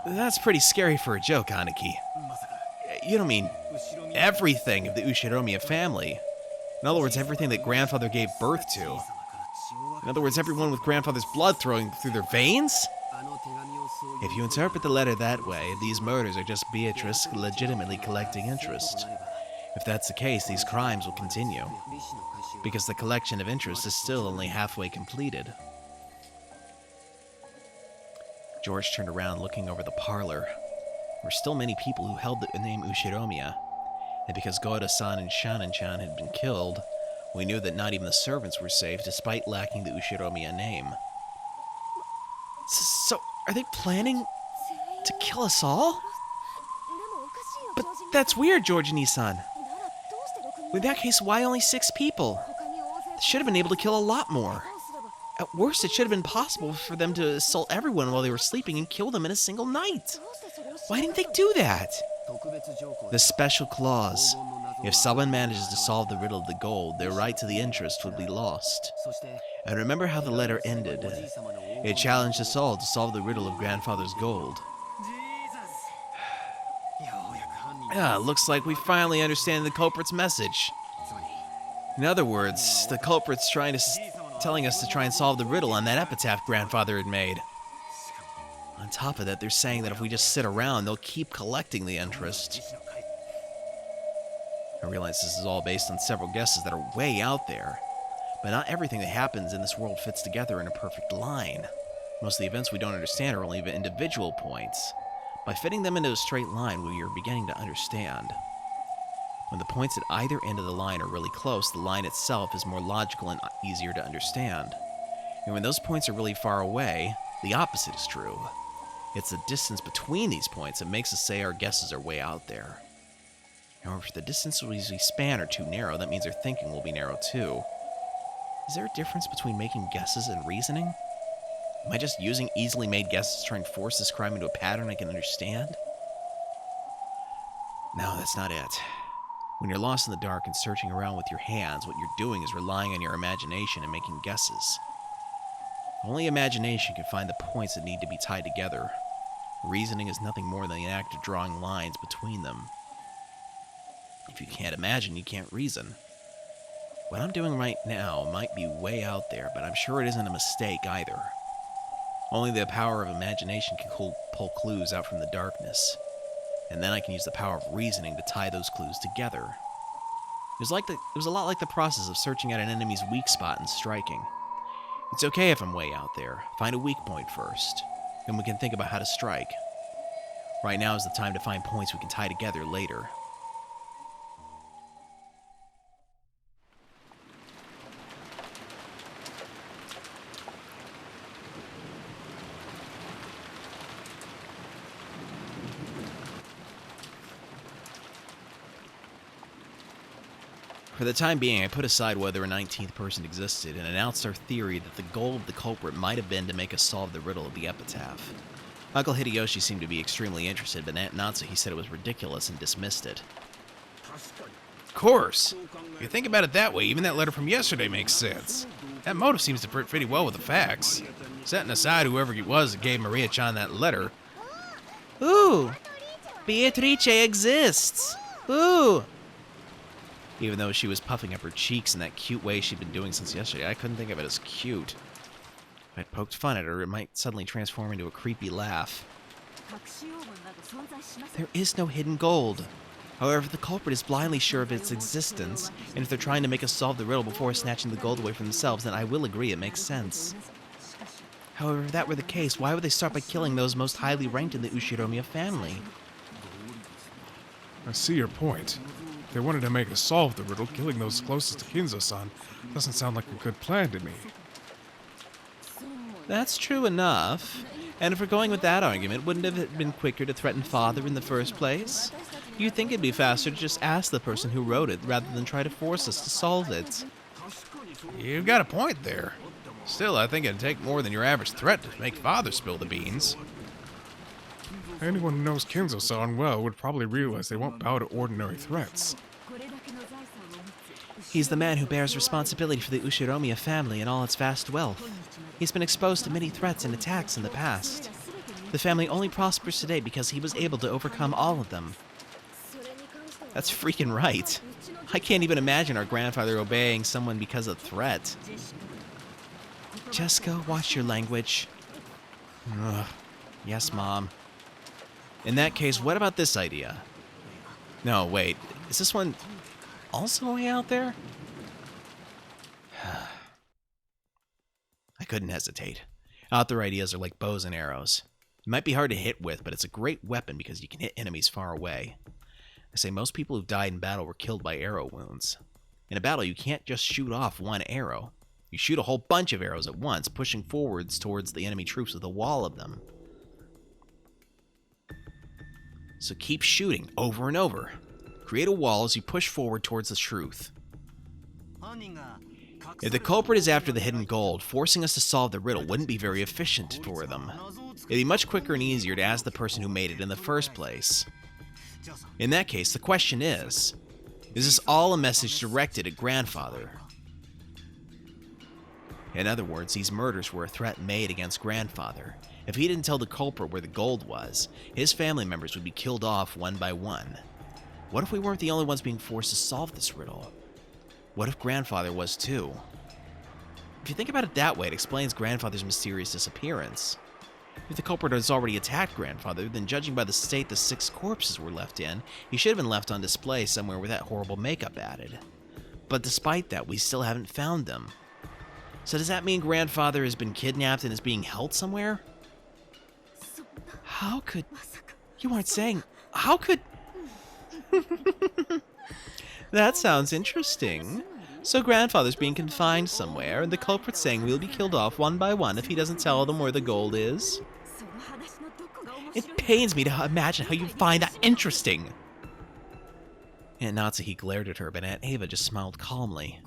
That's pretty scary for a joke, Aniki. You don't mean everything of the Ushiromiya family. In other words, everything that Grandfather gave birth to. In other words, everyone with Grandfather's blood flowing through their veins? If you interpret the letter that way, these murders are just Beatrice legitimately collecting interest. If that's the case, these crimes will continue, because the collection of interest is still only halfway completed. George turned around, looking over the parlor. There were still many people who held the name Ushiromiya, and because Goda-san and Shanin-chan had been killed, we knew that not even the servants were safe, despite lacking the Ushiromiya name. So, are they planning to kill us all? But that's weird, George Nissan. In that case, why only 6 people? They should have been able to kill a lot more. At worst, it should have been possible for them to assault everyone while they were sleeping and kill them in a single night. Why didn't they do that? The special clause. If someone manages to solve the riddle of the gold, their right to the interest would be lost. And remember how the letter ended. It challenged us all to solve the riddle of Grandfather's gold. Looks like we finally understand the culprit's message. In other words, the culprit's telling us to try and solve the riddle on that epitaph Grandfather had made. On top of that, they're saying that if we just sit around, they'll keep collecting the interest. I realize this is all based on several guesses that are way out there, but not everything that happens in this world fits together in a perfect line. Most of the events we don't understand are only individual points. By fitting them into a straight line, we are beginning to understand. When the points at either end of the line are really close, the line itself is more logical and easier to understand. And when those points are really far away, the opposite is true. It's the distance between these points that makes us say our guesses are way out there. However, if the distances we span are too narrow, that means our thinking will be narrow too. Is there a difference between making guesses and reasoning? Am I just using easily made guesses to try and force this crime into a pattern I can understand? No, that's not it. When you're lost in the dark and searching around with your hands, what you're doing is relying on your imagination and making guesses. Only imagination can find the points that need to be tied together. Reasoning is nothing more than the act of drawing lines between them. If you can't imagine, you can't reason. What I'm doing right now might be way out there, but I'm sure it isn't a mistake either. Only the power of imagination can pull clues out from the darkness. And then I can use the power of reasoning to tie those clues together. It was a lot like the process of searching out an enemy's weak spot and striking. It's okay if I'm way out there. Find a weak point first. Then we can think about how to strike. Right now is the time to find points we can tie together later. For the time being, I put aside whether a 19th person existed and announced our theory that the goal of the culprit might have been to make us solve the riddle of the epitaph. Uncle Hideyoshi seemed to be extremely interested, but Aunt Natsuki said it was ridiculous and dismissed it. Of course. If you think about it that way, even that letter from yesterday makes sense. That motive seems to fit pretty well with the facts. Setting aside whoever it was that gave Maria-chan that letter. Ooh! Beatrice exists! Ooh! Even though she was puffing up her cheeks in that cute way she'd been doing since yesterday, I couldn't think of it as cute. If I'd poked fun at her, it might suddenly transform into a creepy laugh. There is no hidden gold. However, if the culprit is blindly sure of its existence, and if they're trying to make us solve the riddle before snatching the gold away from themselves, then I will agree it makes sense. However, if that were the case, why would they start by killing those most highly ranked in the Ushiromiya family? I see your point. If they wanted to make us solve the riddle, killing those closest to Kinzo-san doesn't sound like a good plan to me. That's true enough. And if we're going with that argument, wouldn't it have been quicker to threaten father in the first place? You'd think it'd be faster to just ask the person who wrote it rather than try to force us to solve it. You've got a point there. Still, I think it'd take more than your average threat to make father spill the beans. Anyone who knows Kinzo-san well would probably realize they won't bow to ordinary threats. He's the man who bears responsibility for the Ushiromiya family and all its vast wealth. He's been exposed to many threats and attacks in the past. The family only prospers today because he was able to overcome all of them. That's freaking right. I can't even imagine our grandfather obeying someone because of threat. Jessica, watch your language. Ugh. Yes, Mom. In that case, what about this idea? No, wait. Is this one also way out there? I couldn't hesitate. Out there ideas are like bows and arrows. It might be hard to hit with, but it's a great weapon because you can hit enemies far away. I say most people who've died in battle were killed by arrow wounds. In a battle, you can't just shoot off one arrow. You shoot a whole bunch of arrows at once, pushing forwards towards the enemy troops with a wall of them. So keep shooting over and over. Create a wall as you push forward towards the truth. If the culprit is after the hidden gold, forcing us to solve the riddle wouldn't be very efficient for them. It'd be much quicker and easier to ask the person who made it in the first place. In that case, the question is this all a message directed at grandfather? In other words, these murders were a threat made against grandfather. If he didn't tell the culprit where the gold was, his family members would be killed off one by one. What if we weren't the only ones being forced to solve this riddle? What if grandfather was too? If you think about it that way, it explains grandfather's mysterious disappearance. If the culprit has already attacked grandfather, then judging by the state the 6 corpses were left in, he should have been left on display somewhere with that horrible makeup added. But despite that, we still haven't found them. So does that mean grandfather has been kidnapped and is being held somewhere? How could... You aren't saying... How could... That sounds interesting. So grandfather's being confined somewhere, and the culprit's saying we'll be killed off one by one if he doesn't tell them where the gold is? It pains me to imagine how you find that interesting. Aunt Natsuki glared at her, but Aunt Ava just smiled calmly.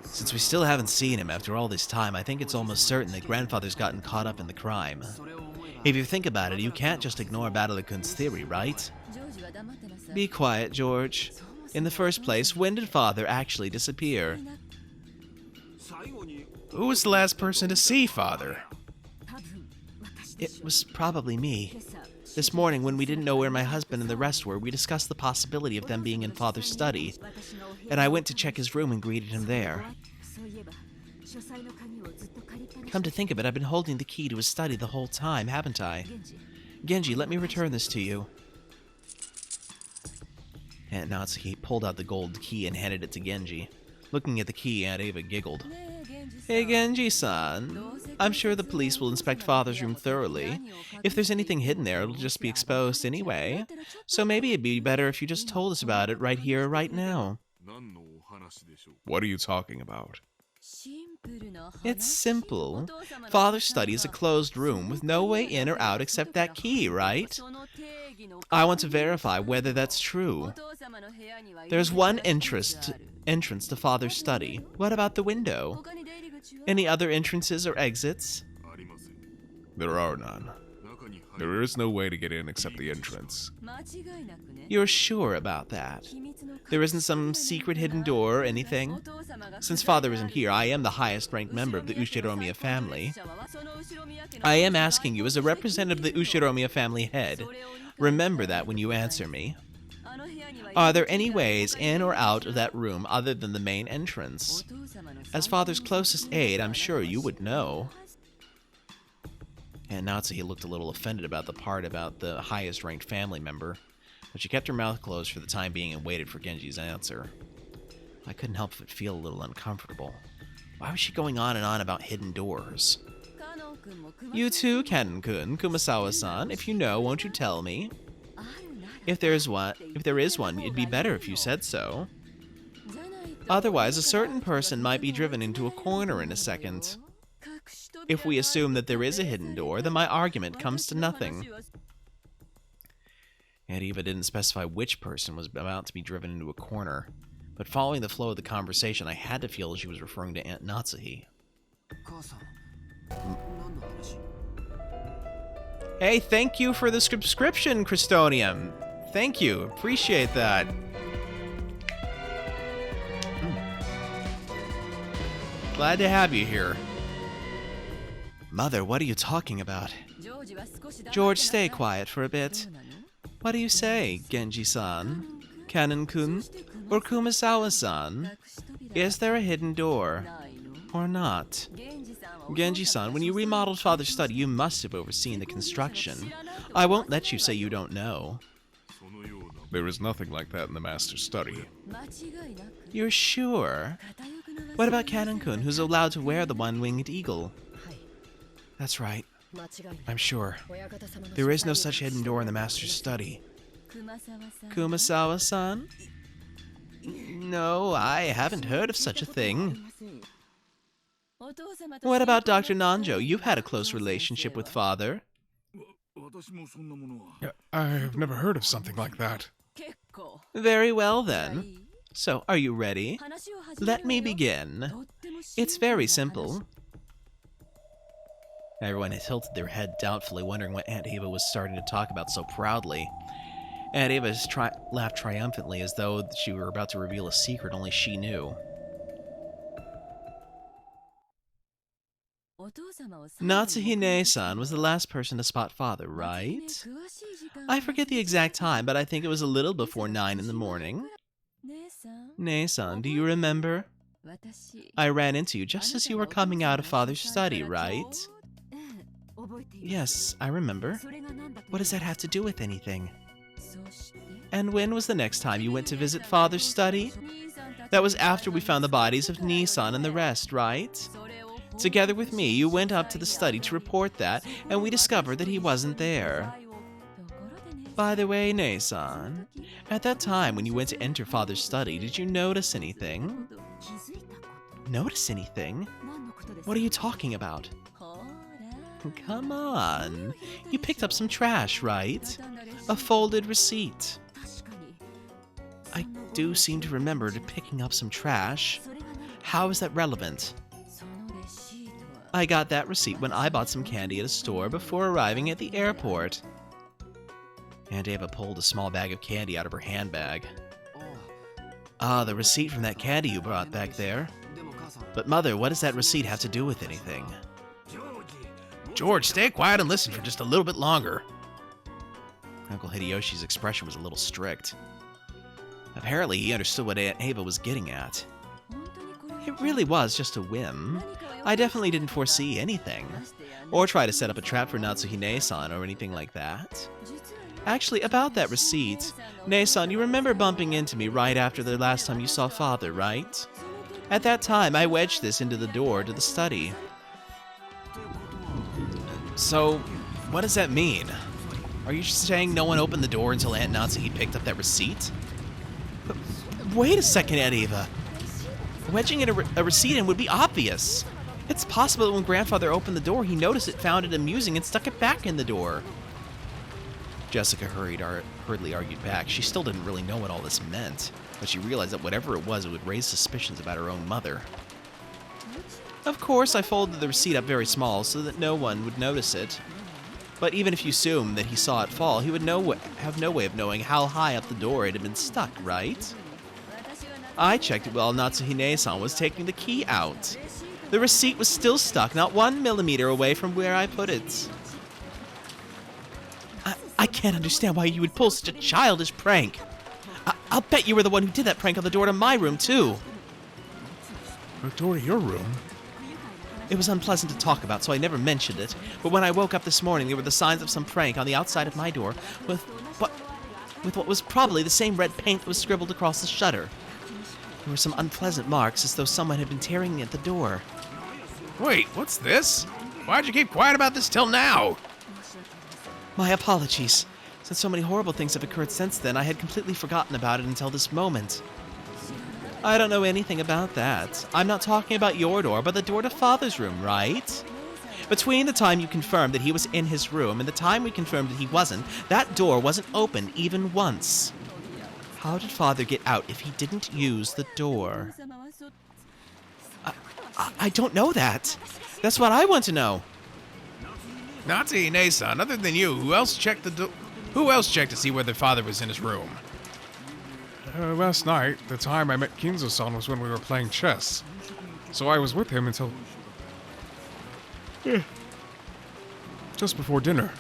Since we still haven't seen him after all this time, I think it's almost certain that grandfather's gotten caught up in the crime. If you think about it, you can't just ignore Battle-kun's theory, right? Be quiet, George. In the first place, when did father actually disappear? Who was the last person to see father? It was probably me. This morning, when we didn't know where my husband and the rest were, we discussed the possibility of them being in father's study, and I went to check his room and greeted him there. Come to think of it, I've been holding the key to his study the whole time, haven't I? Genji, let me return this to you. Aunt Natsuki pulled out the gold key and handed it to Genji. Looking at the key, Aunt Ava giggled. Hey Genji-san, I'm sure the police will inspect father's room thoroughly. If there's anything hidden there, it'll just be exposed anyway. So maybe it'd be better if you just told us about it right here, right now. What are you talking about? It's simple. Father's study is a closed room with no way in or out except that key, right? I want to verify whether that's true. There's one entrance to father's study. What about the window? Any other entrances or exits? There are none. There is no way to get in except the entrance. You're sure about that? There isn't some secret hidden door or anything? Since father isn't here, I am the highest ranked member of the Ushiromiya family. I am asking you as a representative of the Ushiromiya family head. Remember that when you answer me. Are there any ways in or out of that room other than the main entrance? As father's closest aide, I'm sure you would know. Aunt Natsuhi looked a little offended about the part about the highest-ranked family member, but she kept her mouth closed for the time being and waited for Genji's answer. I couldn't help but feel a little uncomfortable. Why was she going on and on about hidden doors? You too, Kanon-kun, Kumasawa-san. If you know, won't you tell me? If there is one, it'd be better if you said so. Otherwise, a certain person might be driven into a corner in a second. If we assume that there is a hidden door, then my argument comes to nothing. Aunt Eva didn't specify which person was about to be driven into a corner, but following the flow of the conversation, I had to feel she was referring to Aunt Natsuhi. Hey, thank you for the subscription, Christonium. Thank you. Appreciate that. Glad to have you here. Mother, what are you talking about? George, stay quiet for a bit. What do you say, Genji-san, Kanon-kun, or Kumasawa-san? Is there a hidden door? Or not? Genji-san, when you remodeled Father's study, you must have overseen the construction. I won't let you say you don't know. There is nothing like that in the master's study. You're sure? What about Kanon-kun, who's allowed to wear the one-winged eagle? That's right. I'm sure. There is no such hidden door in the master's study. Kumasawa-san? No, I haven't heard of such a thing. What about Dr. Nanjo? You've had a close relationship with Father. I've never heard of something like that. Very well, then. So, are you ready? Let me begin. It's very simple. Everyone had tilted their head doubtfully, wondering what Aunt Eva was starting to talk about so proudly. Aunt Eva laughed triumphantly, as though she were about to reveal a secret only she knew. Natsuhine-san was the last person to spot Father, right? I forget the exact time, but I think it was a little before 9 in the morning. Ne-san, do you remember? I ran into you just as you were coming out of Father's study, right? Yes, I remember. What does that have to do with anything? And when was the next time you went to visit Father's study? That was after we found the bodies of Nissan and the rest, right? Together with me, you went up to the study to report that, and we discovered that he wasn't there. By the way, Ne-san, at that time when you went to enter Father's study, did you notice anything? Notice anything? What are you talking about? Come on. You picked up some trash, right? A folded receipt. I do seem to remember picking up some trash. How is that relevant? I got that receipt when I bought some candy at a store before arriving at the airport. Aunt Eva pulled a small bag of candy out of her handbag. Ah, the receipt from that candy you brought back there. But Mother, what does that receipt have to do with anything? George, stay quiet and listen for just a little bit longer. Uncle Hideyoshi's expression was a little strict. Apparently, he understood what Aunt Eva was getting at. It really was just a whim. I definitely didn't foresee anything, or try to set up a trap for Natsuhine-san or anything like that. Actually, about that receipt, Ne-san, you remember bumping into me right after the last time you saw Father, right? At that time, I wedged this into the door to the study. So, what does that mean? Are you saying no one opened the door until Aunt Natsuhi picked up that receipt? But wait a second, Aunt Eva. Wedging in a receipt in would be obvious. It's possible that when Grandfather opened the door, he noticed it, found it amusing, and stuck it back in the door. Jessica hurriedly argued back. She still didn't really know what all this meant, but she realized that whatever it was, it would raise suspicions about her own mother. Of course, I folded the receipt up very small so that no one would notice it. But even if you assume that he saw it fall, he would have no way of knowing how high up the door it had been stuck, right? I checked it while Natsuhine-san was taking the key out. The receipt was still stuck, not 1 millimeter away from where I put it. I can't understand why you would pull such a childish prank. I'll bet you were the one who did that prank on the door to my room, too. The door to your room? It was unpleasant to talk about, so I never mentioned it. But when I woke up this morning, there were the signs of some prank on the outside of my door with what was probably the same red paint that was scribbled across the shutter. There were some unpleasant marks, as though someone had been tearing at the door. Wait, what's this? Why'd you keep quiet about this till now? My apologies. Since so many horrible things have occurred since then, I had completely forgotten about it until this moment. I don't know anything about that. I'm not talking about your door, but the door to Father's room, right? Between the time you confirmed that he was in his room and the time we confirmed that he wasn't, that door wasn't open even once. How did Father get out if he didn't use the door? I don't know that. That's what I want to know. Natsuhi Ne-san, other than you, who else checked to see whether Father was in his room? Last night, the time I met Kinzo-san was when we were playing chess. So I was with him until... just before dinner.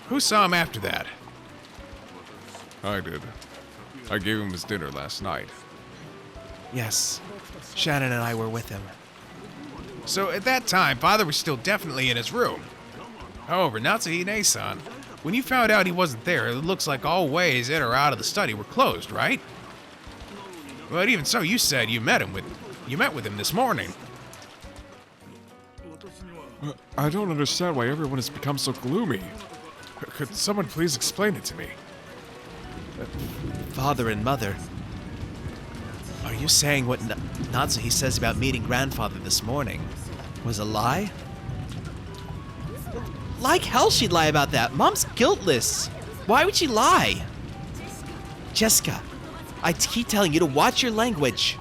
Who saw him after that? I did. I gave him his dinner last night. Yes, Shannon and I were with him. So at that time, Father was still definitely in his room. However, Natsuhi Ne-san, when you found out he wasn't there, it looks like all ways in or out of the study were closed, right? But even so, you said you met with him this morning. I don't understand why everyone has become so gloomy. Could someone please explain it to me? Father and Mother. Are you saying what Natsuhi says about meeting Grandfather this morning was a lie? Like hell she'd lie about that. Mom's guiltless. Why would she lie? Jessica, I keep telling you to watch your language.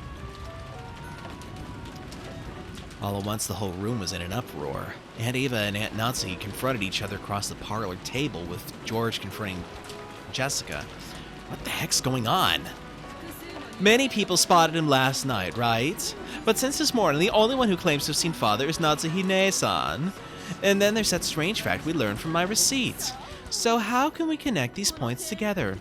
All at once, the whole room was in an uproar. Aunt Eva and Aunt Natsuhi confronted each other across the parlor table, with George confronting Jessica. What the heck's going on? Many people spotted him last night, right? But since this morning, the only one who claims to have seen Father is Natsuhi Ne-san. And then there's that strange fact we learned from my receipt. So how can we connect these points together?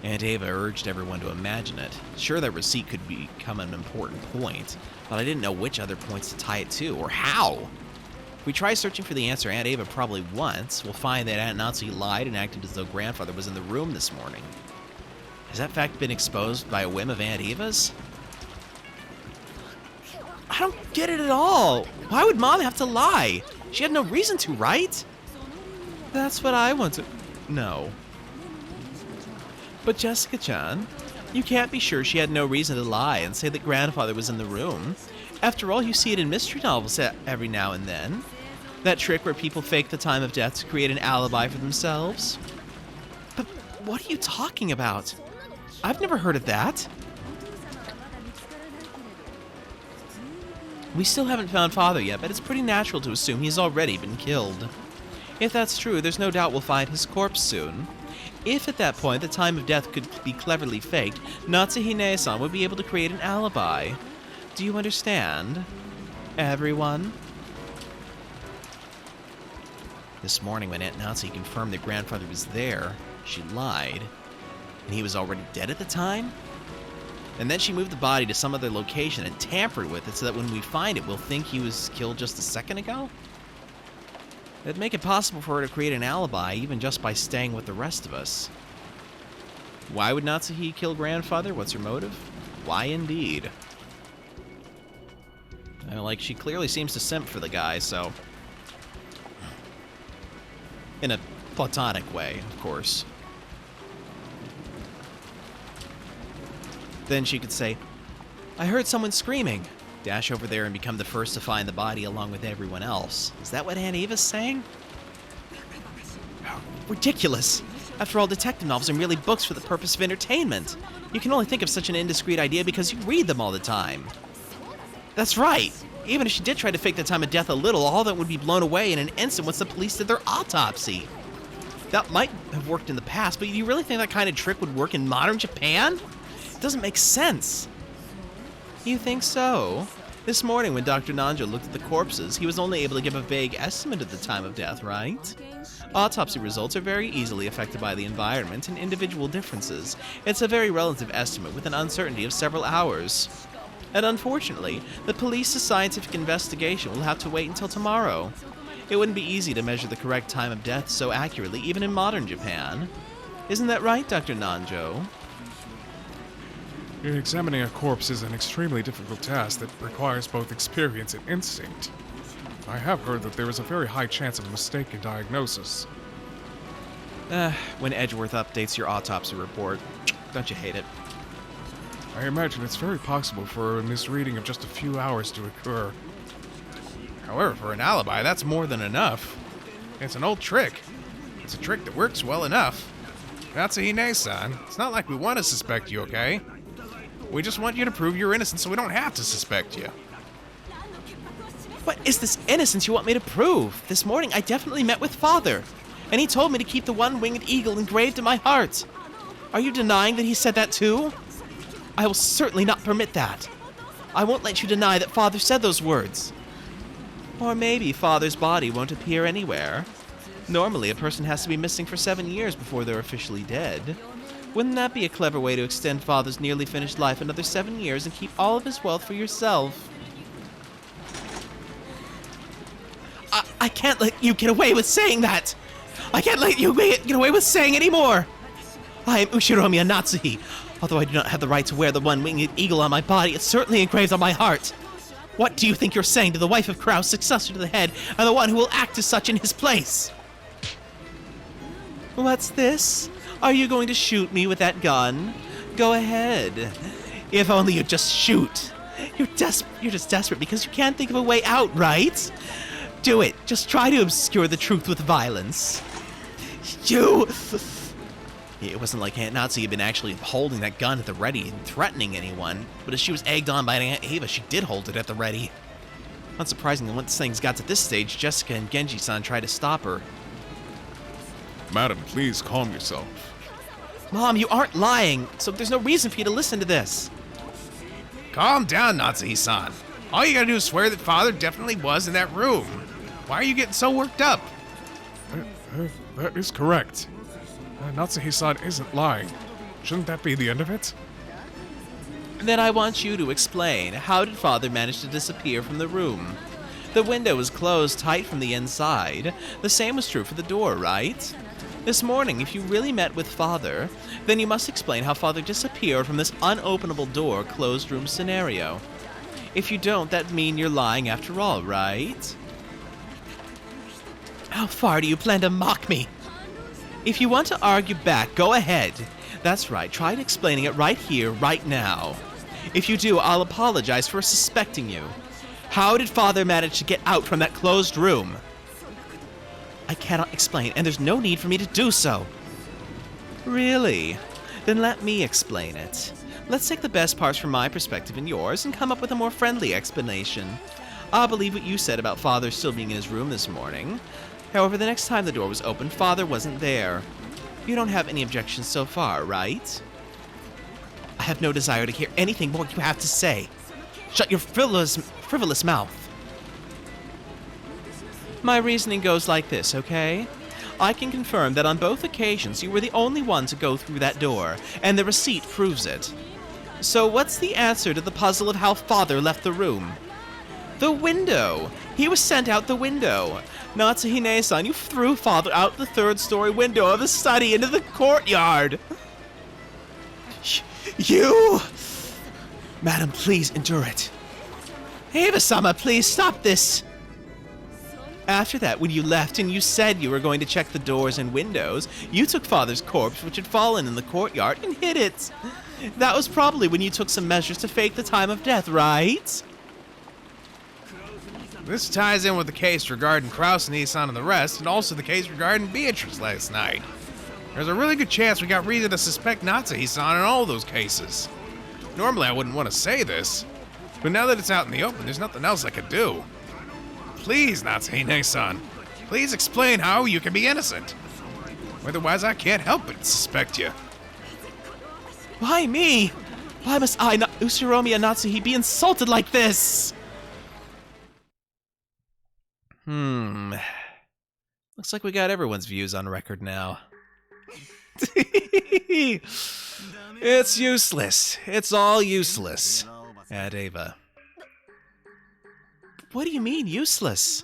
Aunt Ava urged everyone to imagine it. Sure, that receipt could become an important point, but I didn't know which other points to tie it to, or how. If we try searching for the answer Aunt Ava probably wants, we'll find that Aunt Natsuhi lied and acted as though Grandfather was in the room this morning. Has that fact been exposed by a whim of Aunt Eva's? I don't get it at all. Why would Mom have to lie? She had no reason to, right? That's what I want to know. But Jessica-chan, you can't be sure she had no reason to lie and say that Grandfather was in the room. After all, you see it in mystery novels every now and then. That trick where people fake the time of death to create an alibi for themselves. But what are you talking about? I've never heard of that. We still haven't found Father yet, but it's pretty natural to assume he's already been killed. If that's true, there's no doubt we'll find his corpse soon. If at that point the time of death could be cleverly faked, Natsuhi Ne-san would be able to create an alibi. Do you understand, everyone? This morning when Aunt Natsuhi confirmed that Grandfather was there, she lied. And he was already dead at the time? And then she moved the body to some other location and tampered with it so that when we find it, we'll think he was killed just a second ago? It'd make it possible for her to create an alibi, even just by staying with the rest of us. Why would Natsuhi kill Grandfather? What's her motive? Why indeed? Like, she clearly seems to simp for the guy, so... in a platonic way, of course. Then she could say, I heard someone screaming. Dash over there and become the first to find the body along with everyone else. Is that what Aunt Eva's saying? Ridiculous. After all, detective novels are merely books for the purpose of entertainment. You can only think of such an indiscreet idea because you read them all the time. That's right. Even if she did try to fake the time of death a little, all that would be blown away in an instant once the police did their autopsy. That might have worked in the past, but do you really think that kind of trick would work in modern Japan? It doesn't make sense. You think so? This morning, when Dr. Nanjo looked at the corpses, he was only able to give a vague estimate of the time of death, right? Autopsy results are very easily affected by the environment and individual differences. It's a very relative estimate with an uncertainty of several hours. And unfortunately, the police's scientific investigation will have to wait until tomorrow. It wouldn't be easy to measure the correct time of death so accurately, even in modern Japan. Isn't that right, Dr. Nanjo? Examining a corpse is an extremely difficult task that requires both experience and instinct. I have heard that there is a very high chance of a mistaken diagnosis. When Edgeworth updates your autopsy report, don't you hate it? I imagine it's very possible for a misreading of just a few hours to occur. However, for an alibi, that's more than enough. It's an old trick. It's a trick that works well enough. Natsuhine-san, it's not like we want to suspect you, okay? We just want you to prove you're innocent so we don't have to suspect you. What is this innocence you want me to prove? This morning I definitely met with Father, and he told me to keep the one-winged eagle engraved in my heart. Are you denying that he said that too? I will certainly not permit that. I won't let you deny that Father said those words. Or maybe Father's body won't appear anywhere. Normally, a person has to be missing for 7 years before they're officially dead. Wouldn't that be a clever way to extend Father's nearly finished life another 7 years and keep all of his wealth for yourself? I can't let you get away with saying that! I can't let you get away with saying anymore! I am Ushiromiya Natsuhi. Although I do not have the right to wear the one-winged eagle on my body, it's certainly engraved on my heart. What do you think you're saying to the wife of Kraus, successor to the head, and the one who will act as such in his place? What's this? Are you going to shoot me with that gun? Go ahead. If only you'd just shoot. You're just desperate because you can't think of a way out, right? Do it. Just try to obscure the truth with violence. You... It wasn't like Aunt Natsu had been actually holding that gun at the ready and threatening anyone, but as she was egged on by Aunt Ava, she did hold it at the ready. Unsurprisingly, once things got to this stage, Jessica and Genji-san tried to stop her. Madam, please calm yourself. Mom, you aren't lying, so there's no reason for you to listen to this. Calm down, Natsuhi-san. All you gotta do is swear that Father definitely was in that room. Why are you getting so worked up? That is correct. Natsuhi-san isn't lying. Shouldn't that be the end of it? Then I want you to explain, how did Father manage to disappear from the room? The window was closed tight from the inside. The same was true for the door, right? This morning, if you really met with Father, then you must explain how Father disappeared from this unopenable door closed room scenario. If you don't, that means you're lying after all, right? How far do you plan to mock me? If you want to argue back, go ahead. That's right, try explaining it right here, right now. If you do, I'll apologize for suspecting you. How did Father manage to get out from that closed room? I cannot explain, and there's no need for me to do so. Really? Then let me explain it. Let's take the best parts from my perspective and yours and come up with a more friendly explanation. I'll believe what you said about Father still being in his room this morning. However, the next time the door was opened, Father wasn't there. You don't have any objections so far, right? I have no desire to hear anything more you have to say. Shut your frivolous mouth. My reasoning goes like this, okay? I can confirm that on both occasions you were the only one to go through that door, and the receipt proves it. So what's the answer to the puzzle of how Father left the room? The window! He was sent out the window. Natsuhine-san, you threw Father out the third-story window of the study into the courtyard. You! Madam, please endure it. Eva-sama, please stop this. After that, when you left and you said you were going to check the doors and windows, you took Father's corpse, which had fallen in the courtyard, and hid it. That was probably when you took some measures to fake the time of death, right? This ties in with the case regarding Kraus and Isan and the rest, and also the case regarding Beatrice last night. There's a really good chance we got reason to suspect Natsuhi-san in all those cases. Normally I wouldn't want to say this, but now that it's out in the open, there's nothing else I could do. Please, Natsuhine-san, please explain how you can be innocent. Otherwise I can't help but suspect you. Why me? Why must I, Ushiromiya Natsuhi, be insulted like this? Looks like we got everyone's views on record now. It's useless. It's all useless. Aunt Ava. What do you mean, useless?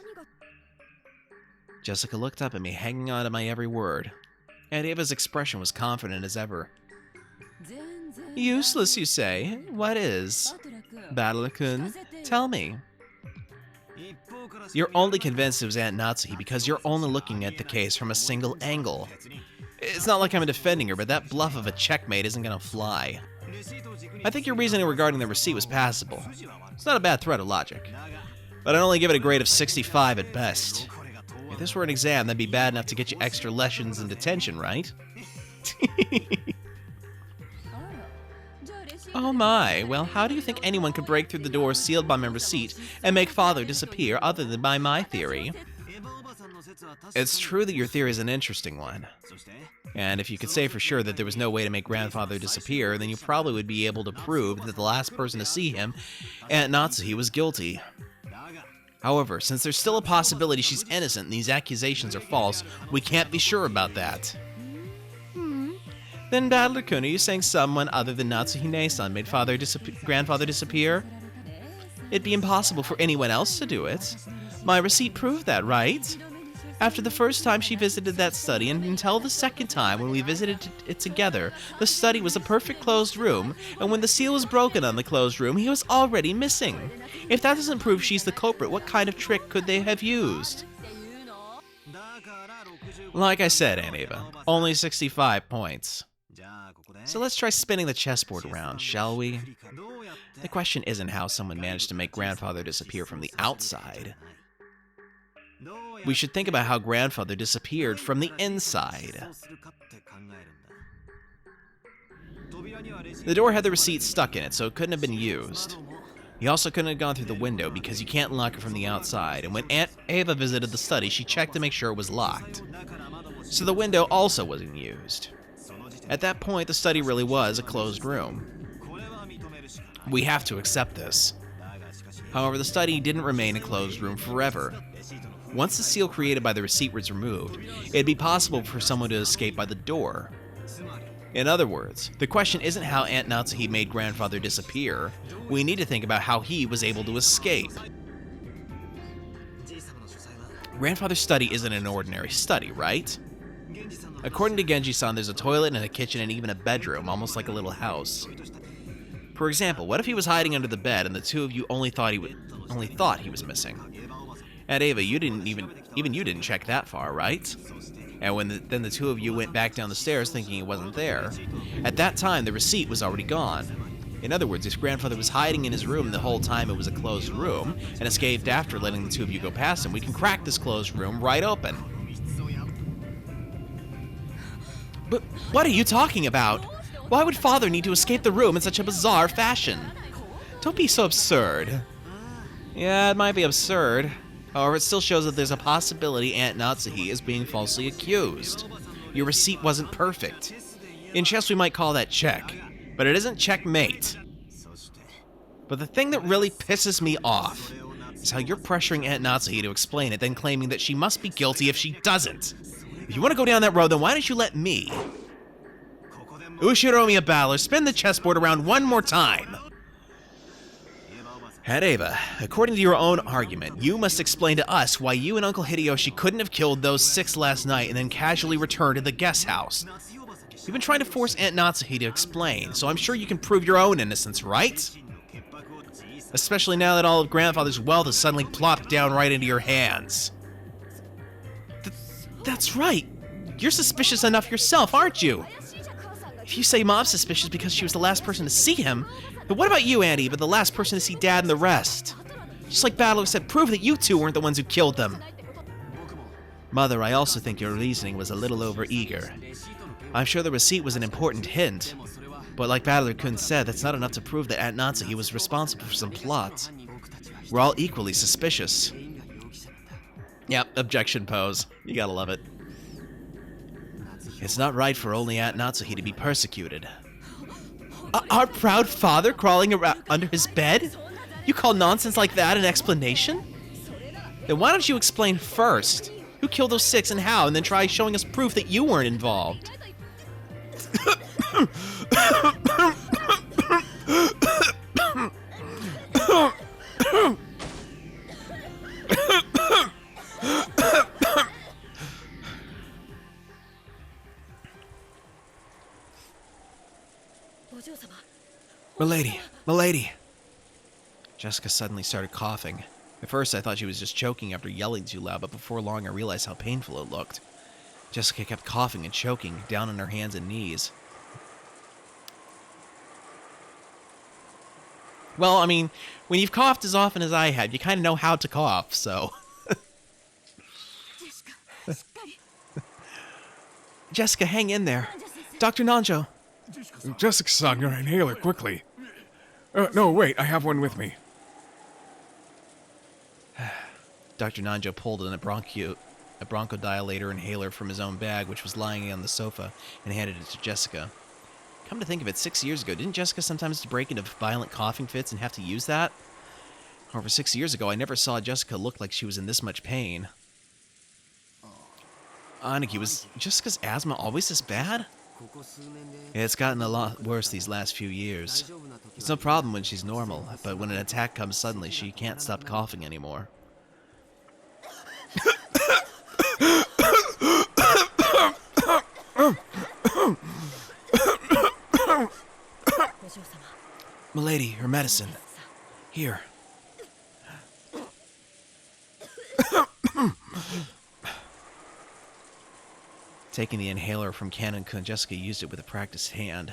Jessica looked up at me, hanging on to my every word. Aunt Ava's expression was confident as ever. Useless, you say? What is? Battler-kun, tell me. You're only convinced it was Aunt Natsuhi because you're only looking at the case from a single angle. It's not like I'm defending her, but that bluff of a checkmate isn't gonna fly. I think your reasoning regarding the receipt was passable. It's not a bad thread of logic. But I'd only give it a grade of 65 at best. If this were an exam, that'd be bad enough to get you extra lessons in detention, right? Oh my, well, how do you think anyone could break through the door sealed by my receipt and make Father disappear other than by my theory? It's true that your theory is an interesting one. And if you could say for sure that there was no way to make Grandfather disappear, then you probably would be able to prove that the last person to see him, Aunt Natsuhi, was guilty. However, since there's still a possibility she's innocent and these accusations are false, we can't be sure about that. Then, Battler-kun, are you saying someone other than Natsuhine-san made Grandfather disappear? It'd be impossible for anyone else to do it. My receipt proved that, right? After the first time she visited that study and until the second time when we visited it together, the study was a perfect closed room, and when the seal was broken on the closed room, he was already missing. If that doesn't prove she's the culprit, what kind of trick could they have used? Like I said, Aunt Ava, only 65 points. So let's try spinning the chessboard around, shall we? The question isn't how someone managed to make Grandfather disappear from the outside. We should think about how Grandfather disappeared from the inside. The door had the receipt stuck in it, so it couldn't have been used. He also couldn't have gone through the window because you can't lock it from the outside, and when Aunt Ava visited the study, she checked to make sure it was locked. So the window also wasn't used. At that point, the study really was a closed room. We have to accept this. However, the study didn't remain a closed room forever. Once the seal created by the receipt was removed, it'd be possible for someone to escape by the door. In other words, the question isn't how Aunt Natsuhi made Grandfather disappear. We need to think about how he was able to escape. Grandfather's study isn't an ordinary study, right? According to Genji-san, there's a toilet and a kitchen and even a bedroom, almost like a little house. For example, what if he was hiding under the bed and the two of you only thought he was missing? Aunt Ava, you didn't check that far, right? And then the two of you went back down the stairs thinking he wasn't there. At that time, the receipt was already gone. In other words, if Grandfather was hiding in his room the whole time it was a closed room, and escaped after letting the two of you go past him, we can crack this closed room right open. But what are you talking about? Why would Father need to escape the room in such a bizarre fashion? Don't be so absurd. Yeah, it might be absurd. However, it still shows that there's a possibility Aunt Natsuhi is being falsely accused. Your receipt wasn't perfect. In chess, we might call that check, but it isn't checkmate. But the thing that really pisses me off is how you're pressuring Aunt Natsuhi to explain it, then claiming that she must be guilty if she doesn't. If you want to go down that road, then why don't you let me? Ushiromiya Battler, spin the chessboard around one more time. Aunt Ava, according to your own argument, you must explain to us why you and Uncle Hideyoshi couldn't have killed those 6 last night and then casually returned to the guest house. You've been trying to force Aunt Natsuhi to explain, so I'm sure you can prove your own innocence, right? Especially now that all of Grandfather's wealth has suddenly plopped down right into your hands. That's right. You're suspicious enough yourself, aren't you? If you say Mom's suspicious because she was the last person to see him, then what about you, Aunt Eva, the last person to see Dad and the rest? Just like Battler said, prove that you two weren't the ones who killed them. Mother, I also think your reasoning was a little over-eager. I'm sure the receipt was an important hint, but like Battler-kun said, that's not enough to prove that Aunt Natsuhi was responsible for some plot. We're all equally suspicious. Yep, objection pose. You gotta love it. It's not right for only Aunt Natsuhi to be persecuted. Our proud father crawling around under his bed? You call nonsense like that an explanation? Then why don't you explain first? Who killed those 6 and how, and then try showing us proof that you weren't involved? Milady. Jessica suddenly started coughing. At first, I thought she was just choking after yelling too loud, but before long, I realized how painful it looked. Jessica kept coughing and choking, down on her hands and knees. Well, I mean, when you've coughed as often as I had, you kind of know how to cough, so... Jessica, hang in there. Dr. Nanjo. Jessica-san, your inhaler, quickly. No, wait, I have one with me. Dr. Nanjo pulled a bronchodilator inhaler from his own bag, which was lying on the sofa, and handed it to Jessica. Come to think of it, 6 years ago, didn't Jessica sometimes break into violent coughing fits and have to use that? However, 6 years ago, I never saw Jessica look like she was in this much pain. Aniki, was Jessica's asthma always this bad? Yeah, it's gotten a lot worse these last few years. It's no problem when she's normal, but when an attack comes suddenly, she can't stop coughing anymore. Milady, her medicine. Here. Taking the inhaler from Canon-kun, Jessica used it with a practiced hand.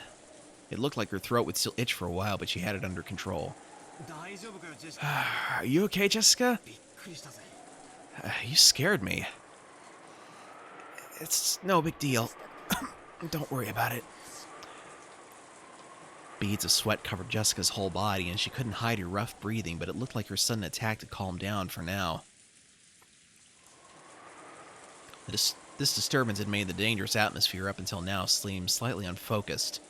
It looked like her throat would still itch for a while, but she had it under control. Are you okay, Jessica? You scared me. It's no big deal. Don't worry about it. Beads of sweat covered Jessica's whole body, and she couldn't hide her rough breathing, but it looked like her sudden attack had calmed down for now. This disturbance had made the dangerous atmosphere up until now seem slightly unfocused.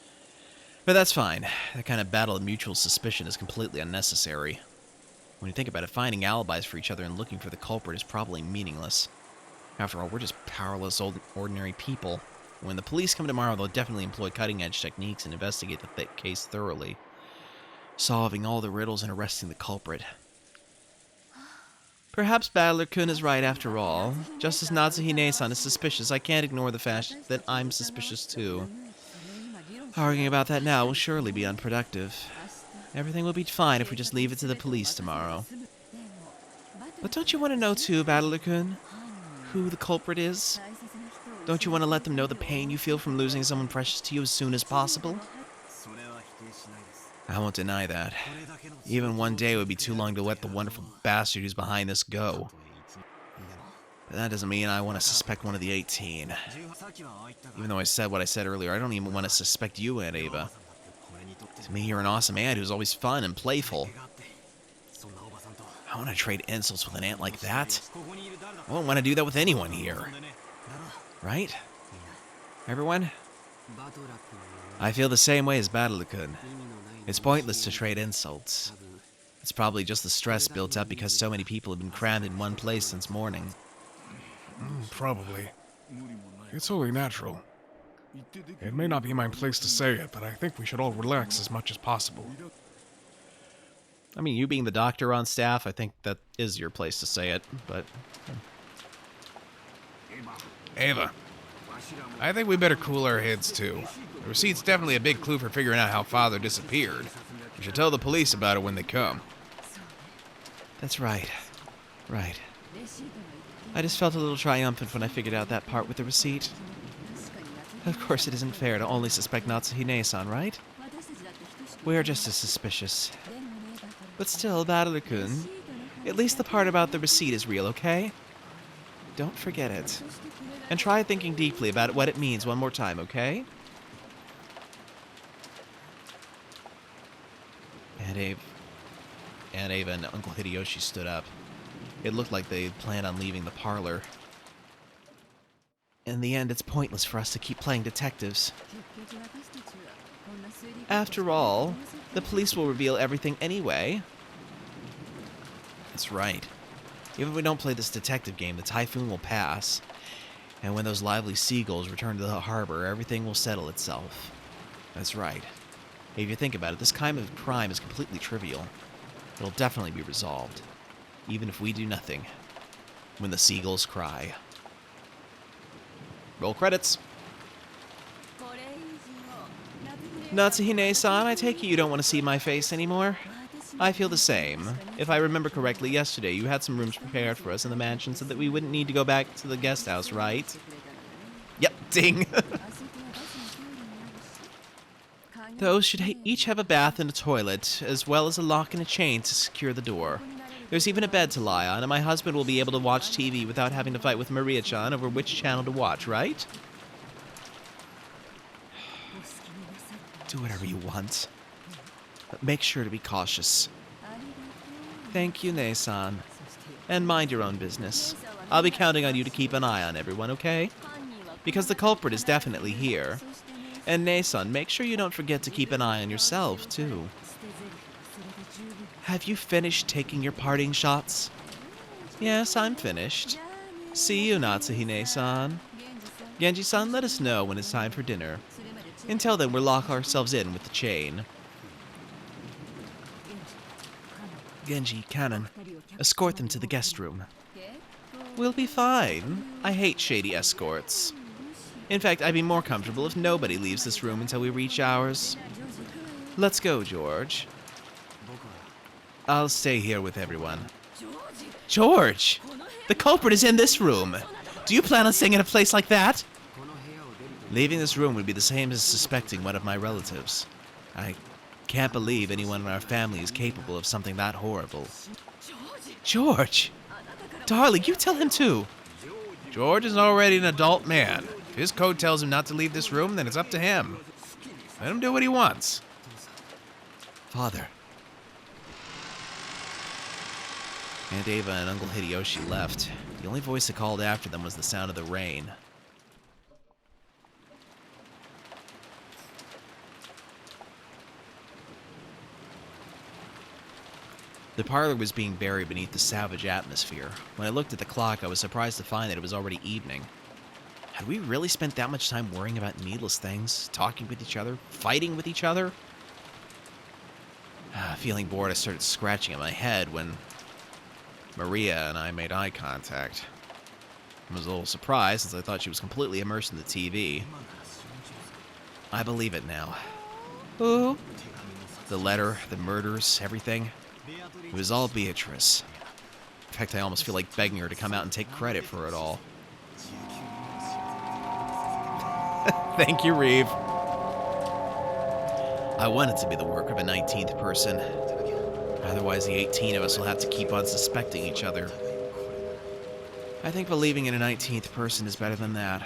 But that's fine. That kind of battle of mutual suspicion is completely unnecessary. When you think about it, finding alibis for each other and looking for the culprit is probably meaningless. After all, we're just powerless, ordinary people. When the police come tomorrow, they'll definitely employ cutting-edge techniques and investigate the case thoroughly, solving all the riddles and arresting the culprit. Perhaps Battler-kun is right after all. Just as Natsuhine-san is suspicious, I can't ignore the fact that I'm suspicious too. Arguing about that now will surely be unproductive. Everything will be fine if we just leave it to the police tomorrow. But don't you want to know too, Battler-kun, who the culprit is? Don't you want to let them know the pain you feel from losing someone precious to you as soon as possible? I won't deny that. Even one day would be too long to let the wonderful bastard who's behind this go. But that doesn't mean I want to suspect one of the 18. Even though I said what I said earlier, I don't even want to suspect you, Aunt Ava. To me, you're an awesome aunt who's always fun and playful. I want to trade insults with an aunt like that. I won't want to do that with anyone here. Right? Everyone? I feel the same way as Battler-kun. It's pointless to trade insults. It's probably just the stress built up because so many people have been crammed in one place since morning. Probably. It's only natural. It may not be my place to say it, but I think we should all relax as much as possible. I mean, you being the doctor on staff, I think that is your place to say it, but... Ava, I think we better cool our heads too. The receipt's definitely a big clue for figuring out how Father disappeared. We should tell the police about it when they come. That's right. Right. I just felt a little triumphant when I figured out that part with the receipt. Of course, it isn't fair to only suspect Natsuhine-san, right? We're just as suspicious. But still, Battler-kun, at least the part about the receipt is real, okay? Don't forget it. And try thinking deeply about what it means one more time, okay? Aunt Ava and Uncle Hideyoshi stood up. It looked like they planned on leaving the parlor. In the end, it's pointless for us to keep playing detectives. After all, the police will reveal everything anyway. That's right. Even if we don't play this detective game, the typhoon will pass. And when those lively seagulls return to the harbor, everything will settle itself. That's right. If you think about it, this kind of crime is completely trivial. It'll definitely be resolved. Even if we do nothing. When the seagulls cry. Roll credits. Natsuhine-san, I take it you don't want to see my face anymore? I feel the same. If I remember correctly, yesterday you had some rooms prepared for us in the mansion so that we wouldn't need to go back to the guest house, right? Yep, ding. Those should each have a bath and a toilet, as well as a lock and a chain to secure the door. There's even a bed to lie on, and my husband will be able to watch TV without having to fight with Maria-chan over which channel to watch, right? Do whatever you want. But make sure to be cautious. Thank you, Nei-san. And mind your own business. I'll be counting on you to keep an eye on everyone, okay? Because the culprit is definitely here. And Nei-san, make sure you don't forget to keep an eye on yourself, too. Have you finished taking your parting shots? Yes, I'm finished. See you, Natsuhine-san. Genji-san, let us know when it's time for dinner. Until then, we'll lock ourselves in with the chain. Genji, Cannon, escort them to the guest room. We'll be fine. I hate shady escorts. In fact, I'd be more comfortable if nobody leaves this room until we reach ours. Let's go, George. I'll stay here with everyone. George! The culprit is in this room! Do you plan on staying in a place like that? Leaving this room would be the same as suspecting one of my relatives. I can't believe anyone in our family is capable of something that horrible. George! Darling, you tell him too! George is already an adult man. If his code tells him not to leave this room, then it's up to him. Let him do what he wants. Father. Aunt Ava and Uncle Hideyoshi left. The only voice that called after them was the sound of the rain. The parlor was being buried beneath the savage atmosphere. When I looked at the clock, I was surprised to find that it was already evening. Had we really spent that much time worrying about needless things? Talking with each other? Fighting with each other? Feeling bored, I started scratching at my head when Maria and I made eye contact. I was a little surprised since I thought she was completely immersed in the TV. I believe it now. Ooh. The letter, the murders, everything. It was all Beatrice. In fact, I almost feel like begging her to come out and take credit for it all. Thank you, Reeve. I want it to be the work of a 19th person. Otherwise, the 18 of us will have to keep on suspecting each other. I think believing in a 19th person is better than that.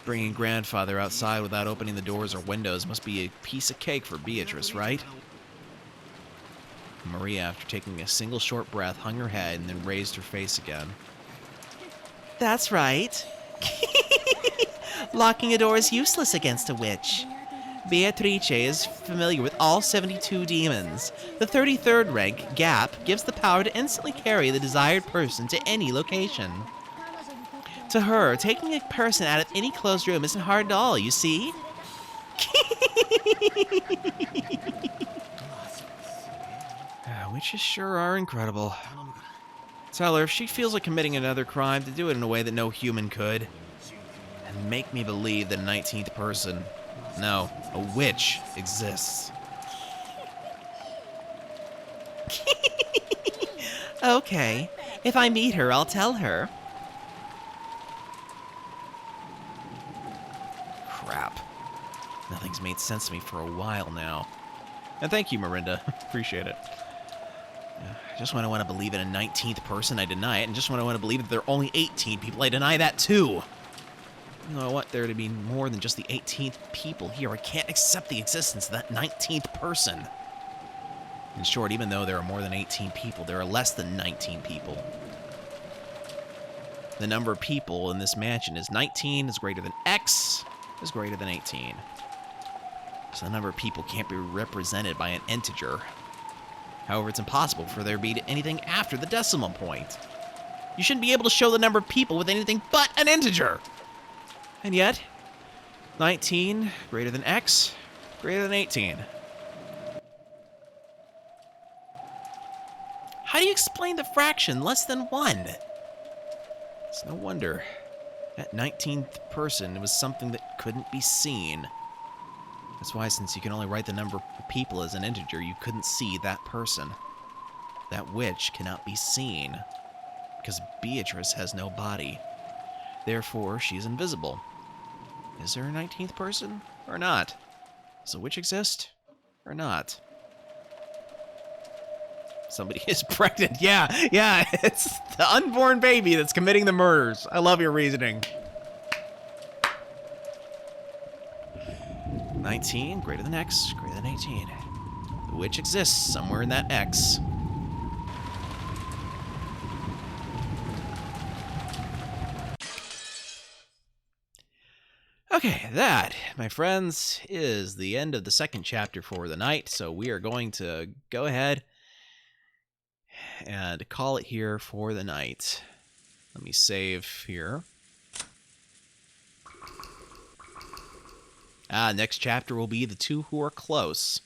Bringing grandfather outside without opening the doors or windows must be a piece of cake for Beatrice, right? Maria, after taking a single short breath, hung her head and then raised her face again. That's right. Locking a door is useless against a witch. Beatrice is familiar with all 72 demons. The 33rd rank, Gap, gives the power to instantly carry the desired person to any location. To her, taking a person out of any closed room isn't hard at all, you see? Witches sure are incredible. Tell her if she feels like committing another crime, to do it in a way that no human could. And make me believe that a 19th person, no, a witch, exists. Okay. If I meet her, I'll tell her. Crap. Nothing's made sense to me for a while now. And thank you, Mirinda. Appreciate it. Just when I want to believe in a 19th person, I deny it. And just when I want to believe that there are only 18 people, I deny that too. You know, I want there to be more than just the 18th people here. I can't accept the existence of that 19th person. In short, even though there are more than 18 people, there are less than 19 people. The number of people in this mansion is 19 is greater than X is greater than 18. So the number of people can't be represented by an integer. However, it's impossible for there to be anything after the decimal point. You shouldn't be able to show the number of people with anything but an integer. And yet, 19 greater than x greater than 18. How do you explain the fraction less than 1? It's no wonder. That 19th person was something that couldn't be seen. That's why, since you can only write the number of people as an integer, you couldn't see that person. That witch cannot be seen, because Beatrice has no body. Therefore, she's invisible. Is there a 19th person, or not? Does a witch exist, or not? Somebody is pregnant. Yeah, it's the unborn baby that's committing the murders. I love your reasoning. 19 greater than x greater than 18. The witch exists somewhere in that x. Okay, that, my friends, is the end of the second chapter for the night, so we are going to go ahead and call it here for the night. Let me save here. Next chapter will be The Two Who Are Close.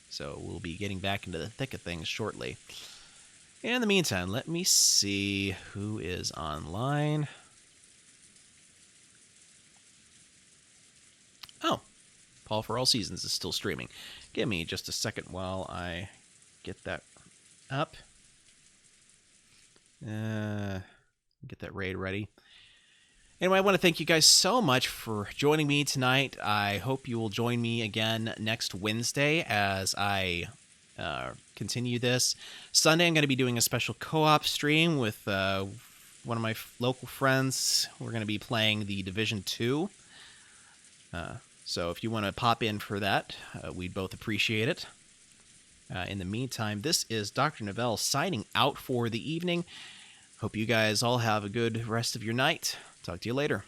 So we'll be getting back into the thick of things shortly. In the meantime, let me see who is online. Oh, Paul for All Seasons is still streaming. Give me just a second while I get that up. Get that raid ready. Anyway, I want to thank you guys so much for joining me tonight. I hope you will join me again next Wednesday as I continue this. Sunday, I'm going to be doing a special co-op stream with one of my local friends. We're going to be playing the Division 2. So if you want to pop in for that, we'd both appreciate it. In the meantime, this is Dr. Novell signing out for the evening. Hope you guys all have a good rest of your night. Talk to you later.